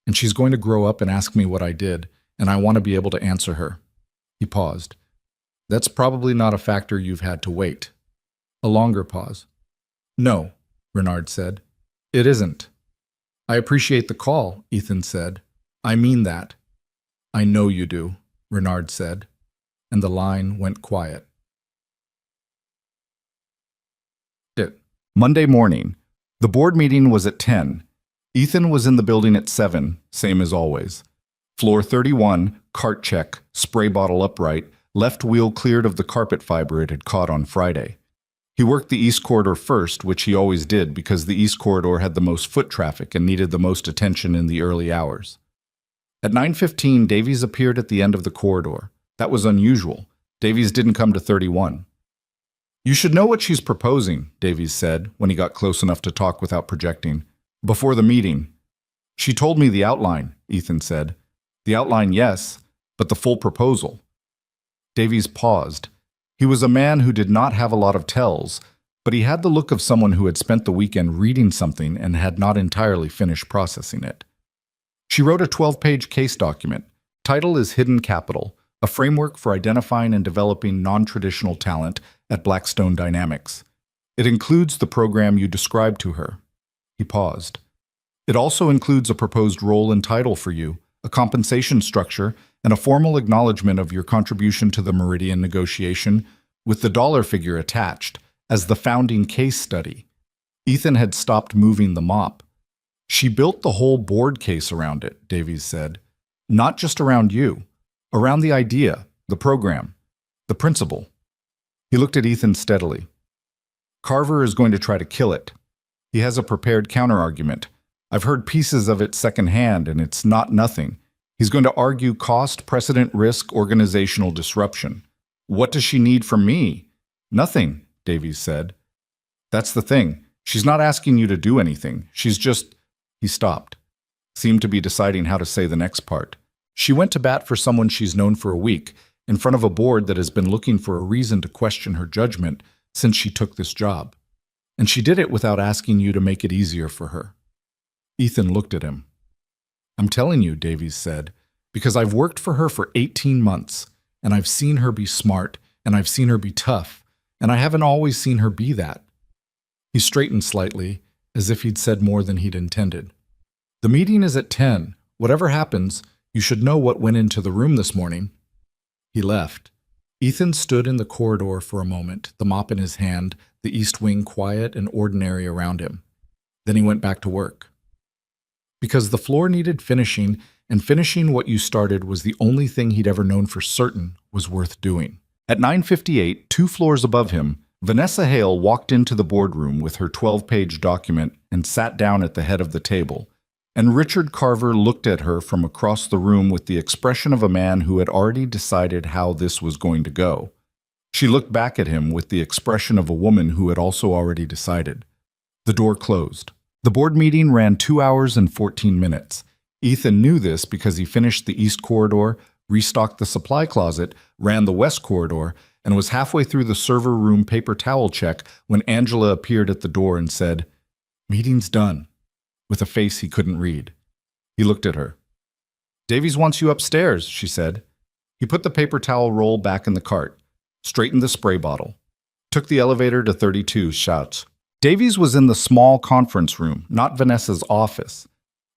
and she's going to grow up and ask me what I did, and I want to be able to answer her. He paused. That's probably not a factor you've had to wait. A longer pause. No, Renard said. It isn't. I appreciate the call, Ethan said. I mean that. I know you do, Renard said, and the line went quiet. Monday morning. The board meeting was at 10. Ethan was in the building at 7, same as always. Floor 31, cart check, spray bottle upright, left wheel cleared of the carpet fiber it had caught on Friday. He worked the East Corridor first, which he always did because the East Corridor had the most foot traffic and needed the most attention in the early hours. At 9:15, Davies appeared at the end of the corridor. That was unusual. Davies didn't come to 31. You should know what she's proposing, Davies said, when he got close enough to talk without projecting. Before the meeting. She told me the outline, Ethan said. The outline, yes, but the full proposal. Davies paused. He was a man who did not have a lot of tells, but he had the look of someone who had spent the weekend reading something and had not entirely finished processing it. She wrote a 12-page case document. Title is Hidden Capital, a framework for identifying and developing non-traditional talent at Blackstone Dynamics. It includes the program you described to her. He paused. It also includes a proposed role and title for you, a compensation structure, and a formal acknowledgement of your contribution to the Meridian negotiation, with the dollar figure attached, as the founding case study. Ethan had stopped moving the mop. She built the whole board case around it, Davies said. Not just around you. Around the idea, the program, the principle. He looked at Ethan steadily. Carver is going to try to kill it. He has a prepared counterargument. I've heard pieces of it secondhand, and it's not nothing. He's going to argue cost, precedent, risk, organizational disruption. What does she need from me? Nothing, Davies said. That's the thing. She's not asking you to do anything. She's just... He stopped, seemed to be deciding how to say the next part. She went to bat for someone she's known for a week, in front of a board that has been looking for a reason to question her judgment since she took this job. And she did it without asking you to make it easier for her. Ethan looked at him. I'm telling you, Davies said, because I've worked for her for 18 months, and I've seen her be smart, and I've seen her be tough, and I haven't always seen her be that. He straightened slightly, as if he'd said more than he'd intended. The meeting is at 10. Whatever happens, you should know what went into the room this morning. He left. Ethan stood in the corridor for a moment, the mop in his hand, the East Wing quiet and ordinary around him. Then he went back to work. Because the floor needed finishing, and finishing what you started was the only thing he'd ever known for certain was worth doing. At 9:58, 2 floors above him, Vanessa Hale walked into the boardroom with her 12-page document and sat down at the head of the table, and Richard Carver looked at her from across the room with the expression of a man who had already decided how this was going to go. She looked back at him with the expression of a woman who had also already decided. The door closed. The board meeting ran 2 hours and 14 minutes. Ethan knew this because he finished the East Corridor, restocked the supply closet, ran the West Corridor, and was halfway through the server room paper towel check when Angela appeared at the door and said, "Meeting's done," with a face he couldn't read. He looked at her. "Davies wants you upstairs," she said. He put the paper towel roll back in the cart, straightened the spray bottle, took the elevator to 32 Shouts. Davies was in the small conference room, not Vanessa's office.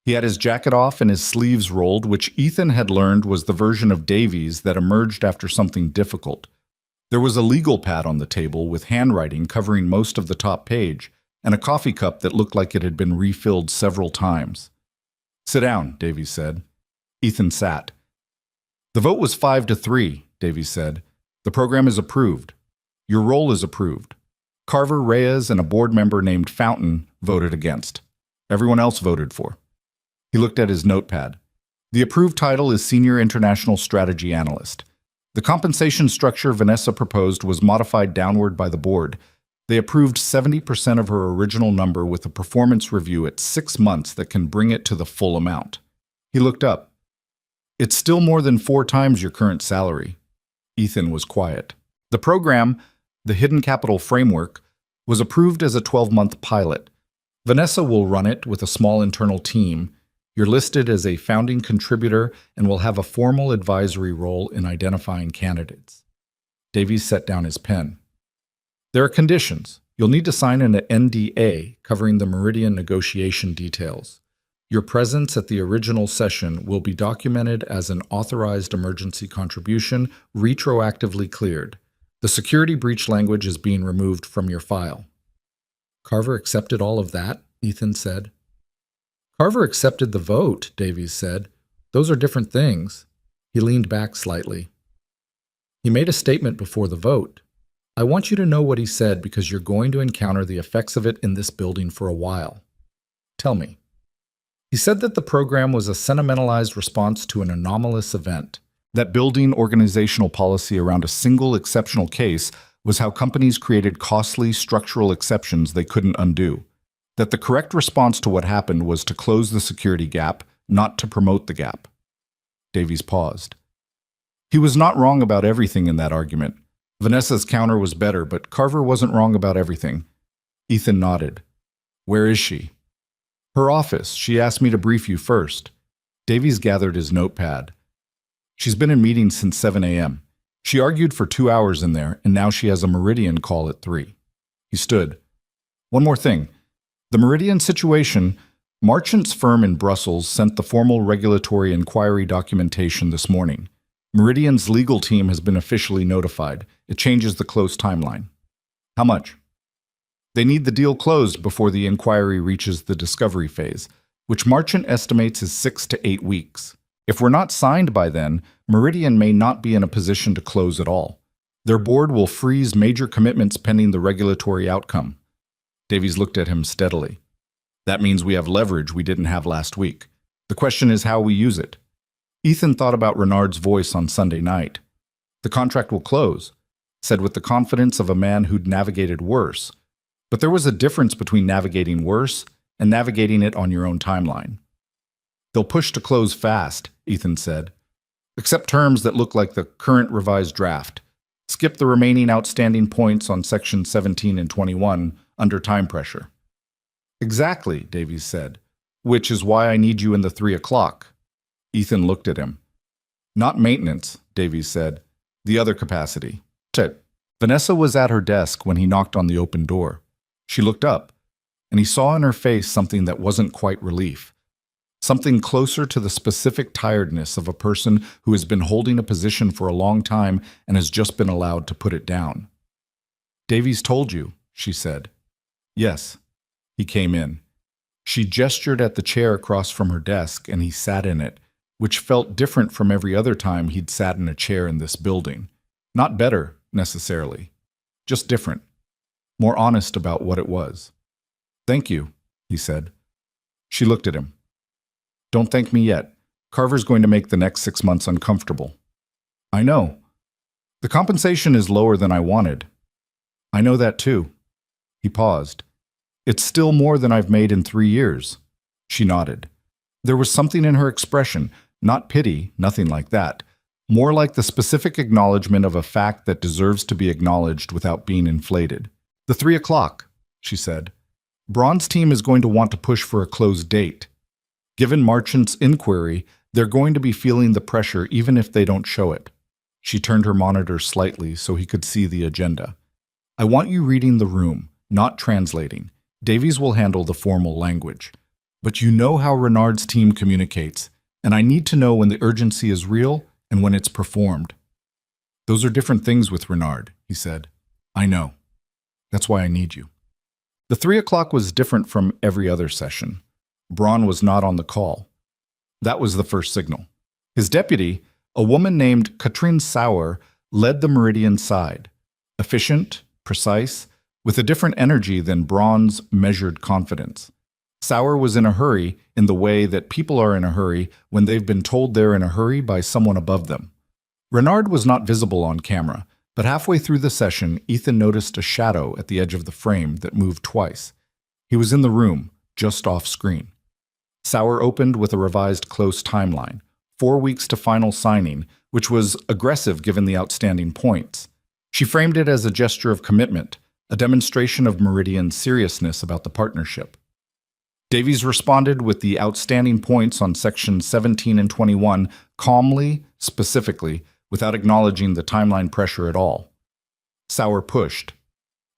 He had his jacket off and his sleeves rolled, which Ethan had learned was the version of Davies that emerged after something difficult. There was a legal pad on the table with handwriting covering most of the top page, and a coffee cup that looked like it had been refilled several times. "Sit down," Davies said. Ethan sat. "The vote was 5-3, Davies said. "The program is approved. Your role is approved. Carver, Reyes, and a board member named Fountain voted against. Everyone else voted for." He looked at his notepad. "The approved title is Senior International Strategy Analyst. The compensation structure Vanessa proposed was modified downward by the board. They approved 70% of her original number with a performance review at 6 months that can bring it to the full amount." He looked up. "It's still more than 4 times your current salary." Ethan was quiet. "The program, the Hidden Capital Framework, was approved as a 12-month pilot. Vanessa will run it with a small internal team. You're listed as a founding contributor and will have a formal advisory role in identifying candidates." Davies set down his pen. "There are conditions. You'll need to sign an NDA covering the Meridian negotiation details. Your presence at the original session will be documented as an authorized emergency contribution, retroactively cleared. The security breach language is being removed from your file." "Carver accepted all of that?" Ethan said. "Carver accepted the vote," Davies said. "Those are different things." He leaned back slightly. "He made a statement before the vote. I want you to know what he said because you're going to encounter the effects of it in this building for a while. Tell me." He said that the program was a sentimentalized response to an anomalous event. That building organizational policy around a single exceptional case was how companies created costly structural exceptions they couldn't undo. That the correct response to what happened was to close the security gap, not to promote the gap. Davies paused. He was not wrong about everything in that argument. Vanessa's counter was better, but Carver wasn't wrong about everything. Ethan nodded. "Where is she?" "Her office. She asked me to brief you first." Davies gathered his notepad. "She's been in meetings since 7 a.m. She argued for 2 hours in there, and now she has a Meridian call at 3. He stood. "One more thing. The Meridian situation, Marchant's firm in Brussels sent the formal regulatory inquiry documentation this morning. Meridian's legal team has been officially notified. It changes the close timeline." "How much?" "They need the deal closed before the inquiry reaches the discovery phase, which Marchant estimates is 6 to 8 weeks. If we're not signed by then, Meridian may not be in a position to close at all. Their board will freeze major commitments pending the regulatory outcome." Davies looked at him steadily. "That means we have leverage we didn't have last week. The question is how we use it." Ethan thought about Renard's voice on Sunday night. "The contract will close," said with the confidence of a man who'd navigated worse. But there was a difference between navigating worse and navigating it on your own timeline. "They'll push to close fast," Ethan said. "Accept terms that look like the current revised draft. Skip the remaining outstanding points on Section 17 and 21 under time pressure." "Exactly," Davies said, "which is why I need you in the 3 o'clock. Ethan looked at him. "Not maintenance," Davies said. "The other capacity." Vanessa was at her desk when he knocked on the open door. She looked up, and he saw in her face something that wasn't quite relief. Something closer to the specific tiredness of a person who has been holding a position for a long time and has just been allowed to put it down. "Davies told you," she said. "Yes." He came in. She gestured at the chair across from her desk, and he sat in it, which felt different from every other time he'd sat in a chair in this building. Not better, necessarily. Just different. More honest about what it was. "Thank you," he said. She looked at him. "Don't thank me yet. Carver's going to make the next 6 months uncomfortable." "I know. The compensation is lower than I wanted." "I know that too." He paused. "It's still more than I've made in 3 years." She nodded. There was something in her expression, not pity, nothing like that, more like the specific acknowledgement of a fact that deserves to be acknowledged without being inflated. "The 3 o'clock," she said. "Braun's team is going to want to push for a closed date. Given Marchant's inquiry, they're going to be feeling the pressure even if they don't show it." She turned her monitor slightly so he could see the agenda. "I want you reading the room, not translating. Davies will handle the formal language. But you know how Renard's team communicates, and I need to know when the urgency is real and when it's performed." "Those are different things with Renard," he said. "I know. That's why I need you." The 3 o'clock was different from every other session. Braun was not on the call. That was the first signal. His deputy, a woman named Katrin Sauer, led the Meridian side. Efficient, precise, with a different energy than Braun's measured confidence. Sauer was in a hurry in the way that people are in a hurry when they've been told they're in a hurry by someone above them. Renard was not visible on camera, but halfway through the session, Ethan noticed a shadow at the edge of the frame that moved twice. He was in the room, just off screen. Sauer opened with a revised close timeline, 4 weeks to final signing, which was aggressive given the outstanding points. She framed it as a gesture of commitment, a demonstration of Meridian's seriousness about the partnership. Davies responded with the outstanding points on sections 17 and 21 calmly, specifically, without acknowledging the timeline pressure at all. Sauer pushed.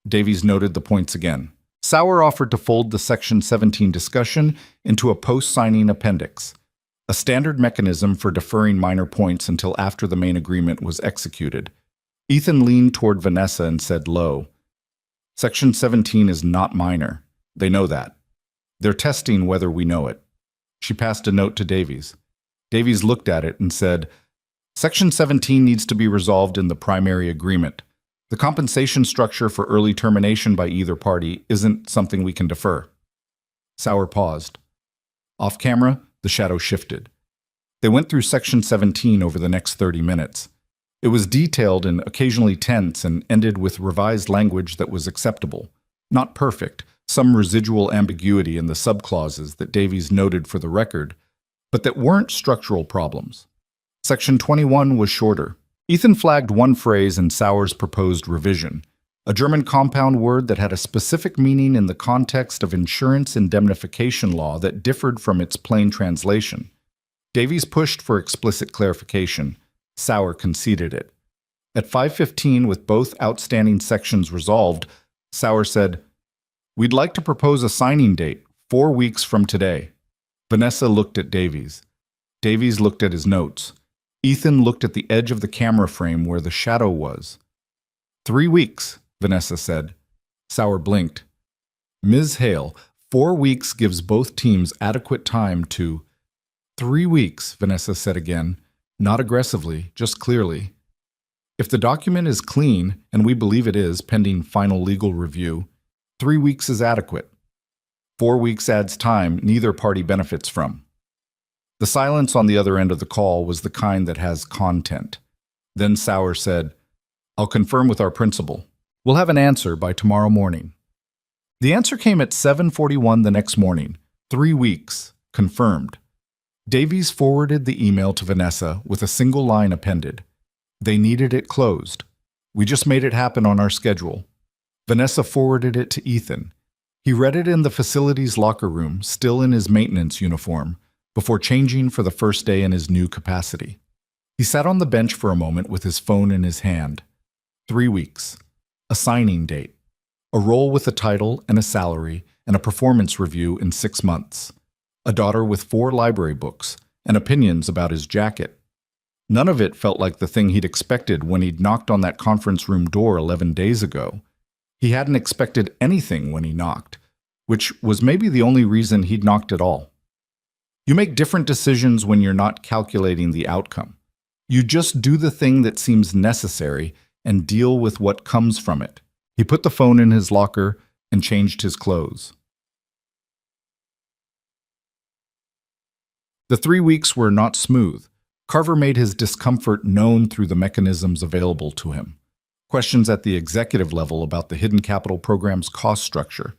Davies noted the points again. Sauer offered to fold the section 17 discussion into a post-signing appendix, a standard mechanism for deferring minor points until after the main agreement was executed. Ethan leaned toward Vanessa and said low, "Section 17 is not minor. They know that. They're testing whether we know it." She passed a note to Davies. Davies looked at it and said, "Section 17 needs to be resolved in the primary agreement. The compensation structure for early termination by either party isn't something we can defer." Sauer paused. Off camera, the shadow shifted. They went through Section 17 over the next 30 minutes. It was detailed and occasionally tense and ended with revised language that was acceptable. Not perfect, some residual ambiguity in the subclauses that Davies noted for the record, but that weren't structural problems. Section 21 was shorter. Ethan flagged one phrase in Sauer's proposed revision, a German compound word that had a specific meaning in the context of insurance indemnification law that differed from its plain translation. Davies pushed for explicit clarification. Sauer conceded it. At 5:15, with both outstanding sections resolved, Sauer said, "We'd like to propose a signing date, 4 weeks from today." Vanessa looked at Davies. Davies looked at his notes. Ethan looked at the edge of the camera frame where the shadow was. 3 weeks, Vanessa said. Sauer blinked. "Ms. Hale, 4 weeks gives both teams adequate time to—" "3 weeks, Vanessa said again, not aggressively, just clearly. "If the document is clean, and we believe it is pending final legal review, 3 weeks is adequate. 4 weeks adds time neither party benefits from." The silence on the other end of the call was the kind that has content. Then Sauer said, "I'll confirm with our principal. We'll have an answer by tomorrow morning." The answer came at 7:41 the next morning. 3 weeks. Confirmed. Davies forwarded the email to Vanessa with a single line appended. They needed it closed. "We just made it happen on our schedule." Vanessa forwarded it to Ethan. He read it in the facility's locker room, still in his maintenance uniform, before changing for the first day in his new capacity. He sat on the bench for a moment with his phone in his hand. 3 weeks. A signing date. A role with a title and a salary and a performance review in 6 months. a daughter with 4 library books, and opinions about his jacket. None of it felt like the thing he'd expected when he'd knocked on that conference room door 11 days ago. He hadn't expected anything when he knocked, which was maybe the only reason he'd knocked at all. You make different decisions when you're not calculating the outcome. You just do the thing that seems necessary and deal with what comes from it. He put the phone in his locker and changed his clothes. The 3 weeks were not smooth. Carver made his discomfort known through the mechanisms available to him. Questions at the executive level about the Hidden Capital program's cost structure,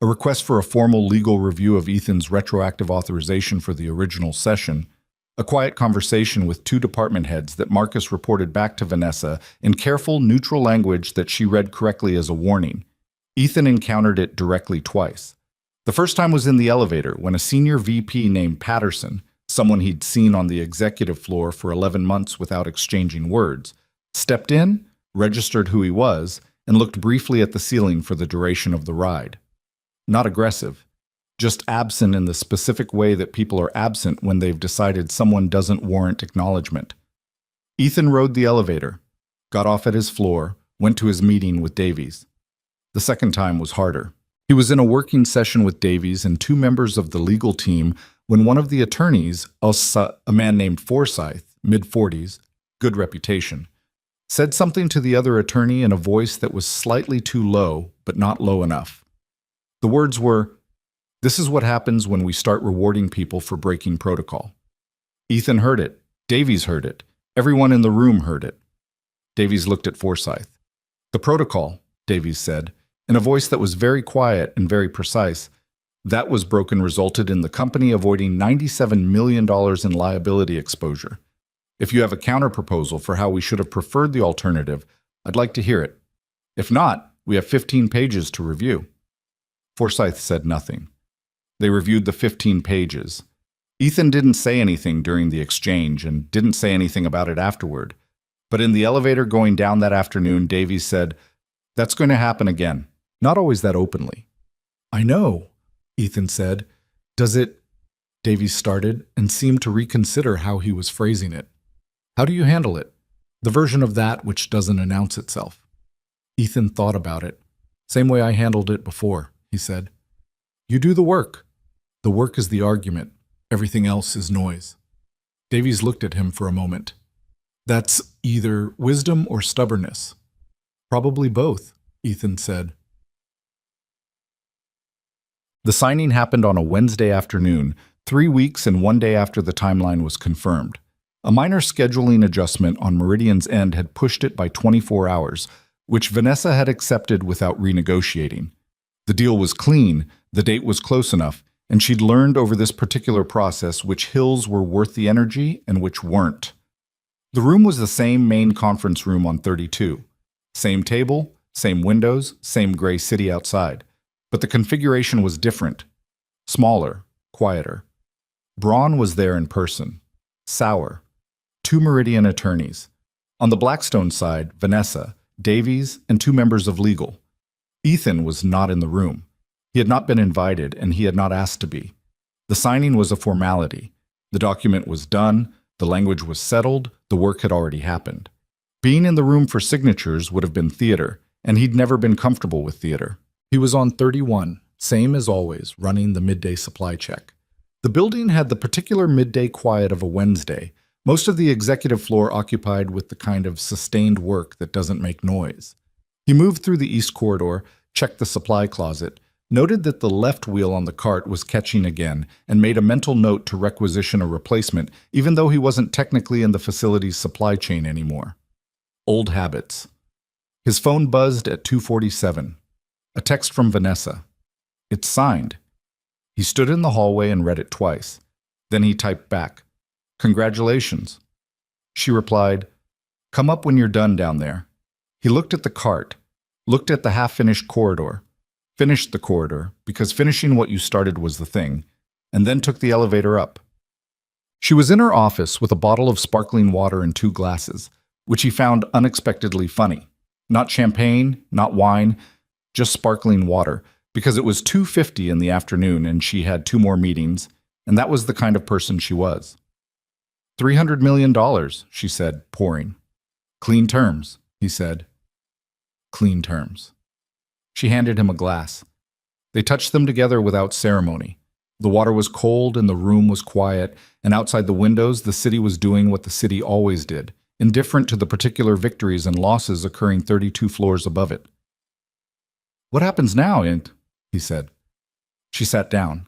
a request for a formal legal review of Ethan's retroactive authorization for the original session, a quiet conversation with 2 department heads that Marcus reported back to Vanessa in careful, neutral language that she read correctly as a warning. Ethan encountered it directly twice. The first time was in the elevator when a senior VP named Patterson, someone he'd seen on the executive floor for 11 months without exchanging words, stepped in, registered who he was, and looked briefly at the ceiling for the duration of the ride. Not aggressive, just absent in the specific way that people are absent when they've decided someone doesn't warrant acknowledgement. Ethan rode the elevator, got off at his floor, went to his meeting with Davies. The second time was harder. He was in a working session with Davies and 2 members of the legal team when one of the attorneys, a man named Forsyth, mid-40s, good reputation, said something to the other attorney in a voice that was slightly too low, but not low enough. The words were, "This is what happens when we start rewarding people for breaking protocol." Ethan heard it. Davies heard it. Everyone in the room heard it. Davies looked at Forsyth. "The protocol," Davies said, in a voice that was very quiet and very precise, "that was broken resulted in the company avoiding $97 million in liability exposure. If you have a counterproposal for how we should have preferred the alternative, I'd like to hear it. If not, we have 15 pages to review." Forsyth said nothing. They reviewed the 15 pages. Ethan didn't say anything during the exchange and didn't say anything about it afterward. But in the elevator going down that afternoon, Davies said, "That's going to happen again." Not always that openly. "I know," Ethan said. "Does it?" Davies started and seemed to reconsider how he was phrasing it. "How do you handle it? The version of that which doesn't announce itself." Ethan thought about it. "Same way I handled it before," he said. "You do the work. The work is the argument. Everything else is noise." Davies looked at him for a moment. "That's either wisdom or stubbornness." "Probably both," Ethan said. The signing happened on a Wednesday afternoon, 3 weeks and 1 day after the timeline was confirmed. A minor scheduling adjustment on Meridian's end had pushed it by 24 hours, which Vanessa had accepted without renegotiating. The deal was clean, the date was close enough, and she'd learned over this particular process which hills were worth the energy and which weren't. The room was the same main conference room on 32. Same table, same windows, same gray city outside. But the configuration was different. Smaller, quieter. Braun was there in person. Sour. 2 Meridian attorneys. On the Blackstone side, Vanessa, Davies, and 2 members of legal. Ethan was not in the room. He had not been invited, and he had not asked to be. The signing was a formality. The document was done, the language was settled, the work had already happened. Being in the room for signatures would have been theater, and he'd never been comfortable with theater. He was on 31, same as always, running the midday supply check. The building had the particular midday quiet of a Wednesday, most of the executive floor occupied with the kind of sustained work that doesn't make noise. He moved through the east corridor, checked the supply closet, noted that the left wheel on the cart was catching again, and made a mental note to requisition a replacement, even though he wasn't technically in the facility's supply chain anymore. Old habits. His phone buzzed at 2:47. A text from Vanessa. It's signed. He stood in the hallway and read it twice. Then he typed back, "Congratulations." She replied, "Come up when you're done down there." He looked at the cart, looked at the half-finished corridor, finished the corridor, because finishing what you started was the thing, and then took the elevator up. She was in her office with a bottle of sparkling water and 2 glasses, which he found unexpectedly funny. Not champagne, not wine, just sparkling water, because it was 2:50 in the afternoon and she had 2 more meetings, and that was the kind of person she was. $300 million, she said, pouring. Clean terms, he said. Clean terms. She handed him a glass. They touched them together without ceremony. The water was cold and the room was quiet, and outside the windows the city was doing what the city always did, indifferent to the particular victories and losses occurring 32 floors above it. "What happens now, Int?" he said. She sat down.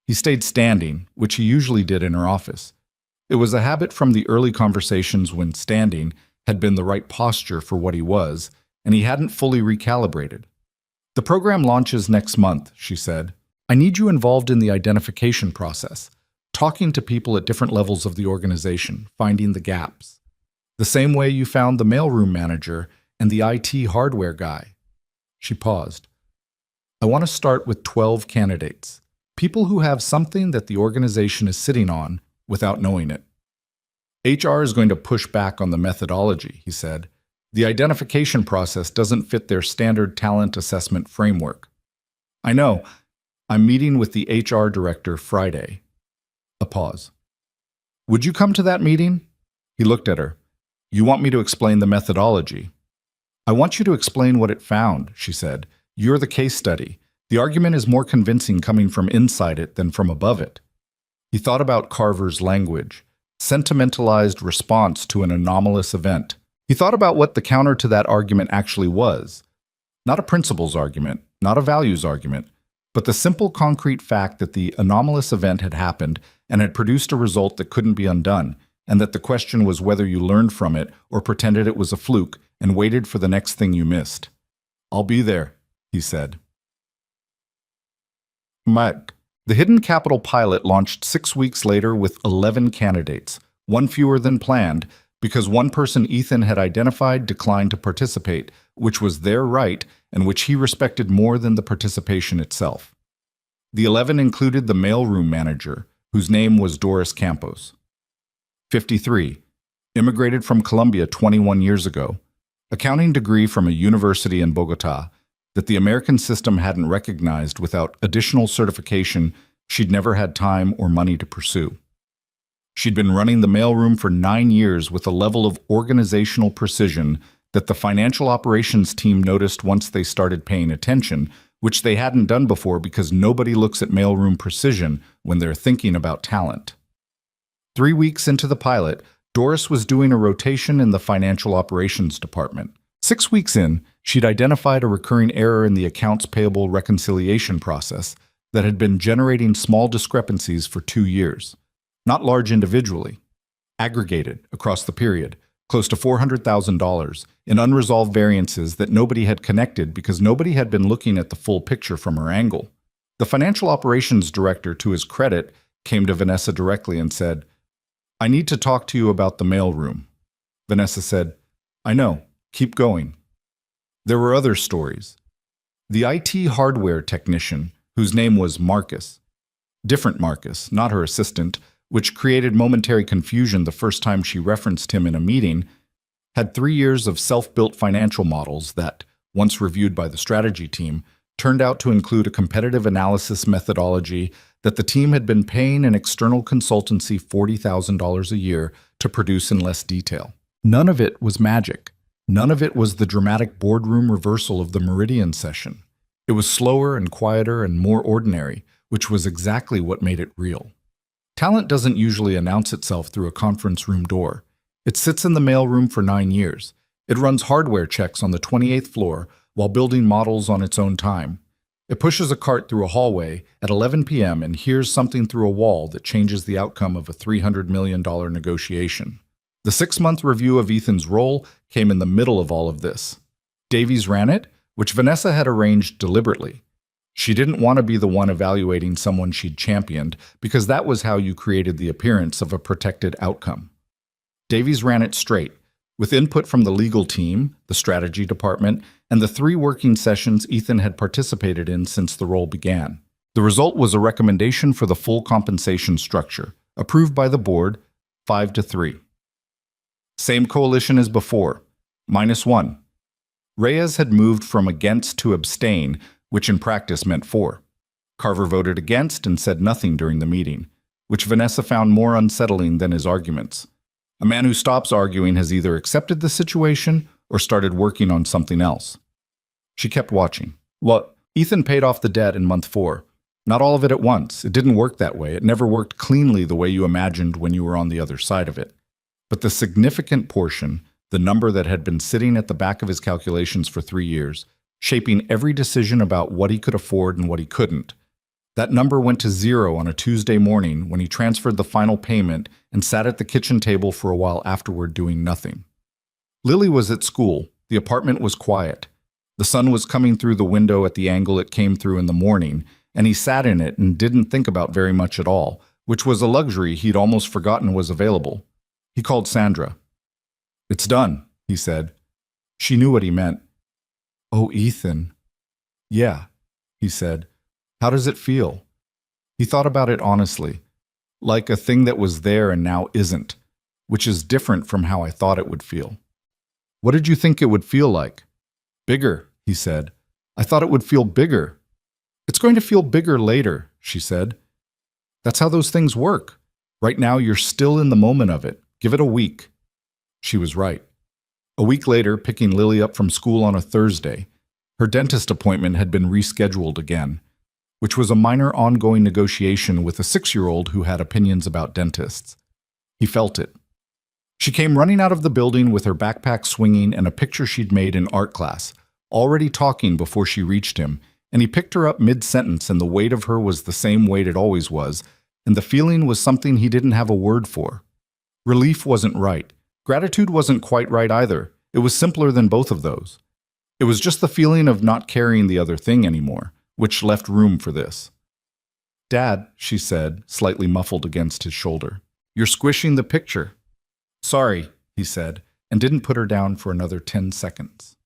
He stayed standing, which he usually did in her office. It was a habit from the early conversations when standing had been the right posture for what he was, and he hadn't fully recalibrated. "The program launches next month," she said. "I need you involved in the identification process, talking to people at different levels of the organization, finding the gaps. The same way you found the mailroom manager and the IT hardware guy." She paused. "I want to start with 12 candidates, people who have something that the organization is sitting on without knowing it." "HR is going to push back on the methodology," he said. "The identification process doesn't fit their standard talent assessment framework." "I know. I'm meeting with the HR director Friday." A pause. "Would you come to that meeting?" He looked at her. "You want me to explain the methodology?" "I want you to explain what it found," she said. "You're the case study. The argument is more convincing coming from inside it than from above it." He thought about Carver's language, sentimentalized response to an anomalous event. He thought about what the counter to that argument actually was. Not a principles argument, not a values argument, but the simple concrete fact that the anomalous event had happened and had produced a result that couldn't be undone, and that the question was whether you learned from it or pretended it was a fluke and waited for the next thing you missed. "I'll be there," he said. Mike. The Hidden Capital pilot launched 6 weeks later with 11 candidates, one fewer than planned, because one person Ethan had identified declined to participate, which was their right and which he respected more than the participation itself. The 11 included the mailroom manager, whose name was Doris Campos. 53. Immigrated from Colombia 21 years ago. Accounting degree from a university in Bogota that the American system hadn't recognized without additional certification she'd never had time or money to pursue. She'd been running the mailroom for 9 years with a level of organizational precision that the financial operations team noticed once they started paying attention, which they hadn't done before because nobody looks at mailroom precision when they're thinking about talent. 3 weeks into the pilot, Doris was doing a rotation in the financial operations department. 6 weeks in, she'd identified a recurring error in the accounts payable reconciliation process that had been generating small discrepancies for 2 years. Not large individually, aggregated across the period, close to $400,000 in unresolved variances that nobody had connected because nobody had been looking at the full picture from her angle. The financial operations director, to his credit, came to Vanessa directly and said, "I need to talk to you about the mailroom." Vanessa said, "I know, keep going." There were other stories. The IT hardware technician, whose name was Marcus, different Marcus, not her assistant, which created momentary confusion the first time she referenced him in a meeting, had 3 years of self-built financial models that, once reviewed by the strategy team, turned out to include a competitive analysis methodology that the team had been paying an external consultancy $40,000 a year to produce in less detail. None of it was magic. None of it was the dramatic boardroom reversal of the Meridian session. It was slower and quieter and more ordinary, which was exactly what made it real. Talent doesn't usually announce itself through a conference room door. It sits in the mailroom for 9 years. It runs hardware checks on the 28th floor while building models on its own time. It pushes a cart through a hallway at 11 p.m. and hears something through a wall that changes the outcome of a $300 million negotiation. The 6-month review of Ethan's role came in the middle of all of this. Davies ran it, which Vanessa had arranged deliberately. She didn't want to be the one evaluating someone she'd championed, because that was how you created the appearance of a protected outcome. Davies ran it straight, with input from the legal team, the strategy department, and the 3 working sessions Ethan had participated in since the role began. The result was a recommendation for the full compensation structure, approved by the board, 5-3. Same coalition as before, -1. Reyes had moved from against to abstain, which in practice meant 4. Carver voted against and said nothing during the meeting. which Vanessa found more unsettling than his arguments. A man who stops arguing has either accepted the situation or started working on something else. She kept watching. Well, Ethan paid off the debt in month 4. Not all of it at once. It didn't work that way. It never worked cleanly the way you imagined when you were on the other side of it. But the significant portion, the number that had been sitting at the back of his calculations for 3 years, shaping every decision about what he could afford and what he couldn't, that number went to 0 on a Tuesday morning when he transferred the final payment and sat at the kitchen table for a while afterward doing nothing. Lily was at school. The apartment was quiet. The sun was coming through the window at the angle it came through in the morning, and he sat in it and didn't think about very much at all, which was a luxury he'd almost forgotten was available. He called Sandra. "It's done," he said. She knew what he meant. "Oh, Ethan." "Yeah," he said. "How does it feel?" He thought about it honestly, like a thing that was there and now isn't, which is different from how I thought it would feel. "What did you think it would feel like?" "Bigger," he said. "I thought it would feel bigger." "It's going to feel bigger later," she said. "That's how those things work. Right now you're still in the moment of it. Give it a week." She was right. A week later, picking Lily up from school on a Thursday, her dentist appointment had been rescheduled again, which was a minor ongoing negotiation with a 6-year-old who had opinions about dentists. He felt it. She came running out of the building with her backpack swinging and a picture she'd made in art class, already talking before she reached him, and he picked her up mid-sentence, and the weight of her was the same weight it always was, and the feeling was something he didn't have a word for. Relief wasn't right. Gratitude wasn't quite right either. It was simpler than both of those. It was just the feeling of not carrying the other thing anymore, which left room for this. "Dad," she said, slightly muffled against his shoulder, "you're squishing the picture." "Sorry," he said, and didn't put her down for another 10 seconds.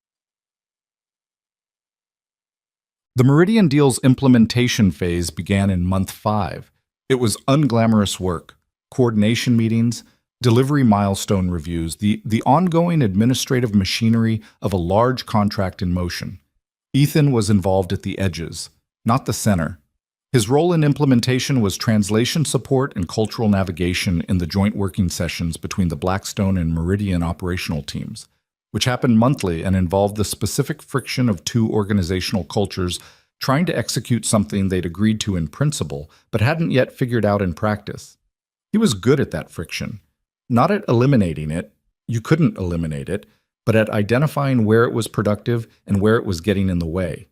The Meridian deal's implementation phase began in month 5. It was unglamorous work, coordination meetings, delivery milestone reviews, the ongoing administrative machinery of a large contract in motion. Ethan was involved at the edges, not the center. His role in implementation was translation support and cultural navigation in the joint working sessions between the Blackstone and Meridian operational teams, which happened monthly and involved the specific friction of 2 organizational cultures trying to execute something they'd agreed to in principle but hadn't yet figured out in practice. He was good at that friction, not at eliminating it, you couldn't eliminate it, but at identifying where it was productive and where it was getting in the way.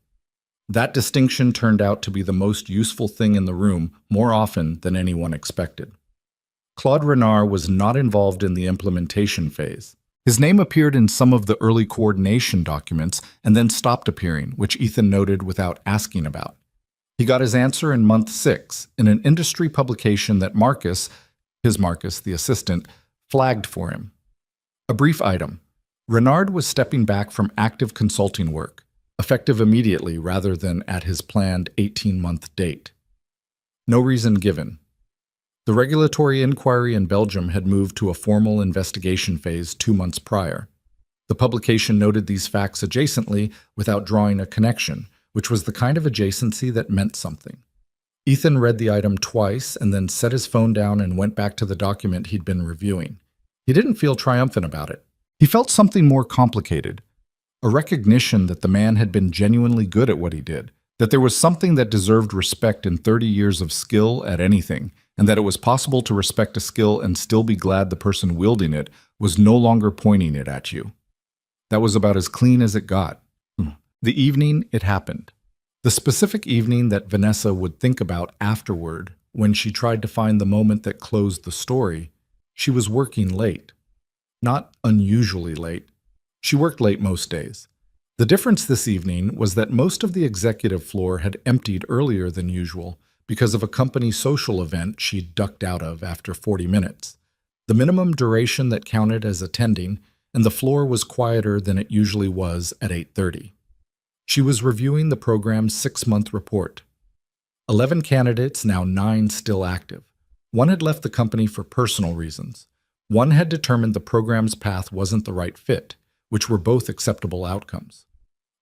That distinction turned out to be the most useful thing in the room more often than anyone expected. Claude Renard was not involved in the implementation phase. His name appeared in some of the early coordination documents and then stopped appearing, which Ethan noted without asking about. He got his answer in month 6 in an industry publication that Marcus, the assistant, flagged for him. A brief item. Renard was stepping back from active consulting work, effective immediately rather than at his planned 18-month date. No reason given. The regulatory inquiry in Belgium had moved to a formal investigation phase 2 months prior. The publication noted these facts adjacently without drawing a connection, which was the kind of adjacency that meant something. Ethan read the item twice and then set his phone down and went back to the document he'd been reviewing. He didn't feel triumphant about it. He felt something more complicated. A recognition that the man had been genuinely good at what he did, that there was something that deserved respect in 30 years of skill at anything, and that it was possible to respect a skill and still be glad the person wielding it was no longer pointing it at you. That was about as clean as it got. The evening it happened. The specific evening that Vanessa would think about afterward, when she tried to find the moment that closed the story, she was working late. Not unusually late. She worked late most days. The difference this evening was that most of the executive floor had emptied earlier than usual because of a company social event she'd ducked out of after 40 minutes. The minimum duration that counted as attending, and the floor was quieter than it usually was at 8:30. She was reviewing the program's 6-month report. 11 candidates, now 9 still active. 1 had left the company for personal reasons. 1 had determined the program's path wasn't the right fit, which were both acceptable outcomes.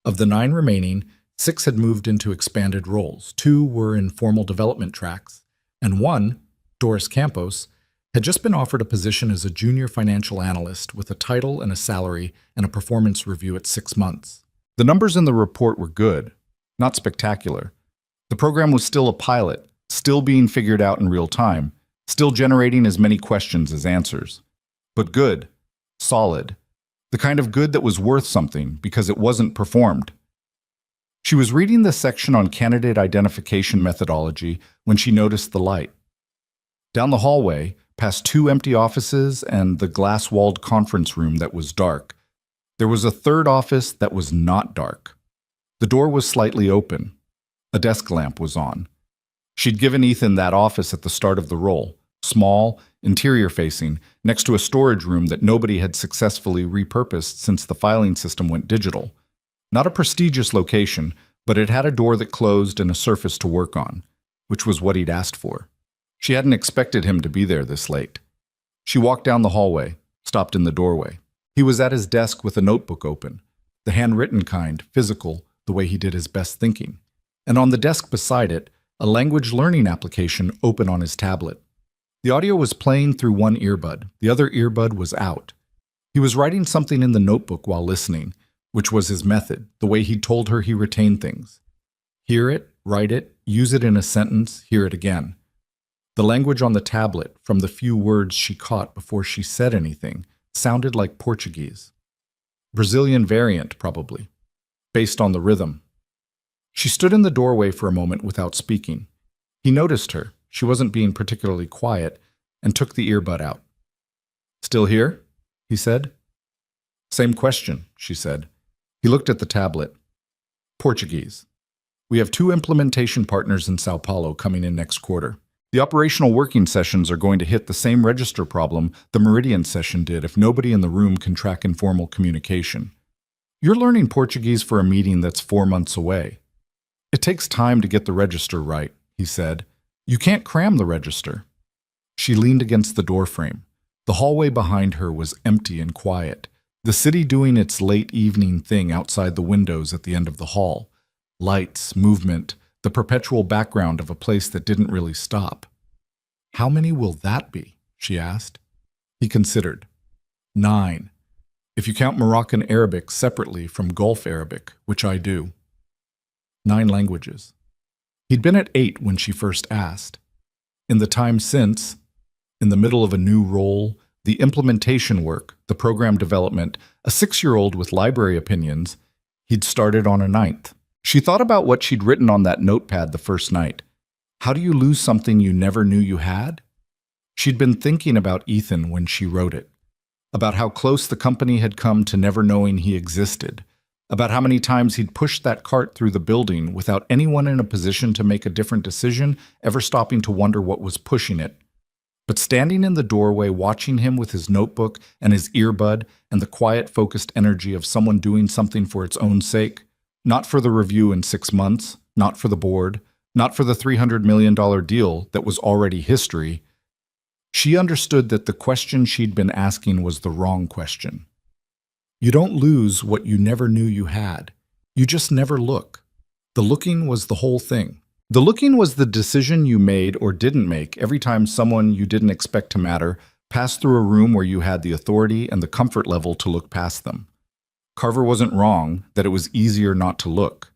Of the 9 remaining, 6 had moved into expanded roles, 2 were in formal development tracks, and 1, Doris Campos, had just been offered a position as a junior financial analyst with a title and a salary and a performance review at 6 months. The numbers in the report were good, not spectacular. The program was still a pilot, still being figured out in real time, still generating as many questions as answers. But good, solid, the kind of good that was worth something because it wasn't performed. She was reading the section on candidate identification methodology when she noticed the light. Down the hallway, past 2 empty offices and the glass-walled conference room that was dark, there was a third office that was not dark. The door was slightly open. A desk lamp was on. She'd given Ethan that office at the start of the role, small, interior-facing, next to a storage room that nobody had successfully repurposed since the filing system went digital. Not a prestigious location, but it had a door that closed and a surface to work on, which was what he'd asked for. She hadn't expected him to be there this late. She walked down the hallway, stopped in the doorway. He was at his desk with a notebook open, the handwritten kind, physical, the way he did his best thinking. And on the desk beside it, a language learning application open on his tablet. The audio was playing through one earbud. The other earbud was out. He was writing something in the notebook while listening, which was his method, the way he told her he retained things. Hear it, write it, use it in a sentence, hear it again. The language on the tablet, from the few words she caught before she said anything, sounded like Portuguese. Brazilian variant, probably, based on the rhythm. She stood in the doorway for a moment without speaking. He noticed her. She wasn't being particularly quiet, and took the earbud out. "Still here?" he said. "Same question," she said. He looked at the tablet. "Portuguese. We have 2 implementation partners in Sao Paulo coming in next quarter. The operational working sessions are going to hit the same register problem the Meridian session did if nobody in the room can track informal communication. You're learning Portuguese for a meeting that's 4 months away. It takes time to get the register right," he said. "You can't cram the register." She leaned against the doorframe. The hallway behind her was empty and quiet, the city doing its late evening thing outside the windows at the end of the hall. Lights, movement, the perpetual background of a place that didn't really stop. "How many will that be?" she asked. He considered. 9, if you count Moroccan Arabic separately from Gulf Arabic, which I do. 9 languages. He'd been at 8 when she first asked. In the time since, in the middle of a new role, the implementation work, the program development, a 6-year-old with library opinions, he'd started on a 9th. She thought about what she'd written on that notepad the first night. How do you lose something you never knew you had? She'd been thinking about Ethan when she wrote it, about how close the company had come to never knowing he existed, about how many times he'd pushed that cart through the building without anyone in a position to make a different decision ever stopping to wonder what was pushing it. But standing in the doorway watching him with his notebook and his earbud and the quiet, focused energy of someone doing something for its own sake, not for the review in 6 months, not for the board, not for the $300 million deal that was already history, she understood that the question she'd been asking was the wrong question. You don't lose what you never knew you had. You just never look. The looking was the whole thing. The looking was the decision you made or didn't make every time someone you didn't expect to matter passed through a room where you had the authority and the comfort level to look past them. Carver wasn't wrong that it was easier not to look.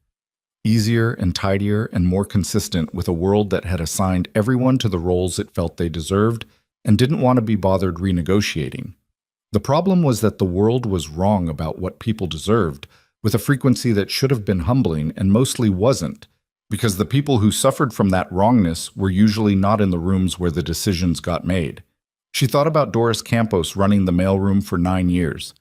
Easier and tidier and more consistent with a world that had assigned everyone to the roles it felt they deserved and didn't want to be bothered renegotiating. The problem was that the world was wrong about what people deserved, with a frequency that should have been humbling and mostly wasn't, because the people who suffered from that wrongness were usually not in the rooms where the decisions got made. She thought about Doris Campos running the mailroom for 9 years.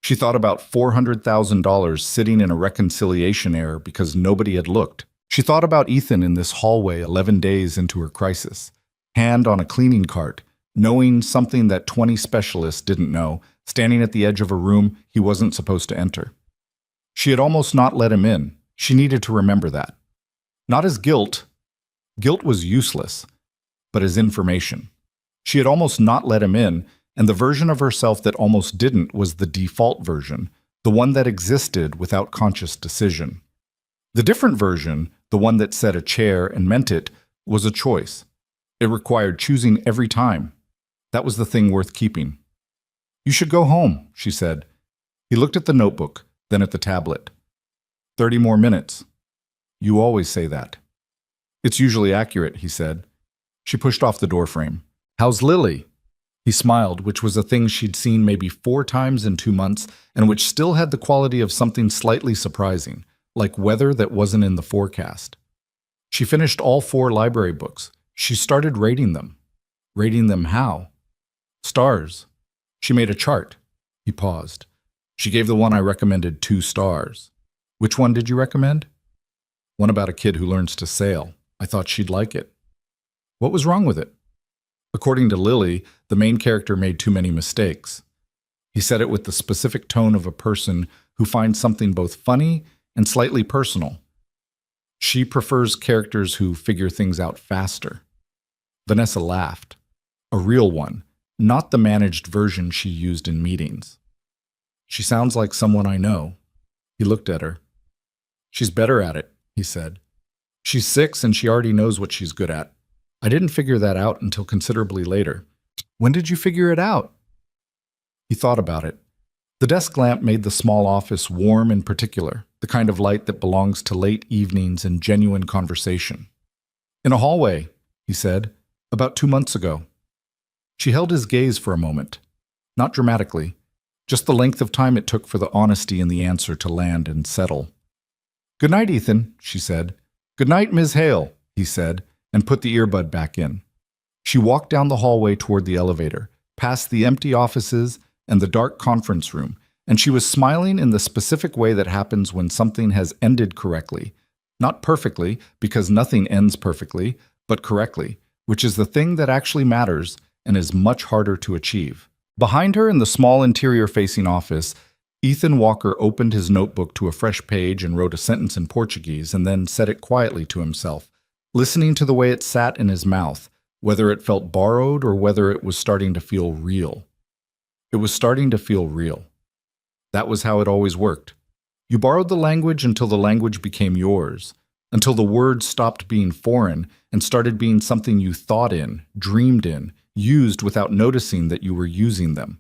She thought about $400,000 sitting in a reconciliation error because nobody had looked. She thought about Ethan in this hallway 11 days into her crisis, hand on a cleaning cart, knowing something that 20 specialists didn't know, standing at the edge of a room he wasn't supposed to enter. She had almost not let him in. She needed to remember that. Not as guilt. Guilt was useless, but as information. She had almost not let him in, and the version of herself that almost didn't was the default version, the one that existed without conscious decision. The different version, the one that said a chair and meant it, was a choice. It required choosing every time. That was the thing worth keeping. You should go home, she said. He looked at the notebook, then at the tablet. 30 more minutes. You always say that. It's usually accurate, he said. She pushed off the doorframe. How's Lily? He smiled, which was a thing she'd seen maybe 4 times in 2 months, and which still had the quality of something slightly surprising, like weather that wasn't in the forecast. She finished all 4 library books. She started rating them. Rating them how? Stars. She made a chart. He paused. She gave the one I recommended 2 stars. Which one did you recommend? One about a kid who learns to sail. I thought she'd like it. What was wrong with it? According to Lily, the main character made too many mistakes. He said it with the specific tone of a person who finds something both funny and slightly personal. She prefers characters who figure things out faster. Vanessa laughed. A real one, not the managed version she used in meetings. She sounds like someone I know. He looked at her. She's better at it, he said. She's 6 and she already knows what she's good at. I didn't figure that out until considerably later. When did you figure it out? He thought about it. The desk lamp made the small office warm in particular, the kind of light that belongs to late evenings and genuine conversation. In a hallway, he said, about 2 months ago. She held his gaze for a moment. Not dramatically, just the length of time it took for the honesty in the answer to land and settle. Good night, Ethan, she said. Good night, Ms. Hale, he said, and put the earbud back in. She walked down the hallway toward the elevator, past the empty offices and the dark conference room, and she was smiling in the specific way that happens when something has ended correctly. Not perfectly, because nothing ends perfectly, but correctly, which is the thing that actually matters and is much harder to achieve. Behind her in the small interior-facing office, Ethan Walker opened his notebook to a fresh page and wrote a sentence in Portuguese and then said it quietly to himself, listening to the way it sat in his mouth, whether it felt borrowed or whether it was starting to feel real. It was starting to feel real. That was how it always worked. You borrowed the language until the language became yours, until the words stopped being foreign and started being something you thought in, dreamed in, used without noticing that you were using them.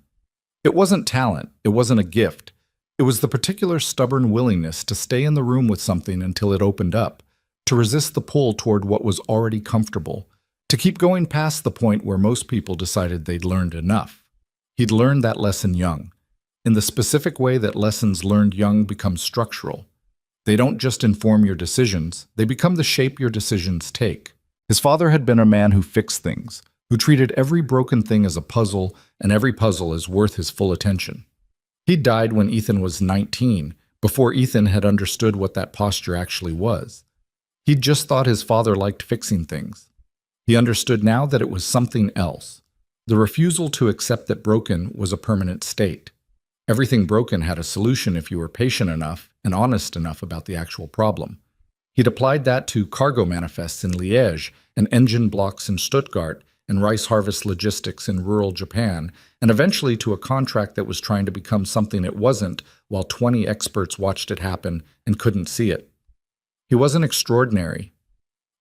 It wasn't talent, it wasn't a gift. It was the particular stubborn willingness to stay in the room with something until it opened up, to resist the pull toward what was already comfortable, to keep going past the point where most people decided they'd learned enough. He'd learned that lesson young, in the specific way that lessons learned young become structural. They don't just inform your decisions, they become the shape your decisions take. His father had been a man who fixed things, who treated every broken thing as a puzzle and every puzzle as worth his full attention. He died when Ethan was 19, before Ethan had understood what that posture actually was. He'd just thought his father liked fixing things. He understood now that it was something else. The refusal to accept that broken was a permanent state. Everything broken had a solution if you were patient enough and honest enough about the actual problem. He'd applied that to cargo manifests in Liège and engine blocks in Stuttgart and rice harvest logistics in rural Japan, and eventually to a contract that was trying to become something it wasn't while 20 experts watched it happen and couldn't see it. He wasn't extraordinary.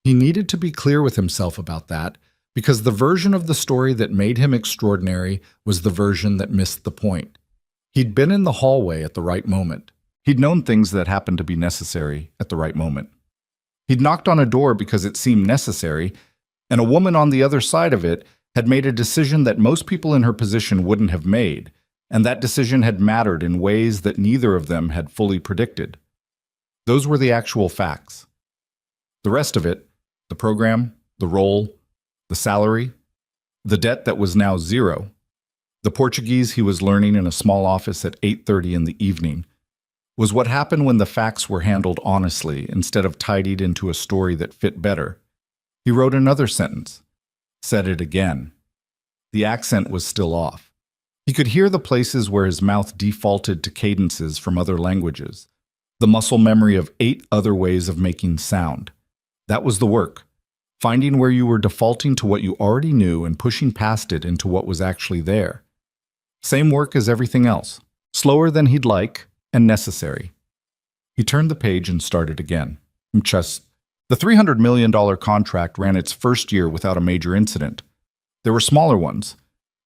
He needed to be clear with himself about that, because the version of the story that made him extraordinary was the version that missed the point. He'd been in the hallway at the right moment. He'd known things that happened to be necessary at the right moment. He'd knocked on a door because it seemed necessary, and a woman on the other side of it had made a decision that most people in her position wouldn't have made, and that decision had mattered in ways that neither of them had fully predicted. Those were the actual facts. The rest of it, the program, the role, the salary, the debt that was now zero, the Portuguese he was learning in a small office at 8:30 in the evening, was what happened when the facts were handled honestly instead of tidied into a story that fit better. He wrote another sentence, said it again. The accent was still off. He could hear the places where his mouth defaulted to cadences from other languages, the muscle memory of 8 other ways of making sound. That was the work, finding where you were defaulting to what you already knew and pushing past it into what was actually there. Same work as everything else, slower than he'd like and necessary. He turned the page and started again. The $300 million contract ran its first year without a major incident. There were smaller ones.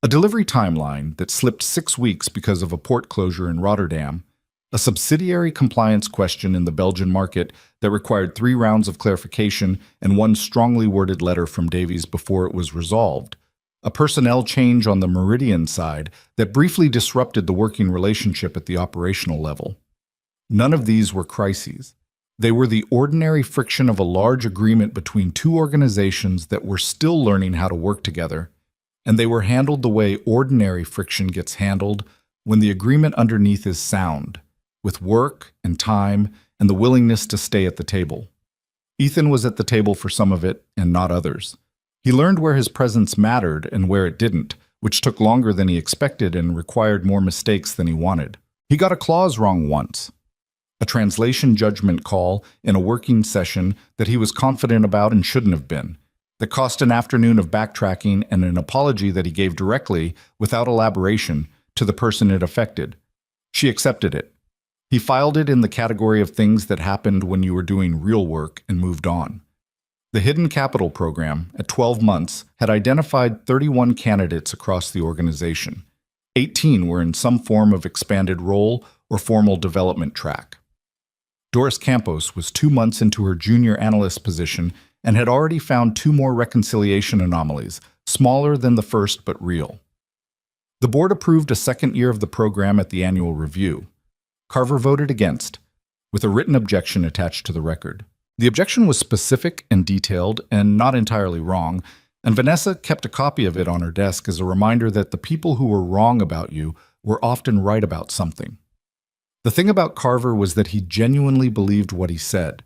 A delivery timeline that slipped 6 weeks because of a port closure in Rotterdam, a subsidiary compliance question in the Belgian market that required 3 rounds of clarification and 1 strongly worded letter from Davies before it was resolved, a personnel change on the Meridian side that briefly disrupted the working relationship at the operational level. None of these were crises. They were the ordinary friction of a large agreement between 2 organizations that were still learning how to work together, and they were handled the way ordinary friction gets handled when the agreement underneath is sound, with work and time and the willingness to stay at the table. Ethan was at the table for some of it and not others. He learned where his presence mattered and where it didn't, which took longer than he expected and required more mistakes than he wanted. He got a clause wrong once, a translation judgment call in a working session that he was confident about and shouldn't have been, that cost an afternoon of backtracking and an apology that he gave directly, without elaboration, to the person it affected. She accepted it. He filed it in the category of things that happened when you were doing real work and moved on. The Hidden Capital program, at 12 months, had identified 31 candidates across the organization. 18 were in some form of expanded role or formal development track. Doris Campos was 2 months into her junior analyst position and had already found 2 more reconciliation anomalies, smaller than the first but real. The board approved a second year of the program at the annual review. Carver voted against, with a written objection attached to the record. The objection was specific and detailed and not entirely wrong, and Vanessa kept a copy of it on her desk as a reminder that the people who were wrong about you were often right about something. The thing about Carver was that he genuinely believed what he said.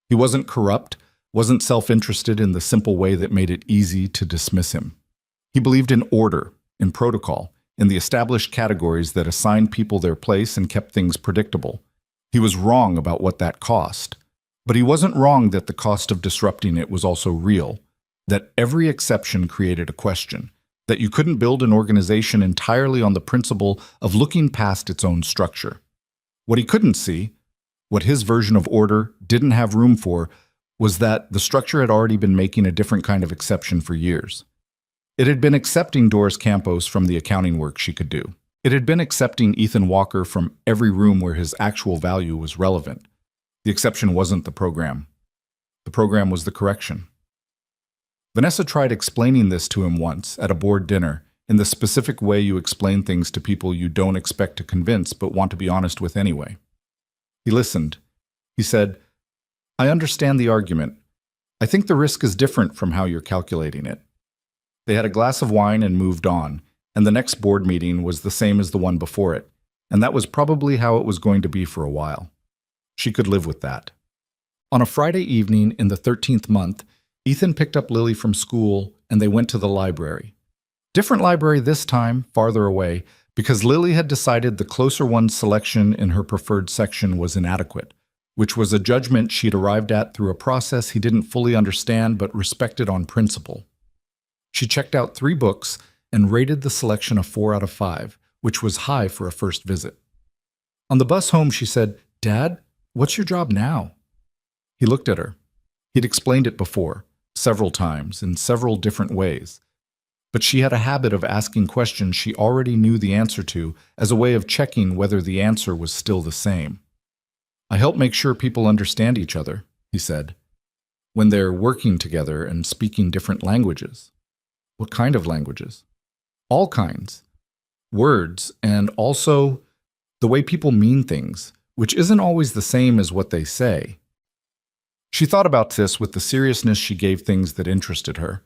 He wasn't corrupt, wasn't self-interested in the simple way that made it easy to dismiss him. He believed in order, in protocol, in the established categories that assigned people their place and kept things predictable. He was wrong about what that cost. But he wasn't wrong that the cost of disrupting it was also real, that every exception created a question, that you couldn't build an organization entirely on the principle of looking past its own structure. What he couldn't see, what his version of order didn't have room for, was that the structure had already been making a different kind of exception for years. It had been accepting Doris Campos from the accounting work she could do. It had been accepting Ethan Walker from every room where his actual value was relevant. The exception wasn't the program. The program was the correction. Vanessa tried explaining this to him once at a board dinner, in the specific way you explain things to people you don't expect to convince but want to be honest with anyway. He listened. He said, "I understand the argument. I think the risk is different from how you're calculating it." They had a glass of wine and moved on, and the next board meeting was the same as the one before it, and that was probably how it was going to be for a while. She could live with that. On a Friday evening in the 13th month, Ethan picked up Lily from school and they went to the library. Different library this time, farther away, because Lily had decided the closer one's selection in her preferred section was inadequate, which was a judgment she'd arrived at through a process he didn't fully understand but respected on principle. She checked out 3 books and rated the selection a 4 out of 5, which was high for a first visit. On the bus home, she said, "Dad, what's your job now?" He looked at her. He'd explained it before, several times, in several different ways. But she had a habit of asking questions she already knew the answer to as a way of checking whether the answer was still the same. "I help make sure people understand each other," he said, "when they're working together and speaking different languages." "What kind of languages?" "All kinds. Words, and also the way people mean things, which isn't always the same as what they say." She thought about this with the seriousness she gave things that interested her.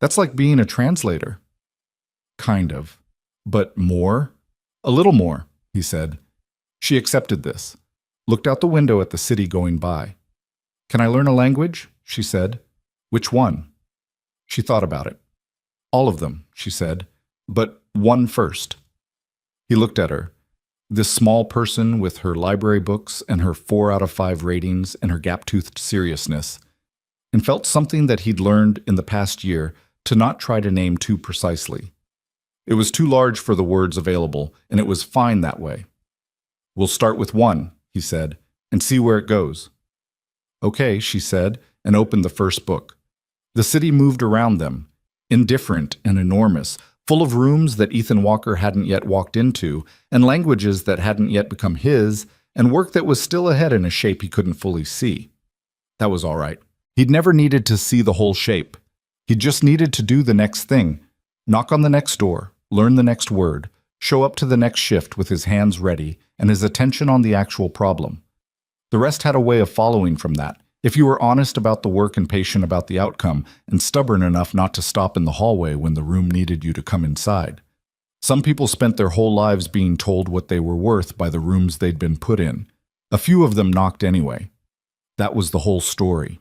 "That's like being a translator." "Kind of. But more?" "A little more," he said. She accepted this, looked out the window at the city going by. "Can I learn a language?" she said. "Which one?" She thought about it. "All of them," she said, "but one first." He looked at her. This small person with her library books and her 4 out of 5 ratings and her gap-toothed seriousness, and felt something that he'd learned in the past year to not try to name too precisely. It was too large for the words available, and it was fine that way. "We'll start with 1, he said, "and see where it goes." "Okay," she said, and opened the first book. The city moved around them, indifferent and enormous, full of rooms that Ethan Walker hadn't yet walked into, and languages that hadn't yet become his, and work that was still ahead in a shape he couldn't fully see. That was all right. He'd never needed to see the whole shape. He just needed to do the next thing, knock on the next door, learn the next word, show up to the next shift with his hands ready and his attention on the actual problem. The rest had a way of following from that, if you were honest about the work and patient about the outcome, and stubborn enough not to stop in the hallway when the room needed you to come inside. Some people spent their whole lives being told what they were worth by the rooms they'd been put in. A few of them knocked anyway. That was the whole story.